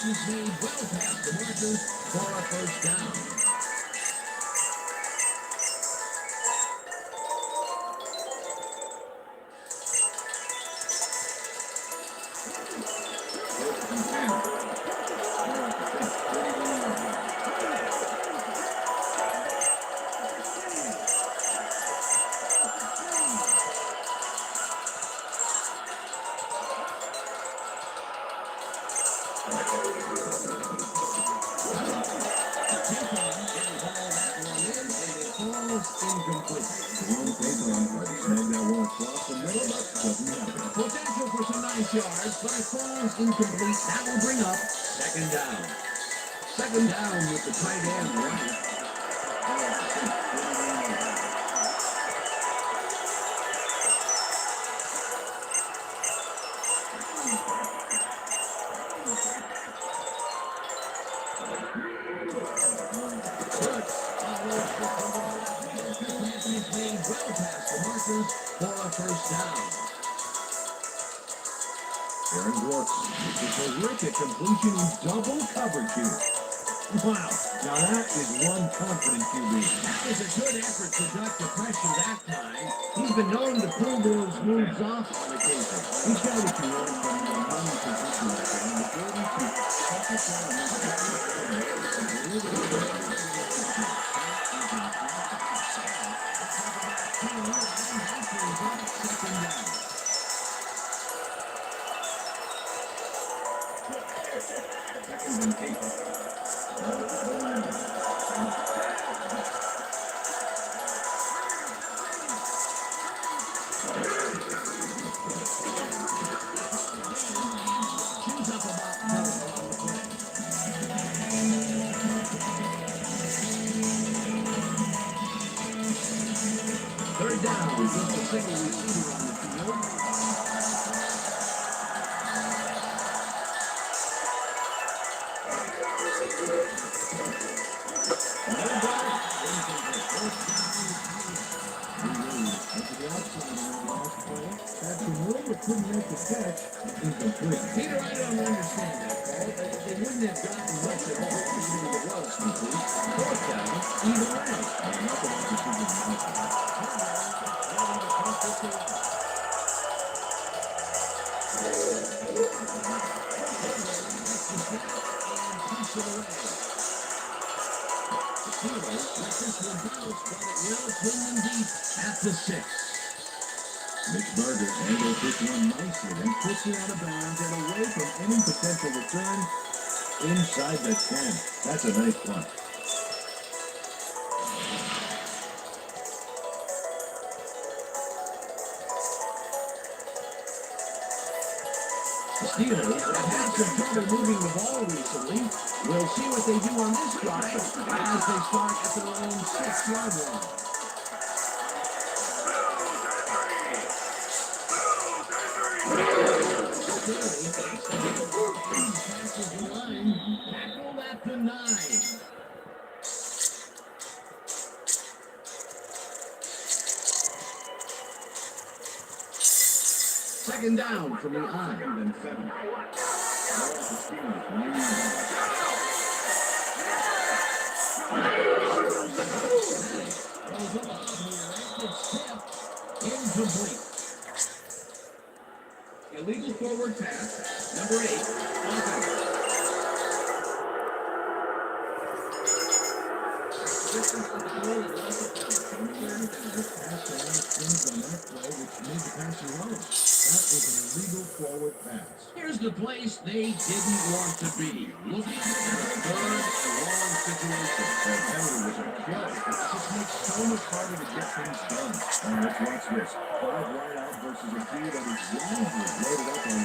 He's made well past the markers for a first down. Potential for some nice yards, but it falls incomplete. That will bring up second down. Second down with the tight end right. He's made well past the markers for a first down. Aaron Brooks with a terrific completion in double coverage here. Wow, now that is one confident QB. That was a good effort to duck the pressure that time. He's been known to pull those moves off on occasion. He's got what you want from the money position like that. The ability to check it down and Third down, just a single receiver on the field. couldn't make the catch. Incomplete. Peter, I don't understand that, Paul. They wouldn't have gotten much at all even if it was complete. Fourth down, either way. Nothing else is even At the 6. Mitch Burger handles this one nicely and puts it out of bounds and away from any potential return inside the 10. That's a nice punt. The Steelers have had some trouble moving the ball recently. We'll see what they do on this drive as they start at their own 6-yard line. Second down from the eye. And 7. Ball at the Steelers, 9 yards. Goes off here. It's tipped. Incomplete. Illegal forward pass. Number 8. Offense. Distance of the goal is loss of down. The pass line swings on that play, which made the passing run. That was an illegal forward pass. Here's the place they didn't want to be. Looking at a third and long situation. That penalty was a killer. It just makes so much harder to get things done. And let's watch this. 5 wide out versus a field that is wildly loaded up on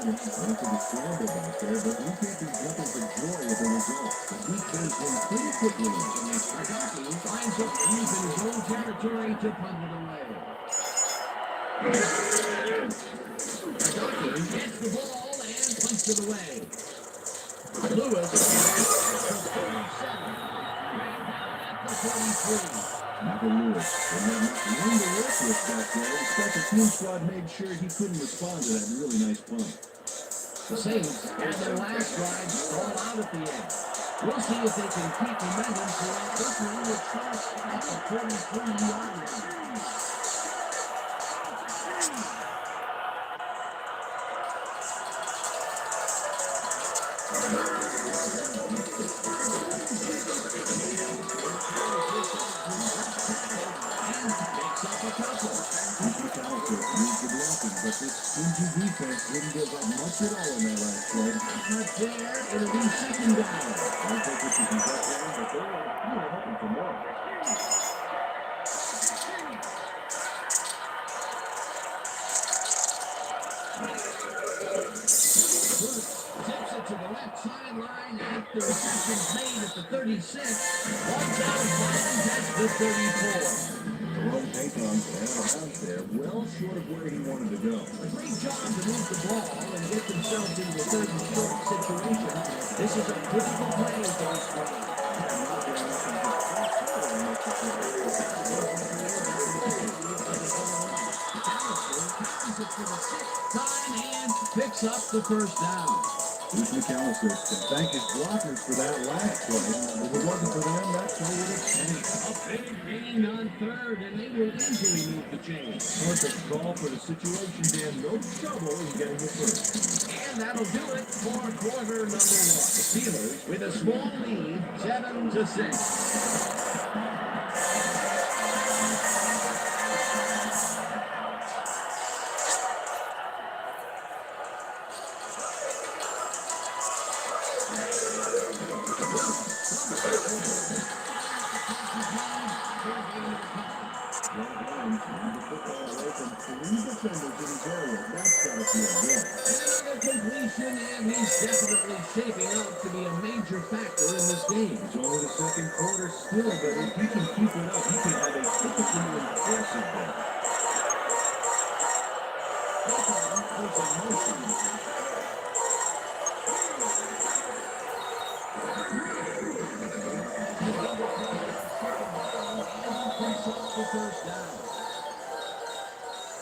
Into the scramble back there, but we can't be jumping for joy at the result. The defense went pretty quickly. Agaki finds a lead in his own territory to punt it away. Agaki gets the ball and punts it away. Lewis at the 33. Michael Lewis didn't have much room to work with back there. The special team squad made sure he couldn't respond to that really nice punt. The Saints had their last drive stalled out at the end. We'll see if they can keep momentum throughout this one, which starts at the 33-yard line. But this stingy defense didn't give up much at all in that last play. Not there, it'll be second down. I'll take what you can get there, but they were hoping for more. Tips it to the left sideline after reception's made at the 36. Runs out of bounds at the 34. Jerome Payton's out of bounds there, well short of where he wanted to go. A great job to move the ball and get themselves into a third and short situation. This is a critical play for this drive. Time and picks up the first down. Bruce McAllister can thank his blockers for that last play. If it wasn't for them, that play would have changed. A big gain on third, and they will easily move the chain. Perfect call for the situation, Dan. No trouble in getting it first. And that'll do it for quarter number 1. The Steelers with a small lead, 7-6. Completion, and he's definitely shaping out to be a major factor in this game. It's only the second quarter still, but if he can keep it up, he can have a typically impressive day. First down.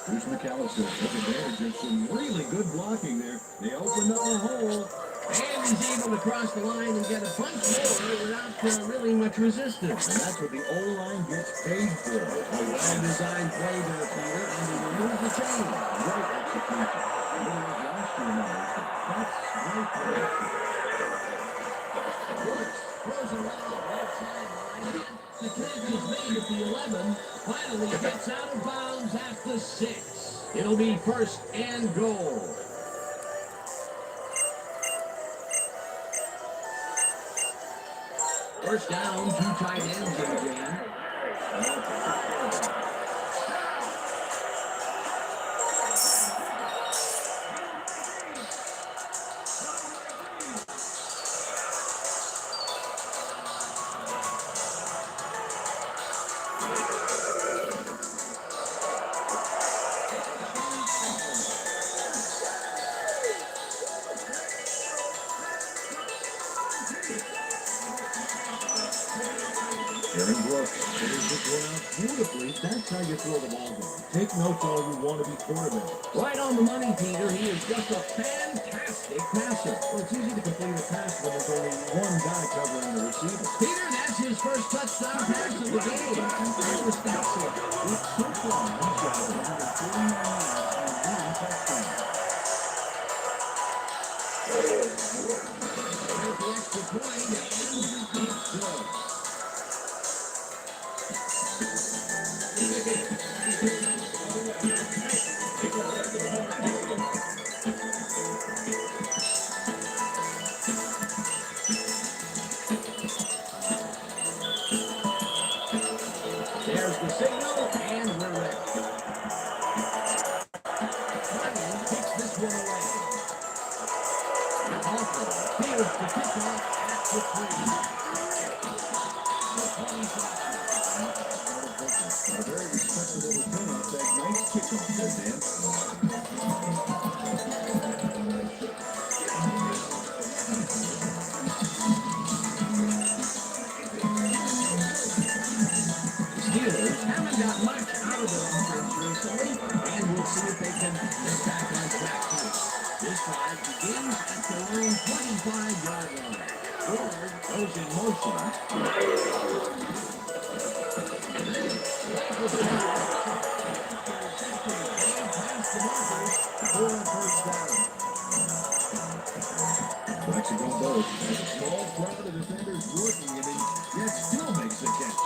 Bruce McAllister took advantage of some really good blocking there. They opened up a hole. And he's able to cross the line and get a bunch more without really much resistance. And that's what the O-line gets paid for. A well-designed play there, Peter, and he removes the chain. Great execution. A little like last year now. That's great production. Woods throws it around left sideline. The catch is made at the 11. Finally gets out of bounds at the 6. It'll be first and goal. First down, 2 tight ends in the game. Aaron Brooks. Figures this one out beautifully. That's how you throw the ball down. Take notes all you want to be quarterback. Right on the money, Peter. He is just a fantastic passer. Well, it's easy to complete a pass when there's only one guy covering the receiver. Peter, that's his first touchdown pass of the game. What was that for? So far, he's got 149 yards and one touchdown. There's the extra point, and it's good. There's the signal, and we're ready. Ryan takes this one away. Hoffman fields the kickoff at the 3. A very respectable return off that nice kickoff there, Dan. Steelers haven't got much out of their offense recently, and we'll see if they can get back on track here. This drive begins at their own 25-yard line. Ford goes in motion. Past the markers for a first down. Mexico both. There's a small crowd of defenders working him, and yet still makes the catch.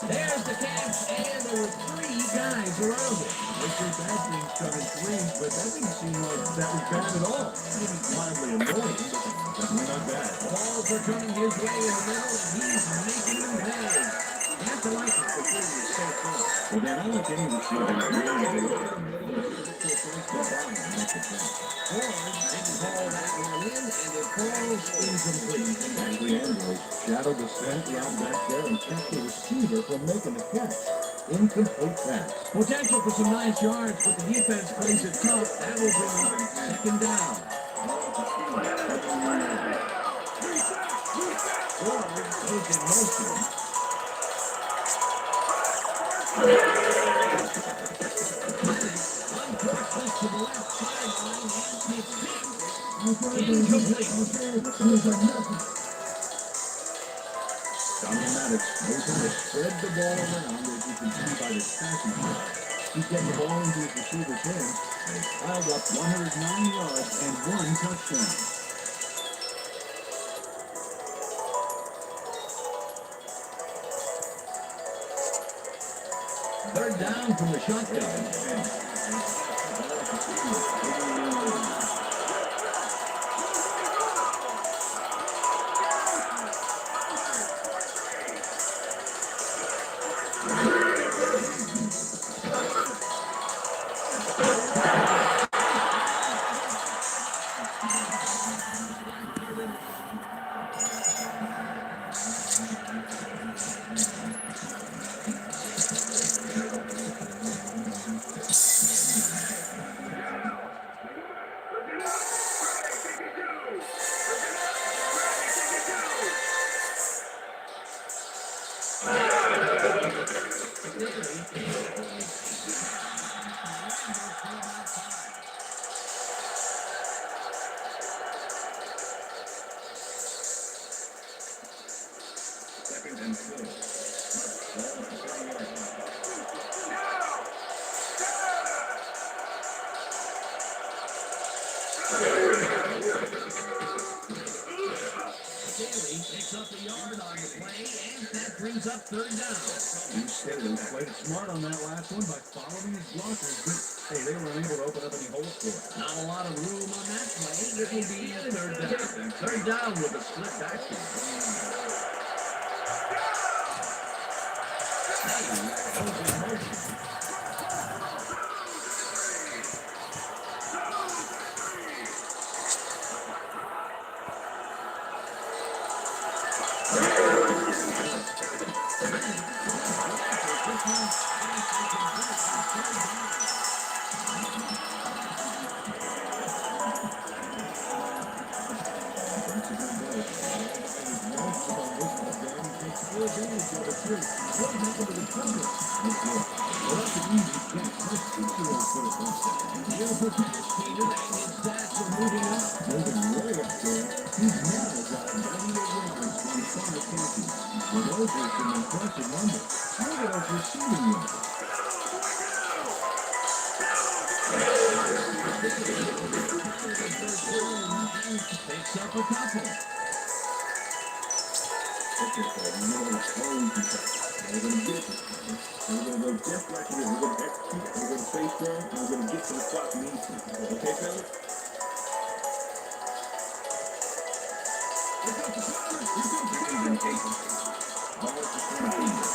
There's the catch, and there were 3 guys around it. They think that thing's coming 3s, but that didn't seem like that was bad at all. Maybe mildly annoying, but definitely not bad. Balls are coming his way in the middle, and he's making them pay. You have to like it for 3 is so close. Well, Dan, I like any receiver really good. Ford didn't call that one in, and it falls incomplete. Actually, Andrews shadowed the center route back there and kept the receiver from making the catch. Incomplete pass. Potential for some nice yards, but the defense plays it tough. That will bring up second down. Ford goes in motion. Unfortunately to the left sideline, and it's incomplete. Dominic Maddox knows how to spread the ball around, as you can see by this passing play. He's getting the ball into his receiver's hands, and he's piled up 109 yards and 1 touchdown. Third down from the shotgun. Second and 4. Staley picks up a yard on the play, and that brings up third down. Staley played smart on that last one by following his blockers, but hey, they were unable to open up any holes for it. Not a lot of room on that play. It will be third down. Third down with a split backfield. wondering what happened to the cover. Well, that's an easy catch. Let's see the old put it like that. Beautiful catch, Peter, and his stats are moving up. Moving way up there. He's now got 98 yards on 5 catches. Well, those are some impressive numbers. Look at those receiving yards. Picks up a couple. Okay, so you know how to hold these guys. We're going to get this. We're going to go just like this. We're going to execute. We're going to stay strong. And we're going to get to the clock we need to. Okay, fellas? Look out the corner. He's going to Seconds and eight. Ball to 17.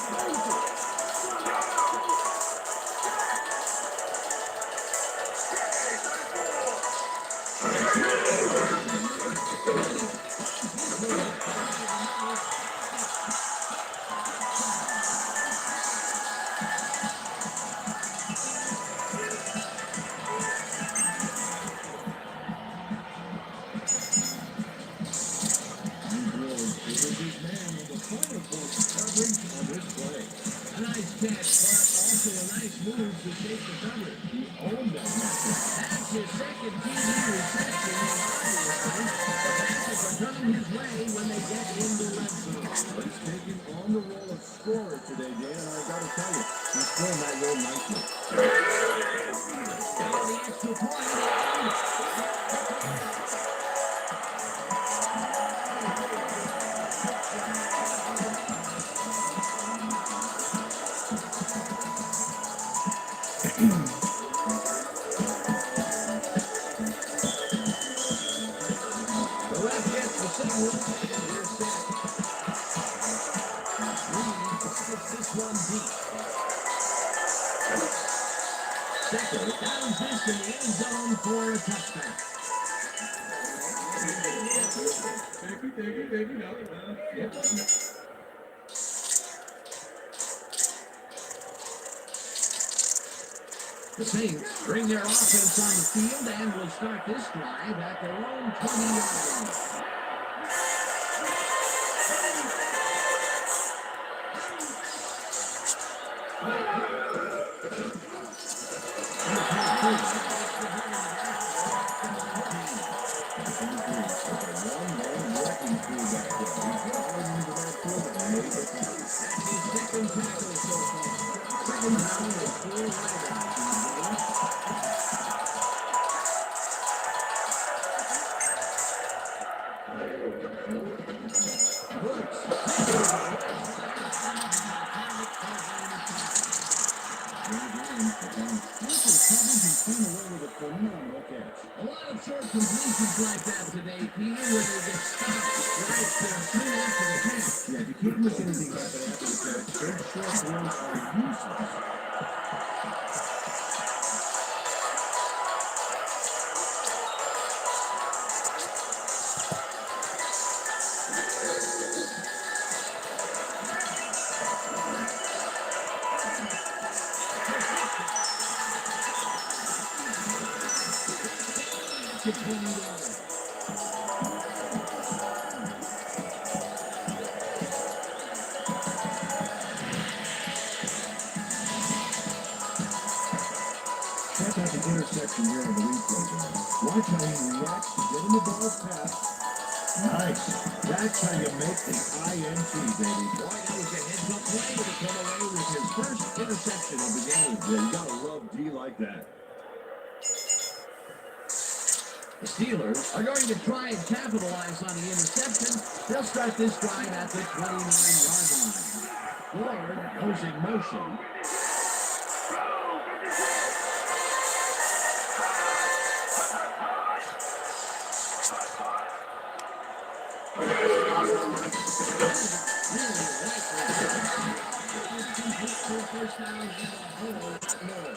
a nice catch, but also a nice move to shake the cover. He owned that matchup. That's his second TD reception in Iowa. The Packers are coming his way when they get in the red zone. He's taking on the role of scorer today, Dan, and I gotta tell you, he's playing that role nicely. Got the extra point. The left gets the signal, and they're set. Reed puts this one deep. Second, downs this in the end zone for a touchdown. Thank you. No, yeah. The Saints bring their offense on the field and will start this drive at their own 20-yard line. Second tackle so far. Second down and 4 right. A lot of short completions like that today, Peter, where they get stopped right soon after the catch. Yeah, if you can't miss anything happen after the catch, those short throws are useless. To 20 yards. Check out the interception here on the replay, guys. Watch how he reacts to getting the ball passed. Nice. That's how you make the INT, baby. Boy, that was a heads-up play to come away with his first interception of the game. Yeah, you gotta love D like that. The Steelers are going to try and capitalize on the interception. They'll start this drive at the 29-yard line. Ward goes in motion. First down and a whole lot more.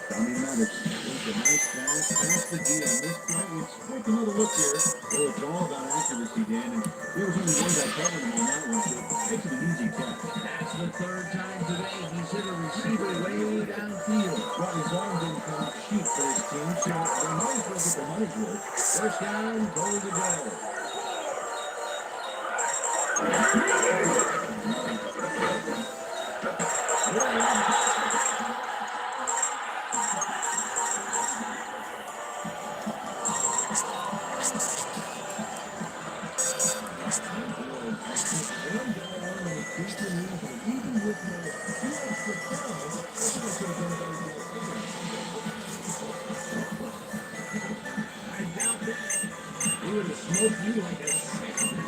Tommy Maddox takes a nice pass past the D on this play. Let's take another look here. Oh, it's all about accuracy, Dan, and there was only one guy covering him on that one, so it makes it an easy catch. That's the third time today he's hit a receiver way downfield. Well, his arm didn't come up cheap for his team, so they might as well get the money's worth. First down, goal to go. I doubt that. He would have smoked you like a cigarette.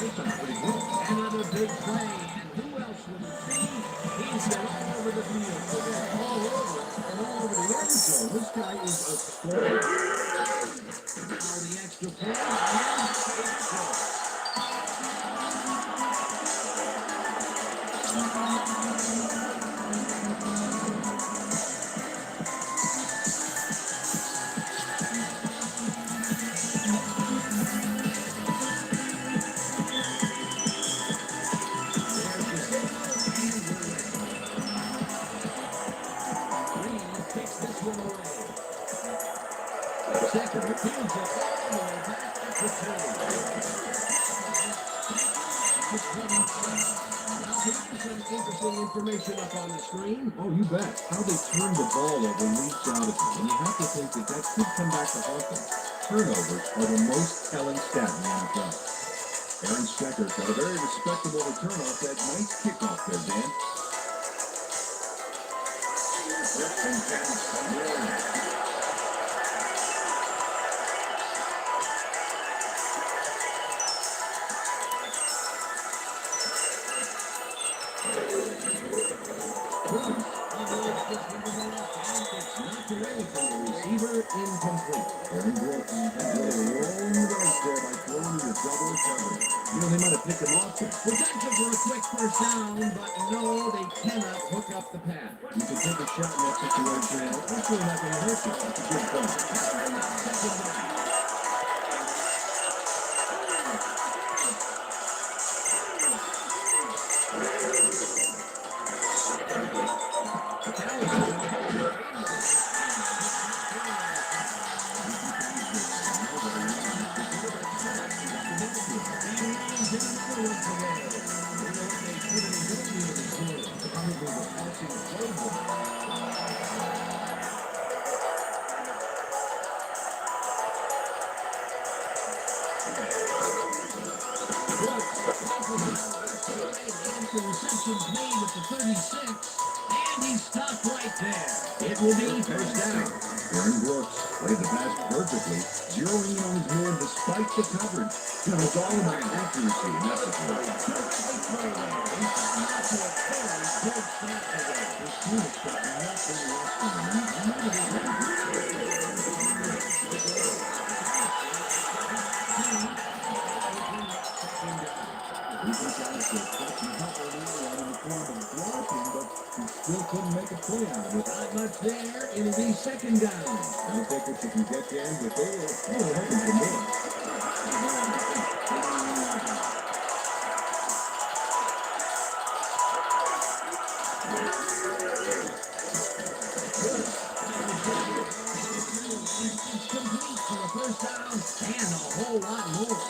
Those are pretty good. Another big play, and who else would it be? He's been all over the field today. All over, and all over the end zone. This guy is a scorer. Now the extra point, and it's good. There's the signal, and we're ready. Green takes this one away. Second, fields it all the way back at the 20. Now, here's some interesting information up on the screen. Oh, you bet. How they turned the ball over leaps out at you. And you have to think that that could come back to haunt them. Turnovers are the most telling stat in the NFL. Aaron Stecker's got a very respectable return off that nice kickoff there, Dan. First and 10. Receiver incomplete. Aaron Gordon had a long rush there by throwing the double coverage. You know, they might have picked him off there. Potential for a quick first down, but no, they cannot hook up the pass. You can take a shot in that situation, and it's really not going to hurt you. That's a good point. Second down. Receptions made at the 36, and he's stopped right there. It will be first down. Aaron Brooks played the pass perfectly, zeroing in on his man despite the coverage. You know, it's all about accuracy, and that's the point. Still couldn't make a play out of it. Not much there. It'll be second down. I'll take what you can get there, but they were hoping for more. Complete for a first down and a whole lot more.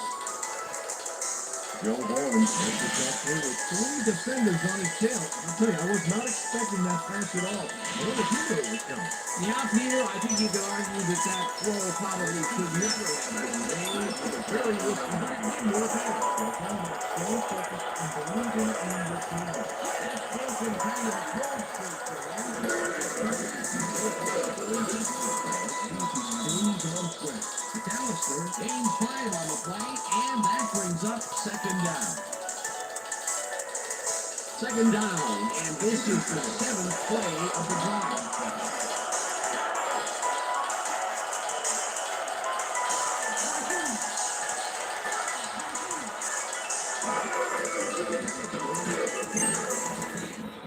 Joe Bowen makes the catch here with three defenders on his tail. I'll tell you, I was not expecting that pass at all. I wasn't sure that it was coming. Yeah, Peter, I think you could argue that that throw probably should never have been made. Very risky. More pass. So focused and believing in the team. That's broken kind of a close for him. Stays on track. McAllister gains 5 on the play, and that brings up second down. Second down, and this is the 7th play of the drive.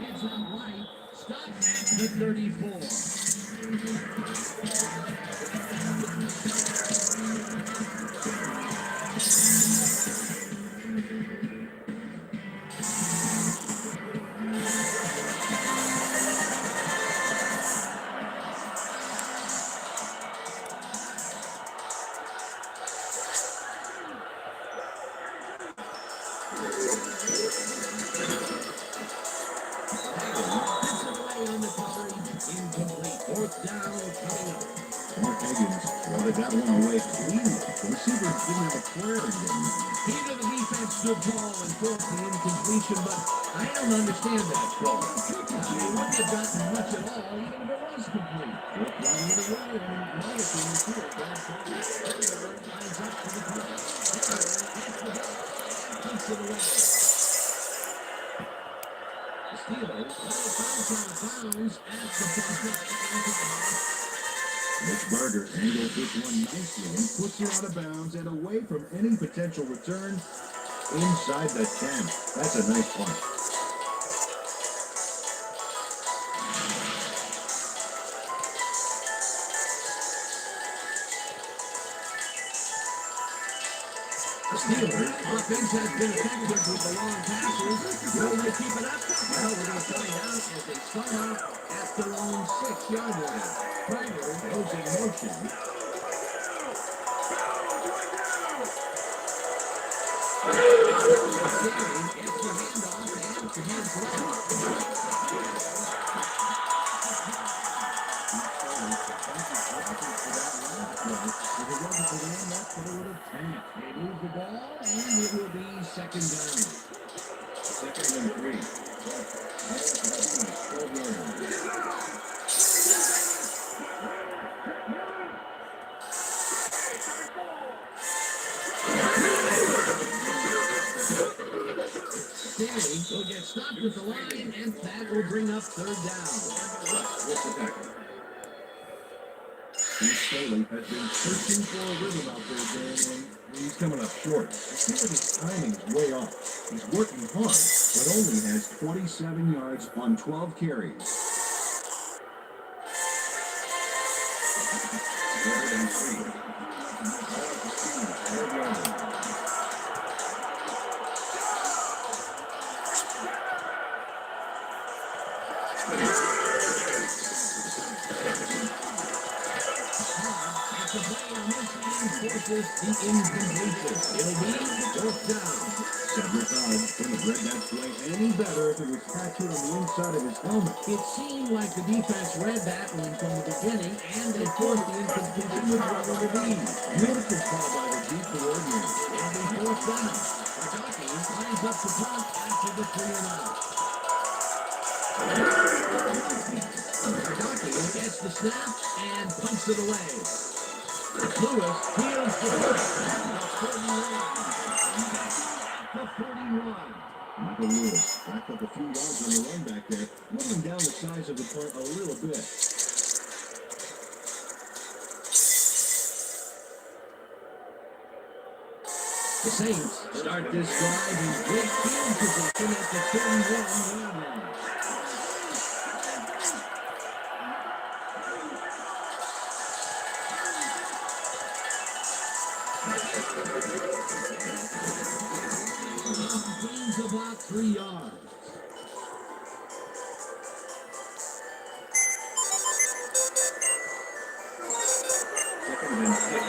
Heads up right, stop at the 34. Traded that one away cleanly. The receiver didn't have a prayer in him. Either the defense stood tall and forced the incompletion, but I don't understand that call. They wouldn't have gotten much at all, even if it was complete. Fourth down either way, and no, it's in the field. Bad call. Taylor lines up to the punt. Taylor gets the ball and punts it away. The Steelers let it bounce out of bounds at the 45. Mitch Berger angles this one nicely and puts it out of bounds and away from any potential return inside the 10. That's a nice punt. The Steelers' offense has been effective with the long passes. Will they keep it up? Well, we're going to find out as they start off at their own 6-yard line. Berger goes in motion. Terry gets the handoff and the hand throw. If it wasn't for them, that's what it would have taken. They move the ball, and it will be second down. Second and 3. 12 yards. Stanley will get stopped at the line, and that will bring up third down. What's the tackle? Steve Staley has been searching for a rhythm out there, Dan, and he's coming up short. I feel like his timing is way off. He's working hard, but only has 27 yards on 12 carries. Third and 3. Third yards. The play on this end forces the incompletion. It'll be fourth down. Cedric Hyde couldn't have read that play any better if it was tattooed on the inside of his helmet. It seemed like the defense read that one from the beginning, and they forced the incompletion with rubber to lead. Beautiful call by the deep coordinator. It'll be fourth down. Hardaki lines up the punt after the 3-and-out. Hardaki gets the snap and punts it away. Lewis fields the punt at the 41. Michael Lewis backed up a few yards on the run back there, moving down the size of the punt a little bit. The Saints start this drive in great field position at the 31-yard line. Gains about 3 yards. Second and 6.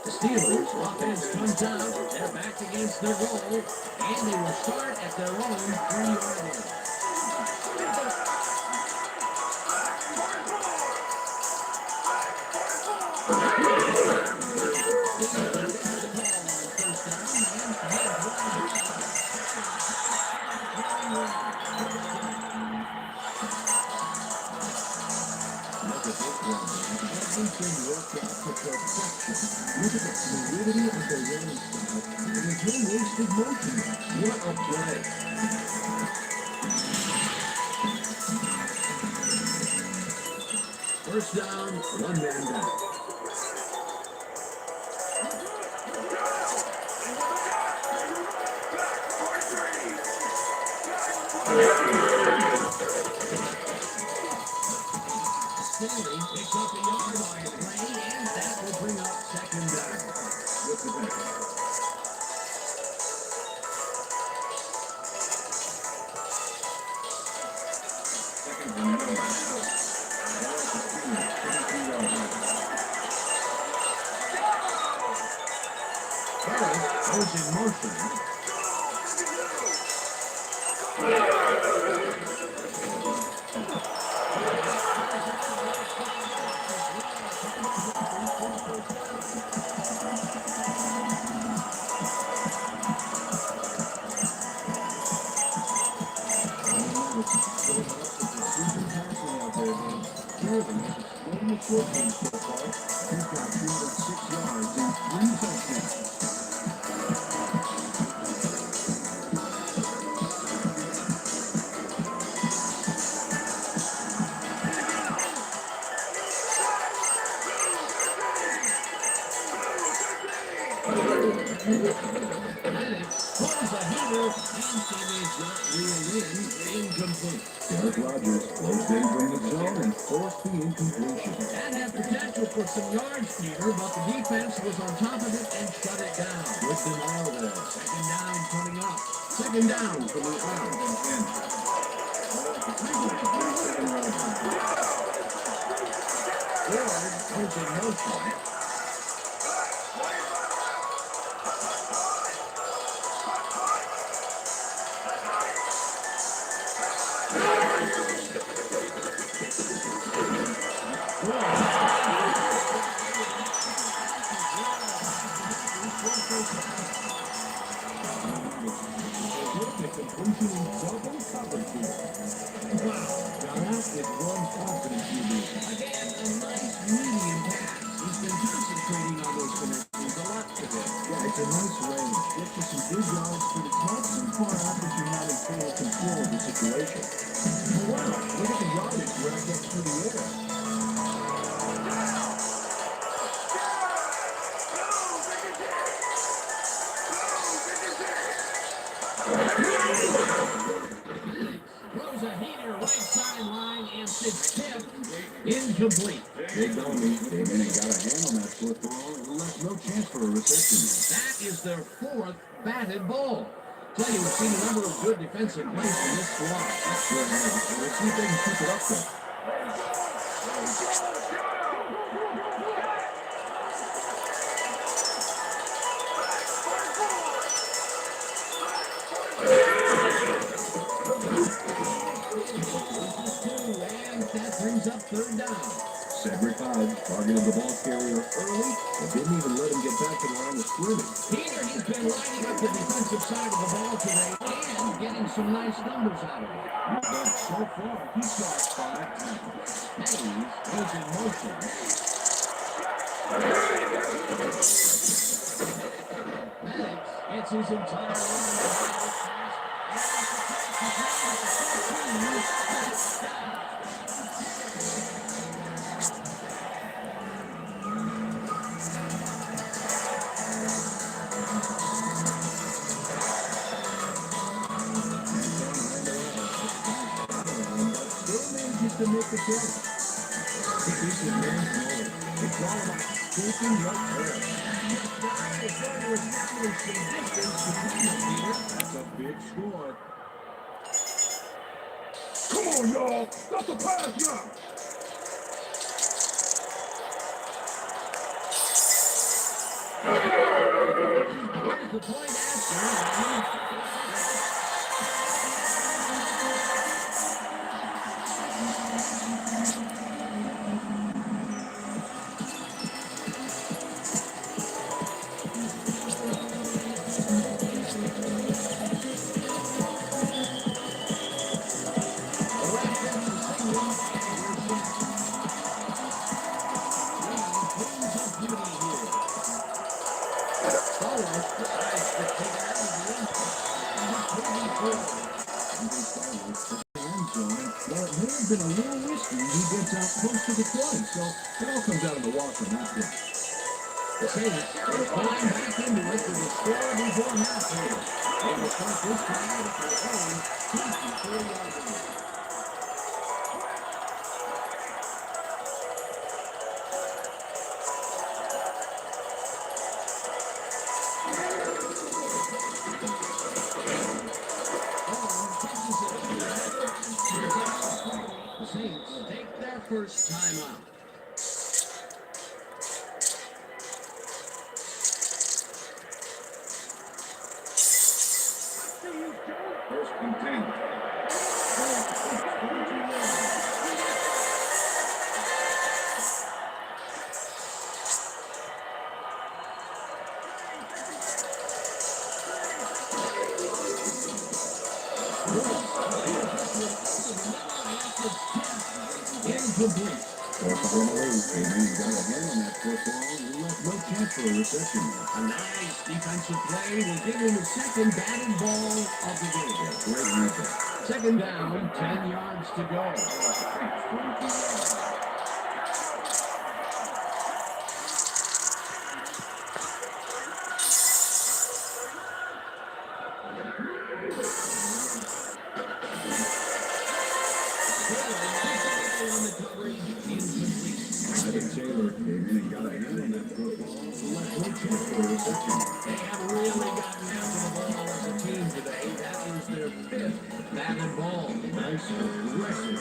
The Steelers offense comes out. They're back against their goal, and they will start at their own 3-yard line. Look at this one, man. Everything worked out to perfection. Look at the fluidity of the running style. And there's no wasted motion. What a play. First down, one man down. Stanley picks up the yard line play, and that will bring up second down. With the back. Second and 9. Harris goes in motion. Pulls a heater, and it is not reeled in. Incomplete. Derek Rogers closed in from the zone and forced the incompletion. That had potential for some yards, Peter, but the defense was on top of it and shut it down. With them all there. Second down coming up. Second down from the arm. Ford goes in motion. Again, a nice medium pass. He's been concentrating on those connections a lot today. Yeah, it's a nice range. Gets you some good yards, but it's not so far out that you're not in total control of the situation. Wow, look at the yardage where it gets through the air. Throws a heater right sideline and sits tip. Incomplete. Big dummy. Came in and got a hand on that football and left no chance for a reception. That is their fourth batted ball. Tell you, we've seen a number of good defensive plays from this squad. Sure have. We'll see if they can keep it up there. And that brings up third down. Cedric Hodge targeted the ball carrier early and didn't even let him get back to the line of scrimmage. Peter, he's been lining up the defensive side of the ball today and getting some nice numbers out of it. But so far, he's got 5 tackles. Hayes goes in motion. Maddox gets his entire line. To make the play. He's a man's role. It's all about taking your care. That's a big score. Come on, y'all. Stop the pass now. Here's the point after. Well, it may have been a little risky. He gets out close to the 20, so it all comes out of the wash on that one. The Saints will climb back into it with a score before half here. They will start this drive at their own 54-yard line. The Saints take their first timeout. First and 10. Incomplete. Well, following the lead, Amen got ahead on that fourth ball and left no chance for a reception there. A nice defensive play will give him the second batted ball of the game. Great reset. Second down, 10 yards to go. 22 yards. Taylor came in and got ahead on that fourth ball and left no chance for a reception. They have really gotten after the ball as a team today. That is their fifth batted ball. Nice aggressive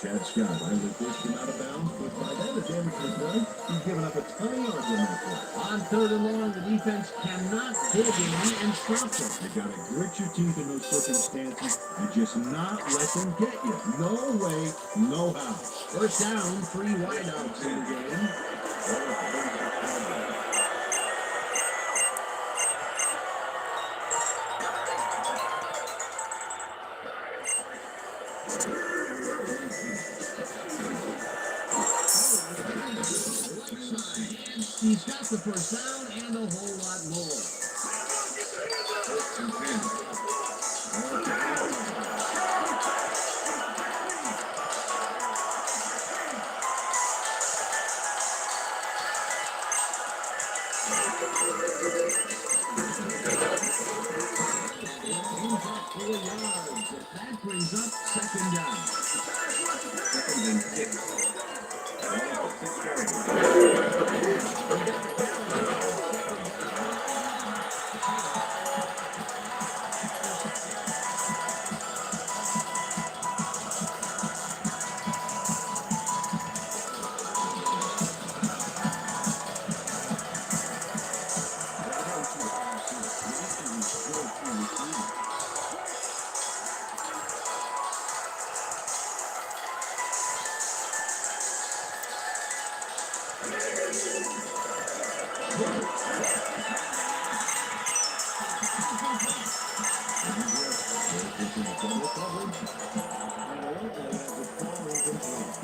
Chad Scott finally pushed him out of bounds, but by that the damage was done. He's given up a ton of yards on that play. On third and long, the defense cannot dig in and stop them. You gotta grit your teeth in those circumstances and just not let them get you. No way, no how. First down, 3 wideouts in the game. He's got the first down and a whole lot more. That brings up second down. Second and 6.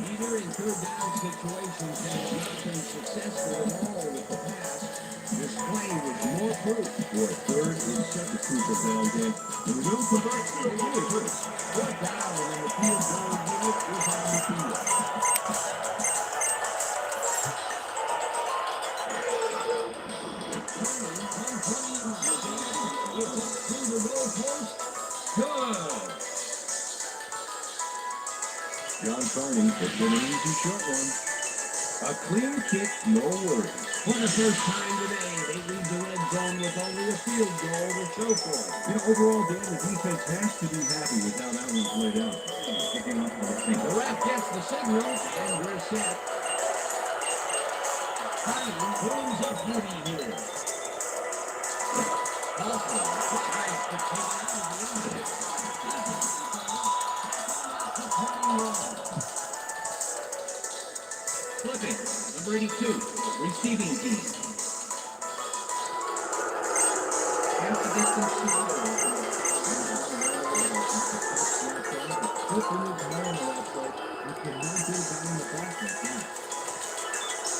Either in third down situations has not been successful at all with the pass. This play was more proof. Boy, third is such a crucial down game. And we don't convert to it. Fourth down and the field goal unit is on the field. It's up to the goalpost. Good. Carney has been an easy short one. A clean kick, no worries. For the first time today, they lead the red zone with only a field goal to show for it. Overall, Dan, the defense has to be happy with how that one played out. Kicking off for the Saints. The ref gets the signal, and we're set. Carney brings up duty here. Also, decides to take it out of the end. Flipping, number 82, receiving team. Half the distance to go.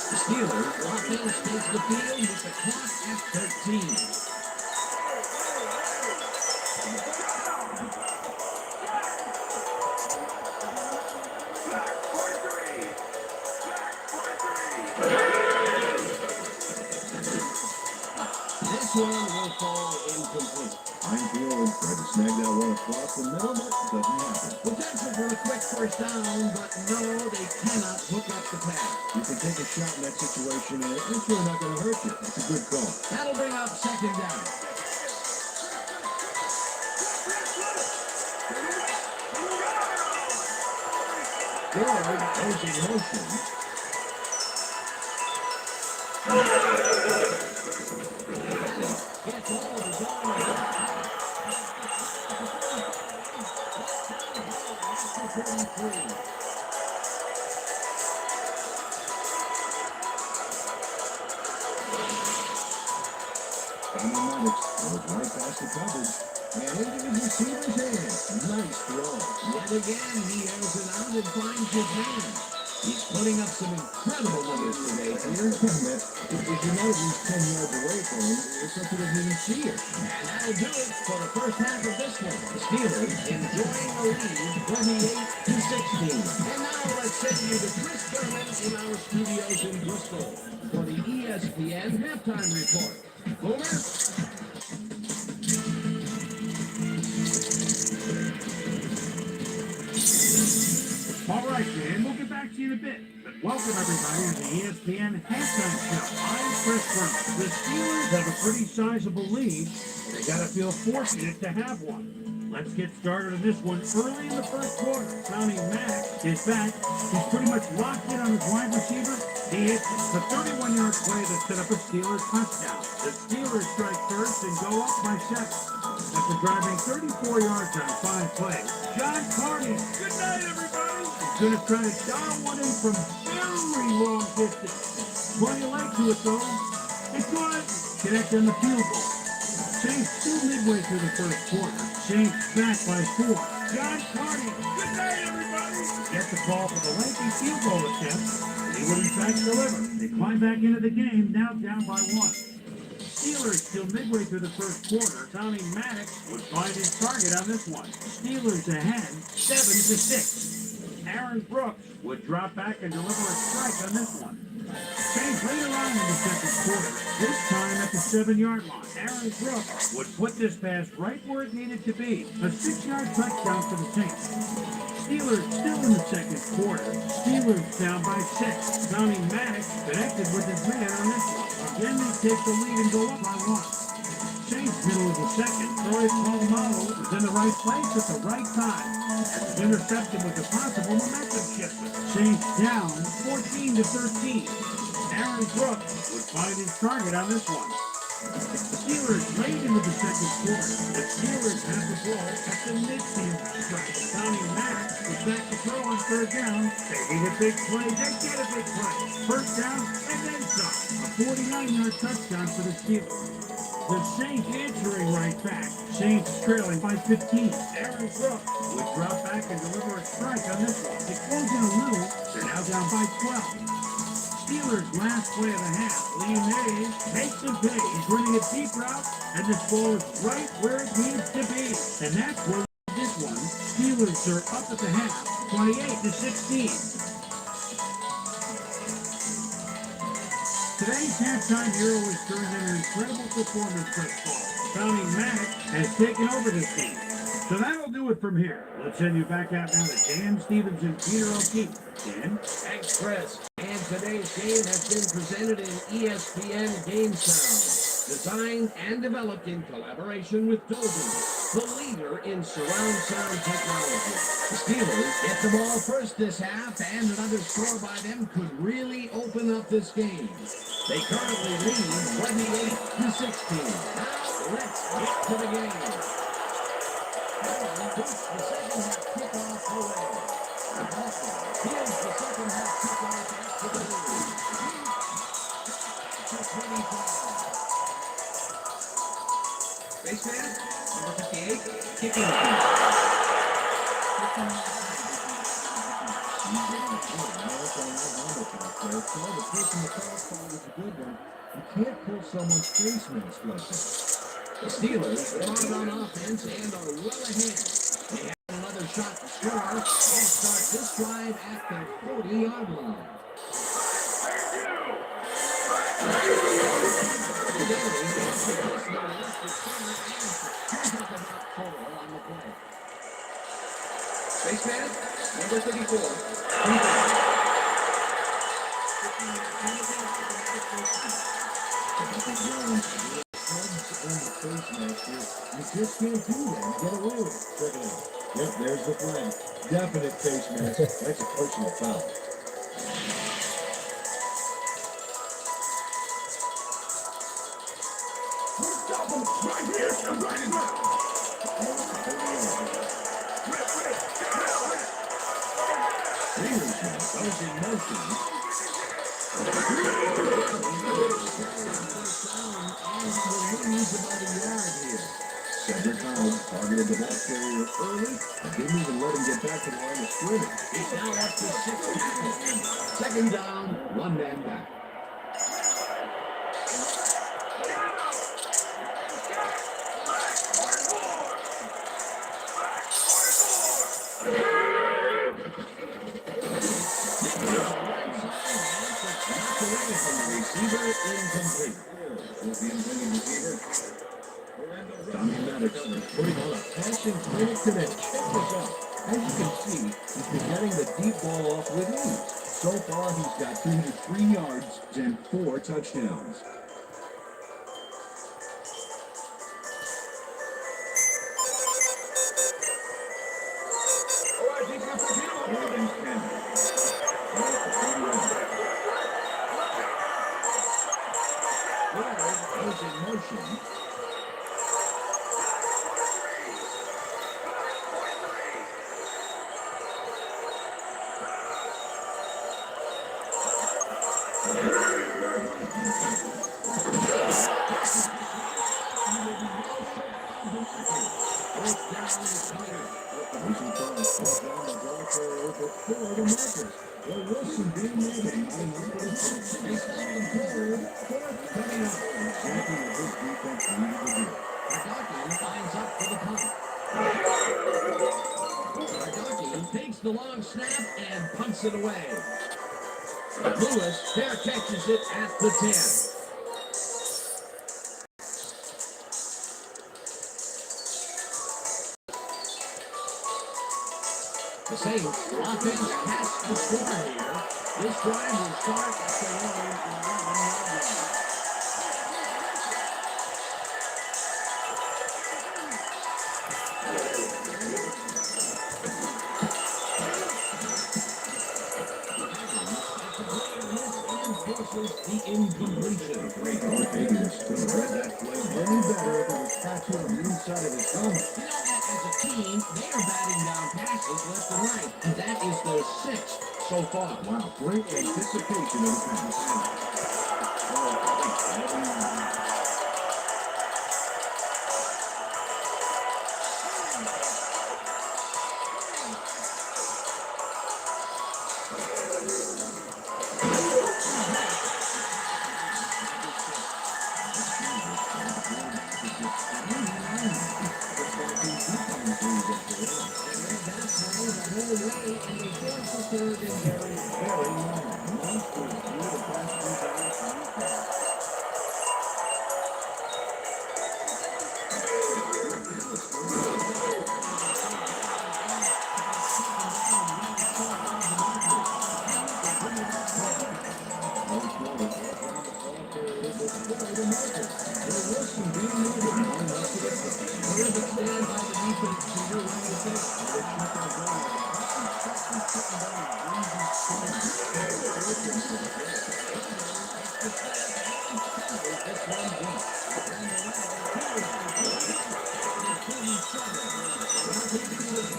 The Steelers offense takes the field with the clock at 13. This one will fall incomplete. Field tried to snag that one across the middle, but doesn't happen. Potential for a quick first down, but no, they cannot hook up the pass. You can take a shot in that situation, and it's really not going to hurt you. It's a good call. That'll bring up second down. Dillard goes in motion. Gets all of his arms. Maddox goes right past the coverage. And into his receiver's hand. Nice throw. Yet again, he airs it out and finds his man. He's putting up some incredible numbers today here. If you're not at least 10 yards away from him, it's like he doesn't even see it. And that'll do it for the first half of this one. The Steelers enjoying a lead, 28-16. And now let's send you to Chris Berman in our studios in Bristol for the ESPN halftime report. Boomer? All right, Dan, we'll get back to you in a bit. But welcome, everybody, to the ESPN Halftime Show. I'm Chris Berman. The Steelers have a pretty sizable lead. They got to feel fortunate to have one. Let's get started on this one early in the first quarter. Tony Mack is back. He's pretty much locked in on his wide receiver. He hits the 31-yard play that set up a Steelers touchdown. The Steelers strike first and go up by 7. After driving 34 yards on 5 plays, John Carney, good night, everybody, is going to try to dial one in from very long distance. Plenty of leg to it, though. It's good. Connect on the field goal. Saints still midway through the first quarter. Saints back by 4. John Carney, good night, everybody. Get the call for the lengthy field goal attempt. He would in fact deliver. They climb back into the game, now down by 1. Steelers still midway through the first quarter. Tommy Maddox would find his target on this one. Steelers ahead, 7-6. Aaron Brooks would drop back and deliver a strike on this one. Saints later on in the second quarter, this time at the 7-yard line. Aaron Brooks would put this pass right where it needed to be. A 6-yard touchdown for the Saints. Steelers still in the second quarter. Steelers down by 6. Tommy Maddox connected with his man on this one. Again, they take the lead and go up by 1. Saints middle of the second. Troy Polamalu is in the right place at the right time. And was intercepted with a possible momentum shifter. Saints down 14-13. Aaron Brooks would find his target on this one. Steelers late into the second quarter. The Steelers have the ball at the midfield stripe. Tommy Maddox was back to throw on third down. They need a big play. They get a big play. First down and then some. A 49-yard touchdown for the Steelers. The Saints answering right back. Saints trailing by 15. Aaron Brooks would drop back and deliver a strike on this one. They close in a little. They're now down by 12. Steelers' last play of the half. Liam Hayes makes the play. He's running a deep route, and this ball is right where it needs to be. And that's where this one. Steelers are up at the half, 28-16. Today's halftime hero has turned in an incredible performance thus far. Tommy Maddox has taken over this team. So that'll do it do it from here. Let's send you back out now to Dan Stevens and Peter O'Keefe. Dan? Thanks, Chris. And today's game has been presented in ESPN Game Sound, designed and developed in collaboration with Dolby, the leader in surround sound technology. The Steelers get the ball first this half, and another score by them could really open up this game. They currently lead 28-16. Now let's get to the game. Allen takes the second half kickoff away. Here's the second half kickoff after the lead. To 25. Baseman, number 58, kicking. You can't pull someone's face mask like that. The Steelers brought it on offense and are well ahead. They have another shot to score and start this drive at the 40-yard line. Baseman, number 34. You just can't do that and get away with it. Check it out. Yep, there's the flag. Definite face mask. That's a personal foul. Stop him right here and right in there. Leadership goes in motion. Cedric Howard targeted the ball carrier early and didn't even let him get back to the line of scrimmage. He's now up to 6 tackles. Second down, one man back. Receiver incomplete. Was the intended receiver? Tommy Maddox putting on a passing clinic today. Check this out. As you can see, he's been getting the deep ball off with ease. So far, he's got 203 yards and 4 touchdowns. Ravens 10. Goes in motion. Takes the long snap and punts it away. Lewis fair catches it at the 10. The Saints offense has to score here. This drive will start at the line of 11 yards. The incompletion. Great Higgins could have read that play any better if it was tattooed on the inside of his helmet. You know that as a team, they are batting down passes left and right. And that is their 6th so far. Wow, great anticipation of the pass. Roger, what do you think?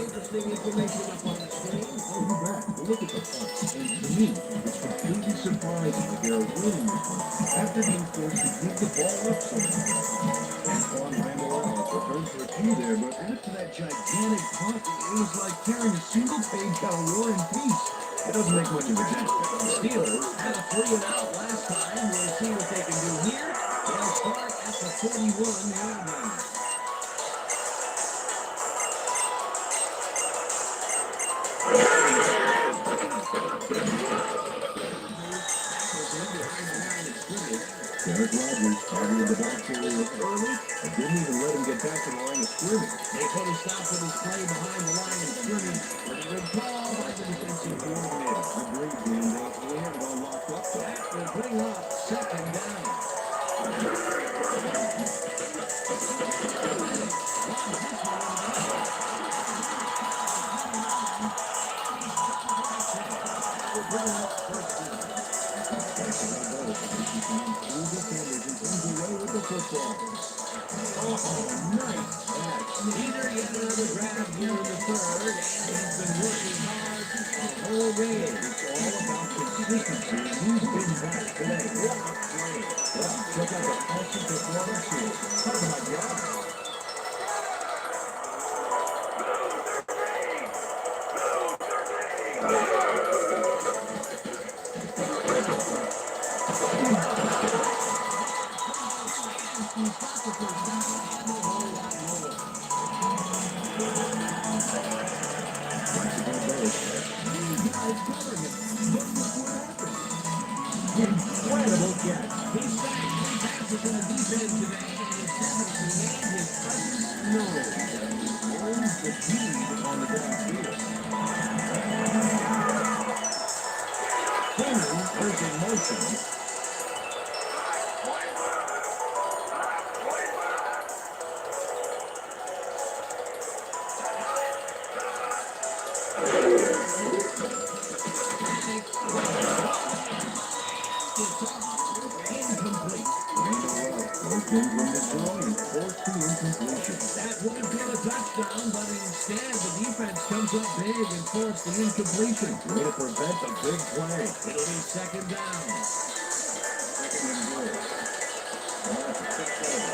Interesting information up on the screen. Oh, you bet. Well, look at the point. And to me, it's completely surprising that they're winning this one after being forced to give the ball up so much. Antoine Randall returned for a few there, but after that gigantic punt, it was like tearing a single page out of War and Peace. It doesn't make much of a difference. The Steelers had a 3-and-out last time. We'll see what they can do here. They'll start at the 41-yard line. Derek Rogers targeted the ball carrier early and didn't even let him get back to the line of scrimmage. They put a stop to this play behind the line of scrimmage, but a good call by the defensive coordinator. Agreed, Dan. They have it all locked up there. That will bring up second down. Oh, nice catch. Peter yet another grab here in the third, and he's been working hard the whole game. It's all about consistency. Who's been back today? What a play. Well, check out the awesome performance here. Talk about yards. Incredible catch. He's sacked 3 passes in the defense today, and has definitely made his presence known. Owns the lead on the downfield. Keenan is in motion. Incomplete. Open from the throw and forced to incompletion. That would have been a touchdown, but instead the defense comes up big and forced the incompletion. Way to prevent a big play. It'll be second down. Second and goal. Well, that's a quick play.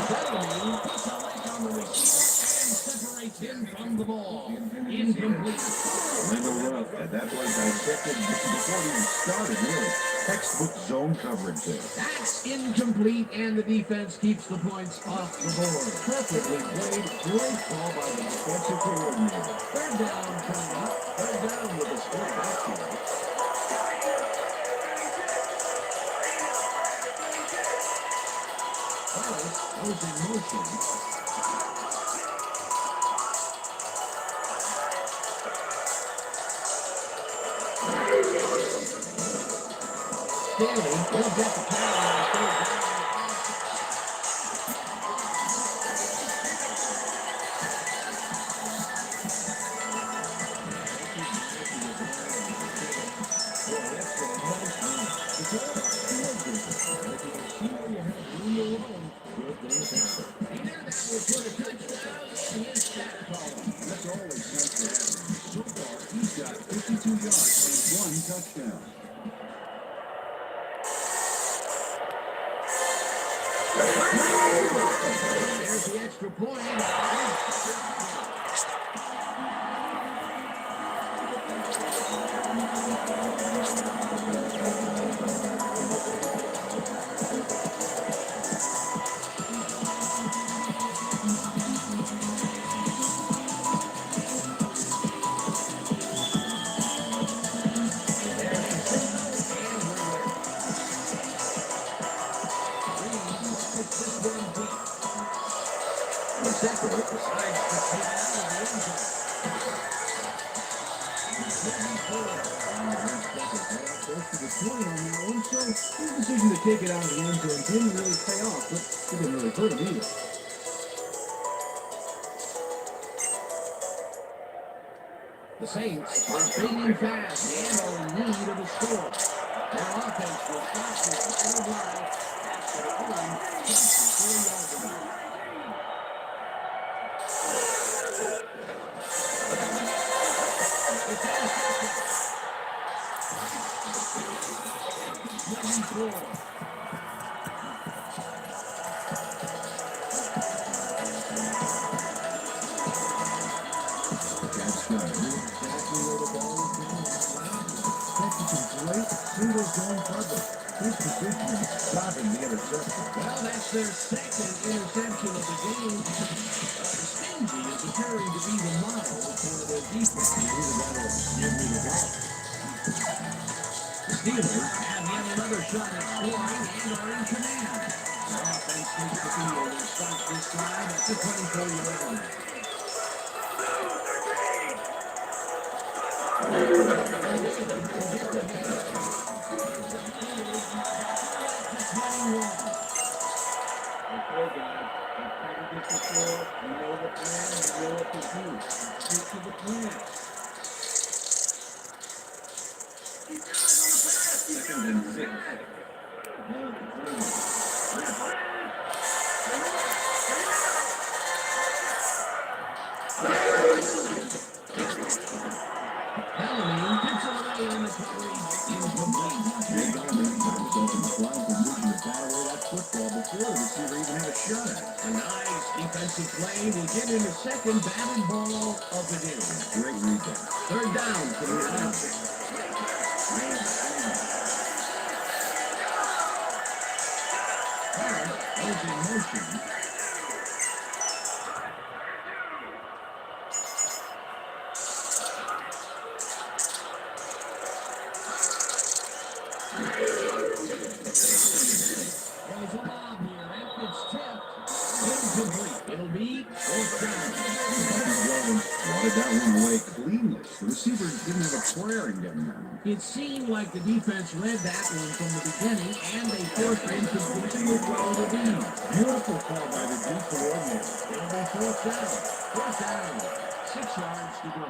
Bellamy puts a leg on the receiver and separates him from the ball. Incomplete. Randall Ruff had that play dissected before it even started, really. Textbook zone coverage there. That's incomplete, and the defense keeps the points off the board. Perfectly played. Great call by the defensive coordinator. Third down coming up. Third down with the score back here. Goes in motion. Stanley will get the carry on third down. That's always nice to have. So far, he's got 52 yards and 1 touchdown. There's the extra point. Second, decides to take out of the end zone. Close to the 20 on that one, so his decision to take it out of the end zone didn't really pay off, but it didn't really hurt him either. The Saints are fading fast and are in need of a score. Their offense will start this final drive after their own 24 yards ago. Single zone coverage. His position is stopping the interception. Well, that's their second interception of the game. Stingy is appearing to be the model for the defense. Either that or give me the ball. The Steelers have yet another shot at scoring and are in command. Their offense takes the field and starts this drive at the 24-yard line. Second and 6. Bellamy gets away on the coverage. Incomplete. Jay Garvin got himself in the flying position to bat away that football before the receiver even had a shot at it. A nice defensive play will get him the second batted ball of the game. Great read there. Third down for the Ravens. Harris is in motion. There's a lob here, and it's tipped. Incomplete. It'll be fourth down. Wanted that one away cleanly. The receiver didn't have a prayer in getting that one. It seemed like the defense read that one from the beginning, and they forced the incompletion with well to lead. Beautiful call by the D coordinator. It'll be fourth down. Fourth down. 6 yards to go.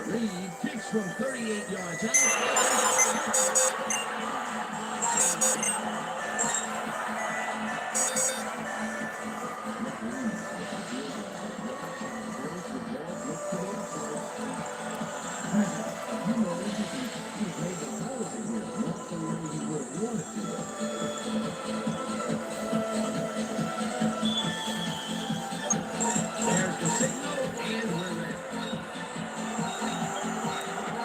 Reed kicks from 38 yards out. There's the signal, and we're ready.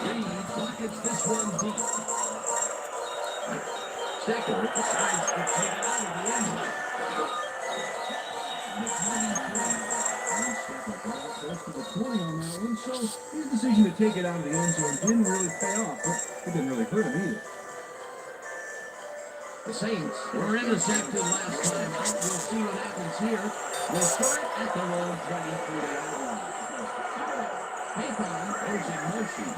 Reed pockets this one deep. Stecker decides to take it out of the end zone. Close to the 20 on that one, so his decision to take it out of the end zone didn't really pay off, but it didn't really hurt him either. The Saints were intercepted last time out. We'll see what happens here. We'll start at the low 23-yard line. Payton is in motion.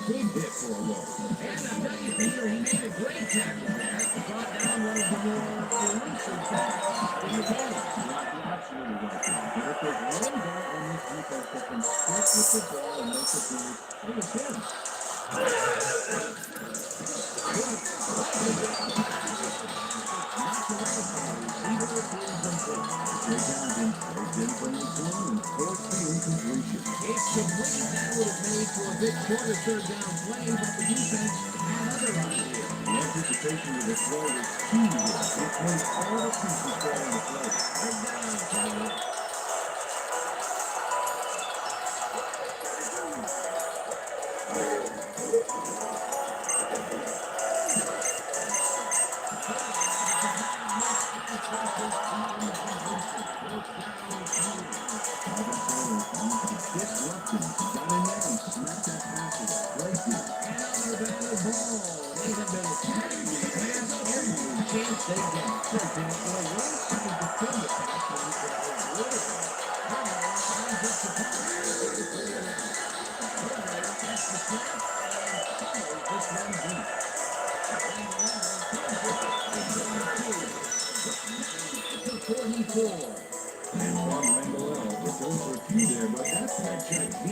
Big hit for a low. And I tell you, Peter, he made a great tackle there. Brought down one of the more elusive backs in the game. Absolutely right there. But if there's one guy on this defense that can stick with the ball and make the play, it is him. It's complete. That would have made for a bit shorter third down play, but the defense had other ideas. The anticipation of the throw was key here. It made all the pieces fall into place. Third down coming up.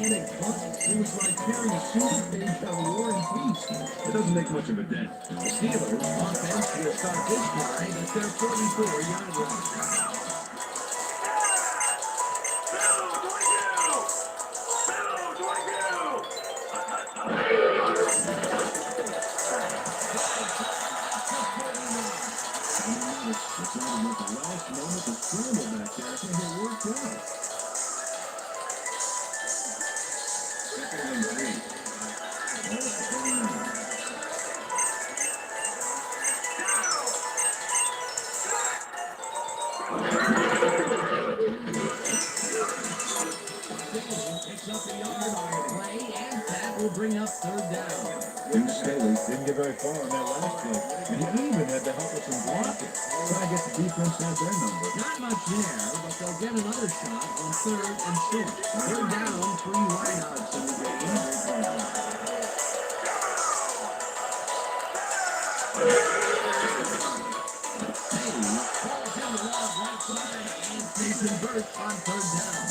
magnetic bunt. It was like carrying a single page of a War and Peace. It doesn't make much of a dent. The Steelers offense will start this drive at their 44-yard line. Decided at the last moment to scramble back there. I think it worked out. Second and 3. Ball at the 29. Picks up the yard on the play, and that will bring up third down. Deuce Staley didn't get very far on that last play, and he even had to help with some blocking. Try to get the defense out their number. Not much there, but they'll get another shot on third and short. They're down 3 wideouts in the game. They convert on third down.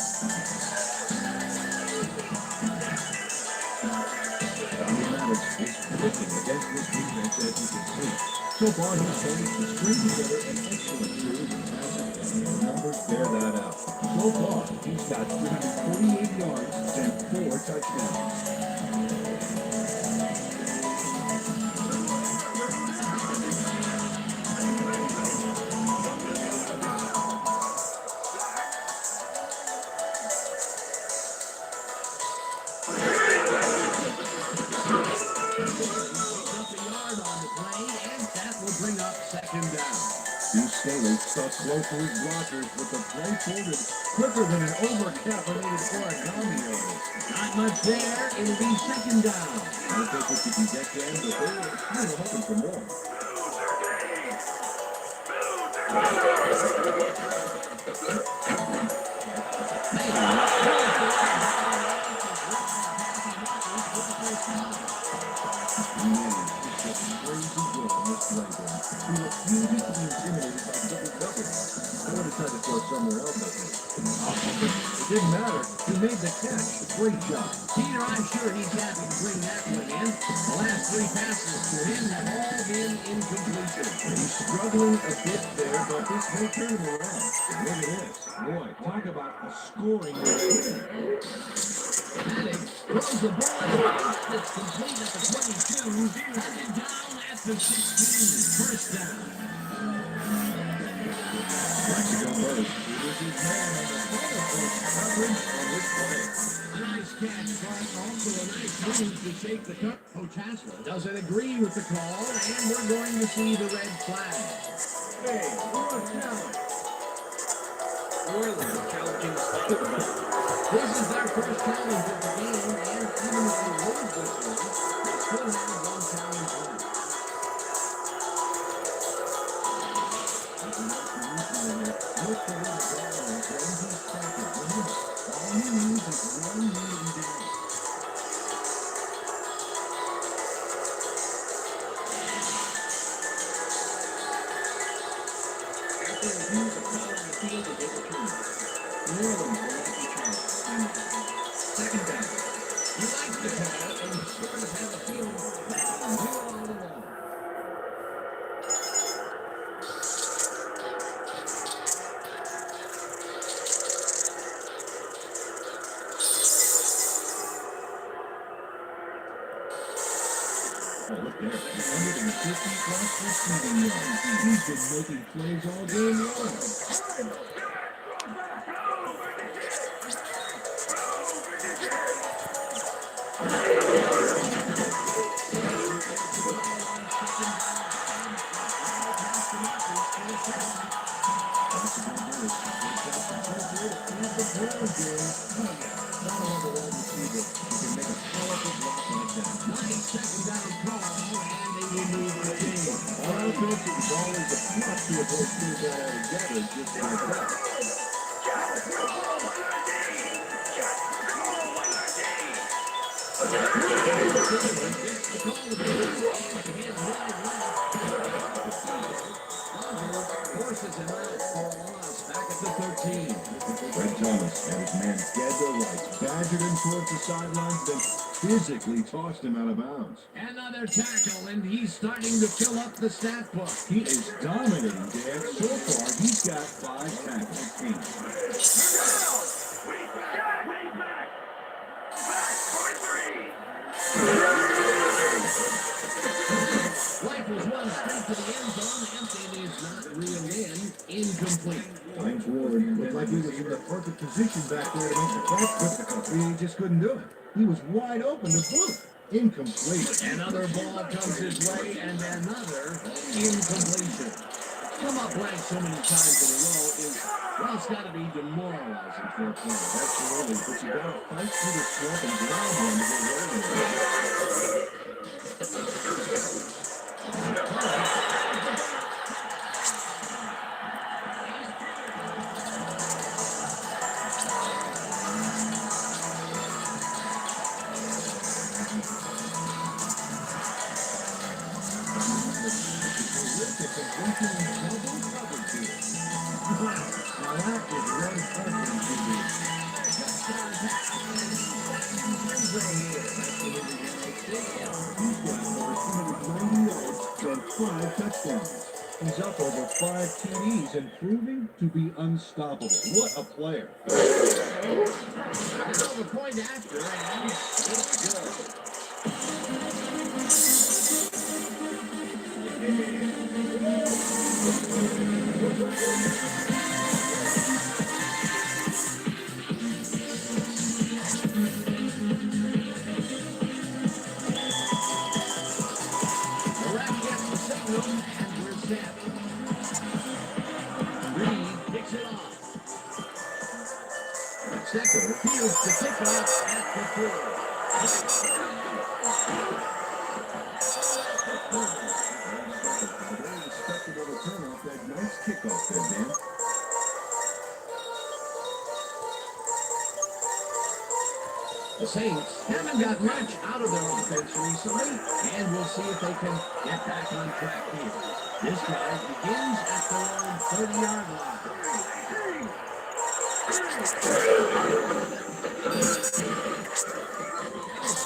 Tommy Maddox is clicking against this defense, as you can see. So far, he's managed to string together an excellent series of passes, and the numbers bear that out. So far, he's got 348 yards and 4 touchdowns. Deuce Staley stuck close to his blockers, but the play folded quicker than an over-caffeinated origami artist. Not much there. It'll be second down. I'll take what you can get there, but they were kind of hoping for more. He refuses to be intimidated by double coverage. I would have tried to throw somewhere else, I think. It didn't matter. He made the catch. Great job. Peter, I'm sure he's happy to bring that one in. The last 3 passes to him have all been incompletion. He's struggling a bit there, but this may turn him around. And look at this. Boy, talk about a scoring machine. Maddox throws the ball in the face. It's complete at the 22. And down at the 16. First down. Mexico first. It was his man on the first coverage on this play. Nice catch, but also a nice move to shake the cup. Coach Hassler doesn't agree with the call, and we're going to see the red flag. Hey, what now? Orland challenging the spot of the ball. This is their first challenge of the game, and even if they lose this one, they still have 1 challenge left. Look for the ball and he's second. All he needs is 1 million down. After review, the call on the field is overturned. New Orleans will not be charged. Second down. He likes the call and sort of has a feeling that he'll do all along. Oh, look there. 150-plus receiving yards. He's been making plays all game long. Forces him out for a loss. back at the 13. Fred Thomas had his man dead to rights, badgered him towards the sidelines, then physically tossed him out of bounds. Another tackle, and he's starting to fill up the stat book. He is dominating, Dad. So far, he's got 5 tackles. Rifles one straight to the end zone, and it is not reeled in. Incomplete. Hines Ward looked like he was in the perfect position back there to make the catch, but he just couldn't do it. He was wide open to Blue. Incomplete. Another ball comes his way, and another incompletion. Come up blank so many times in a row is, well, it's got to be demoralizing for a player. Absolutely, but you gotta fight through the slump and grab one to get rolling. And 5 touchdowns. He's up over 5 TDs and proving to be unstoppable. What a player. Now the point after, and it's good. The ref gets the signal, and we're set. Reed picks it off. Second fields the kickoff at the 4. Very respectable return off that nice kickoff there, Dan. The Saints haven't got much out of their offense recently, and we'll see if they can get back on track here. This drive begins at the own 30-yard line.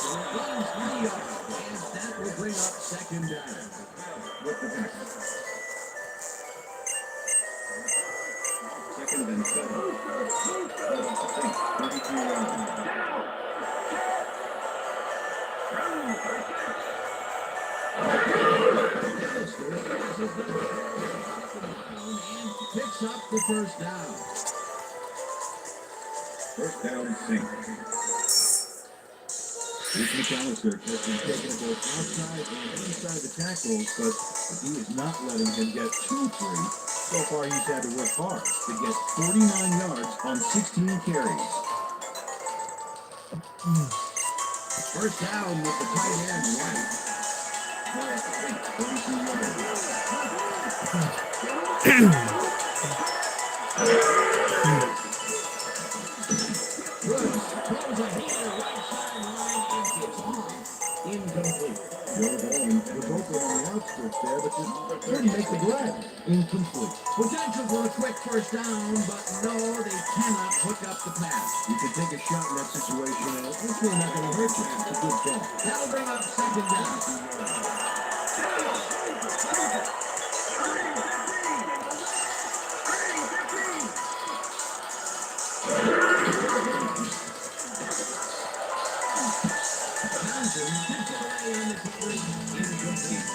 Gains 3 yards, and that will bring up second down. With the tackle. Second and 7. 33 yards. And picks up the first down. First down, Saints. Bruce McAllister has been taking both outside and inside the tackles, but he is not letting him get too free. So far, he's had to work hard to get 49 yards on 16 carries. First down with the tight end right. 32 yards. Brooks throws a heater right sideline, and it's off. Incomplete. Joe Bowen was open on the outskirts there, but just couldn't make the grab. Incomplete. Potential for a quick first down, but no, they cannot hook up the pass. You can take a shot in that situation, and it's really not going to hurt you. It's a good call. That'll bring up second down. Townsend gets it away on the coverage. Incomplete.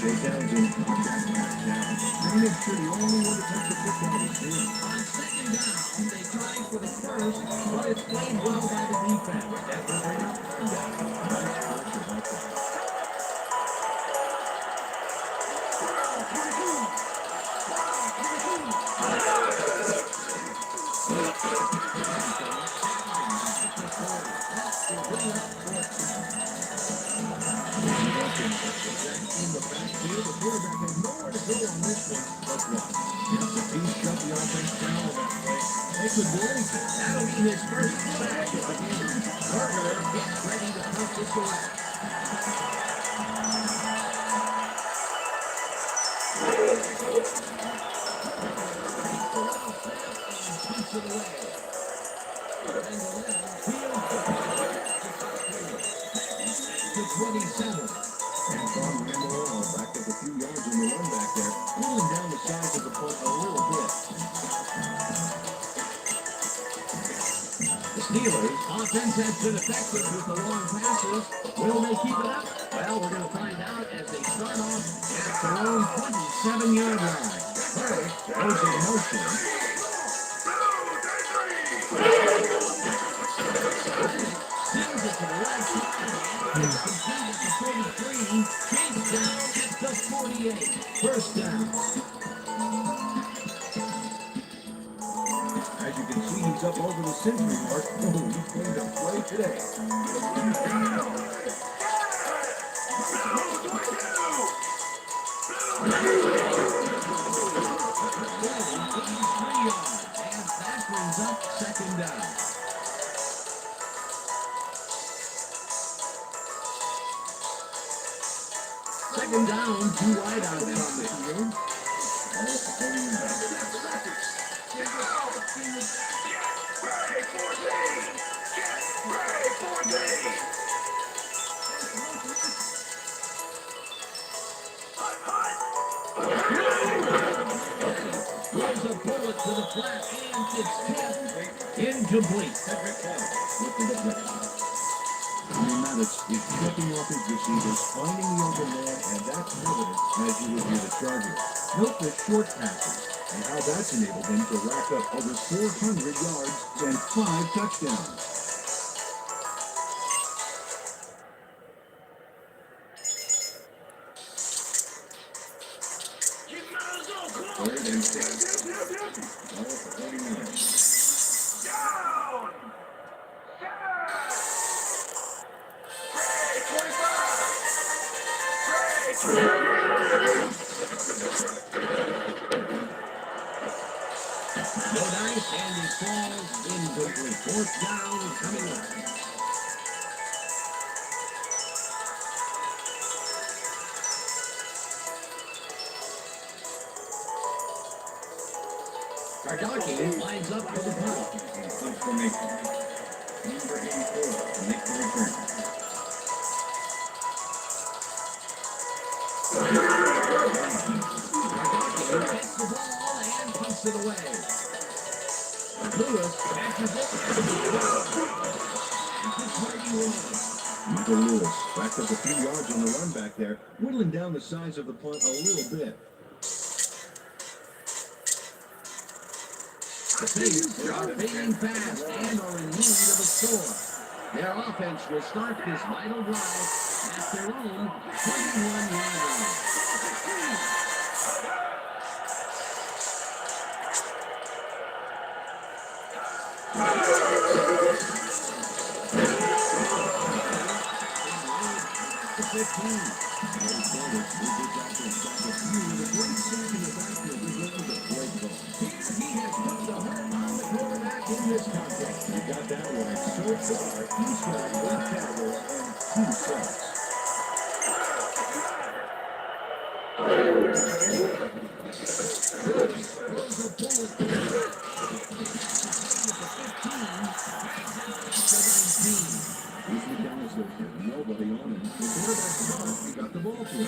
Jay Townsend got that back down. They make sure the only one to touch the football is him. On second down, they try for the first, but it's played well by the defense. That will bring up third down. Nice pressure by that. In the backfield, the quarterback had nowhere to go on this one but run. If the team shut the offense down on that play, they could do anything. That'll be his first sack of the game. Burger gets ready to punt this away. 27. Antoine Rameau backed up a few yards on the run back there, pulling down the sides of the punt a little bit. The Steelers' offense has been effective with the long passes. Will they keep it up? Well, we're going to find out as they start off at their own 27-yard line. First, goes in motion. Sends it to the right side. It's completed to 43. Chase down at the 48. First down. As you can see, he's up over the century mark. Oh, he's going to play today. That brings up second down. Second down, 2 wide out on the field. Throws a bullet to the flat and it's tipped. Incomplete. Maddox is flipping off his receivers, finding the open man, and that's evidence as you review the Chargers. Note the short passes and how that's enabled them to rack up over 400 yards and 5 touchdowns. Third and 6. Ball at the 49. No dice and he falls incomplete. Fourth down coming up. Gardocki lines up for the punt. Punt formation. Number 84 to make the return. Gardocki gets the ball and punts it away. Lewis catches it and it's where you want. Michael Lewis backed up a few yards on the run back there, whittling down the size of the punt a little bit. The Saints are fading fast and are in need of a score. Their offense will start this vital drive at their own 21-yard line. The 15. He has put the hurt on the quarterback in this contest. You got that right. So far, he's got 1 tackle and 2 sacks. Throws a bullet to the left. At the 15. 17. He's McDonald's there. Nobody on him. The quarterback's smart. He got the ball to him. He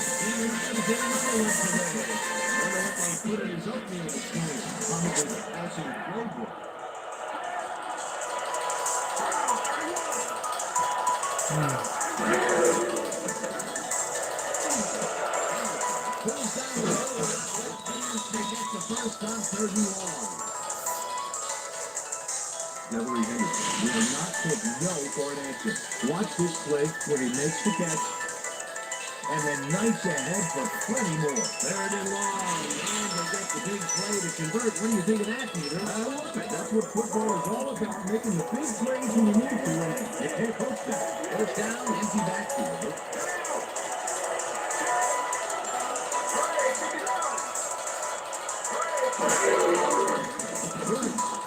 might get another one today. I wonder what they put in his oatmeal this morning. Probably the passing playbook. Pulls down the road. Chance to get the first on 3rd and long. Devery Henderson will not take no for an answer. Watch this play where he makes the catch. And then nights ahead for plenty more. 3rd and long. And they get the big play to convert. What do you think of that, Peter? I love it. That's what football is all about, making the big plays when you need to, and they can't coach that. First down, empty backfield.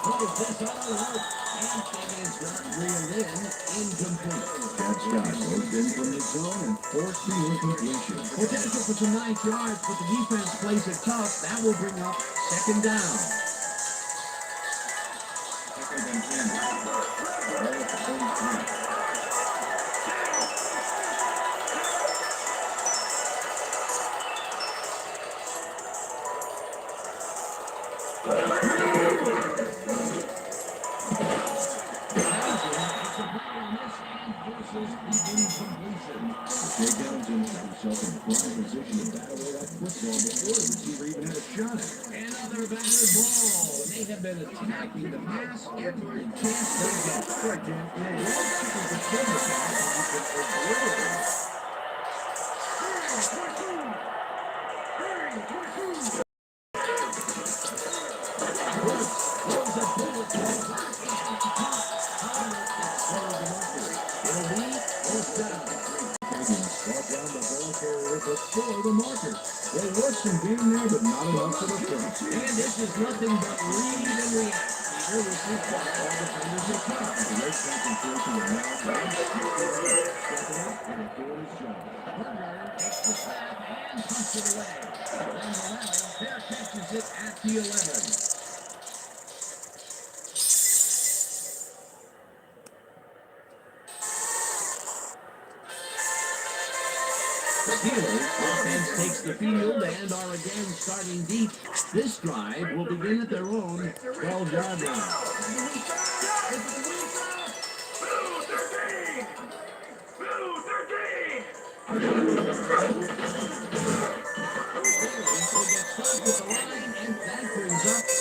Pulls this all out. And it is not reeled in. Incomplete. Chad Scott goes in from the zone and forced the incompletion. Potential for some nice yards, but the defense plays it tough. That will bring up second down. Second and 10. Ball at the 43. forces the incompletion. Jake Ellington got himself in prime position to bat away that football before the receiver even had a shot at it. Another batted ball. They have been attacking the pass every chance they get. Right, Jim. Yeah, let's see if we can turn the pass and we can obliterate. Score the marker. There was some game there, but not enough for the first. And this is nothing but read and react. Here with football, all defenders are tough. The right concentration of now, stepping up and doing his job. Burger takes the snap and punts it away. Then Morales fair catches it at the 11. The Steelers offense takes the field and are again starting deep. This drive will begin at their own 12-yard line.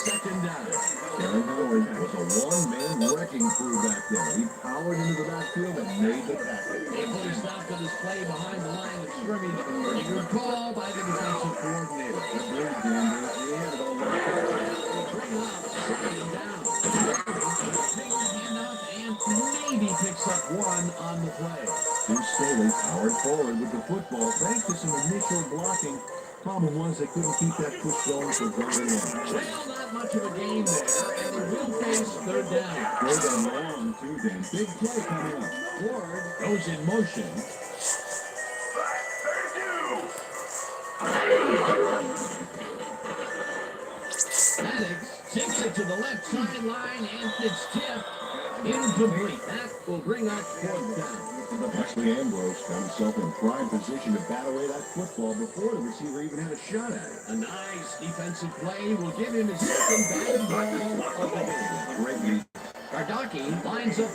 Second down. Aaron Howard was a one-man wrecking crew back there. He powered into the backfield and made the tackle. They put a stop to this play behind the line of scrimmage. Pretty good call by the defensive coordinator. That's very dangerous. He had it all locked up. They bring up second down. Takes the handoff and maybe picks up one on the play. Too Staley powered forward with the football. Thanks to some initial blocking. Problem was they couldn't keep that push going for very long. Well, not much of a game there, and they will face third down. Third and long, too, then. Big play coming up. Ford goes in motion. Maddox takes it to the left sideline, and it's tipped. Incomplete. That will bring up fourth down. Ashley Ambrose found himself in prime position to bat away that football before the receiver even had a shot at it. A nice defensive play will give him his second batting ball of the game. Great. Gardocki lines up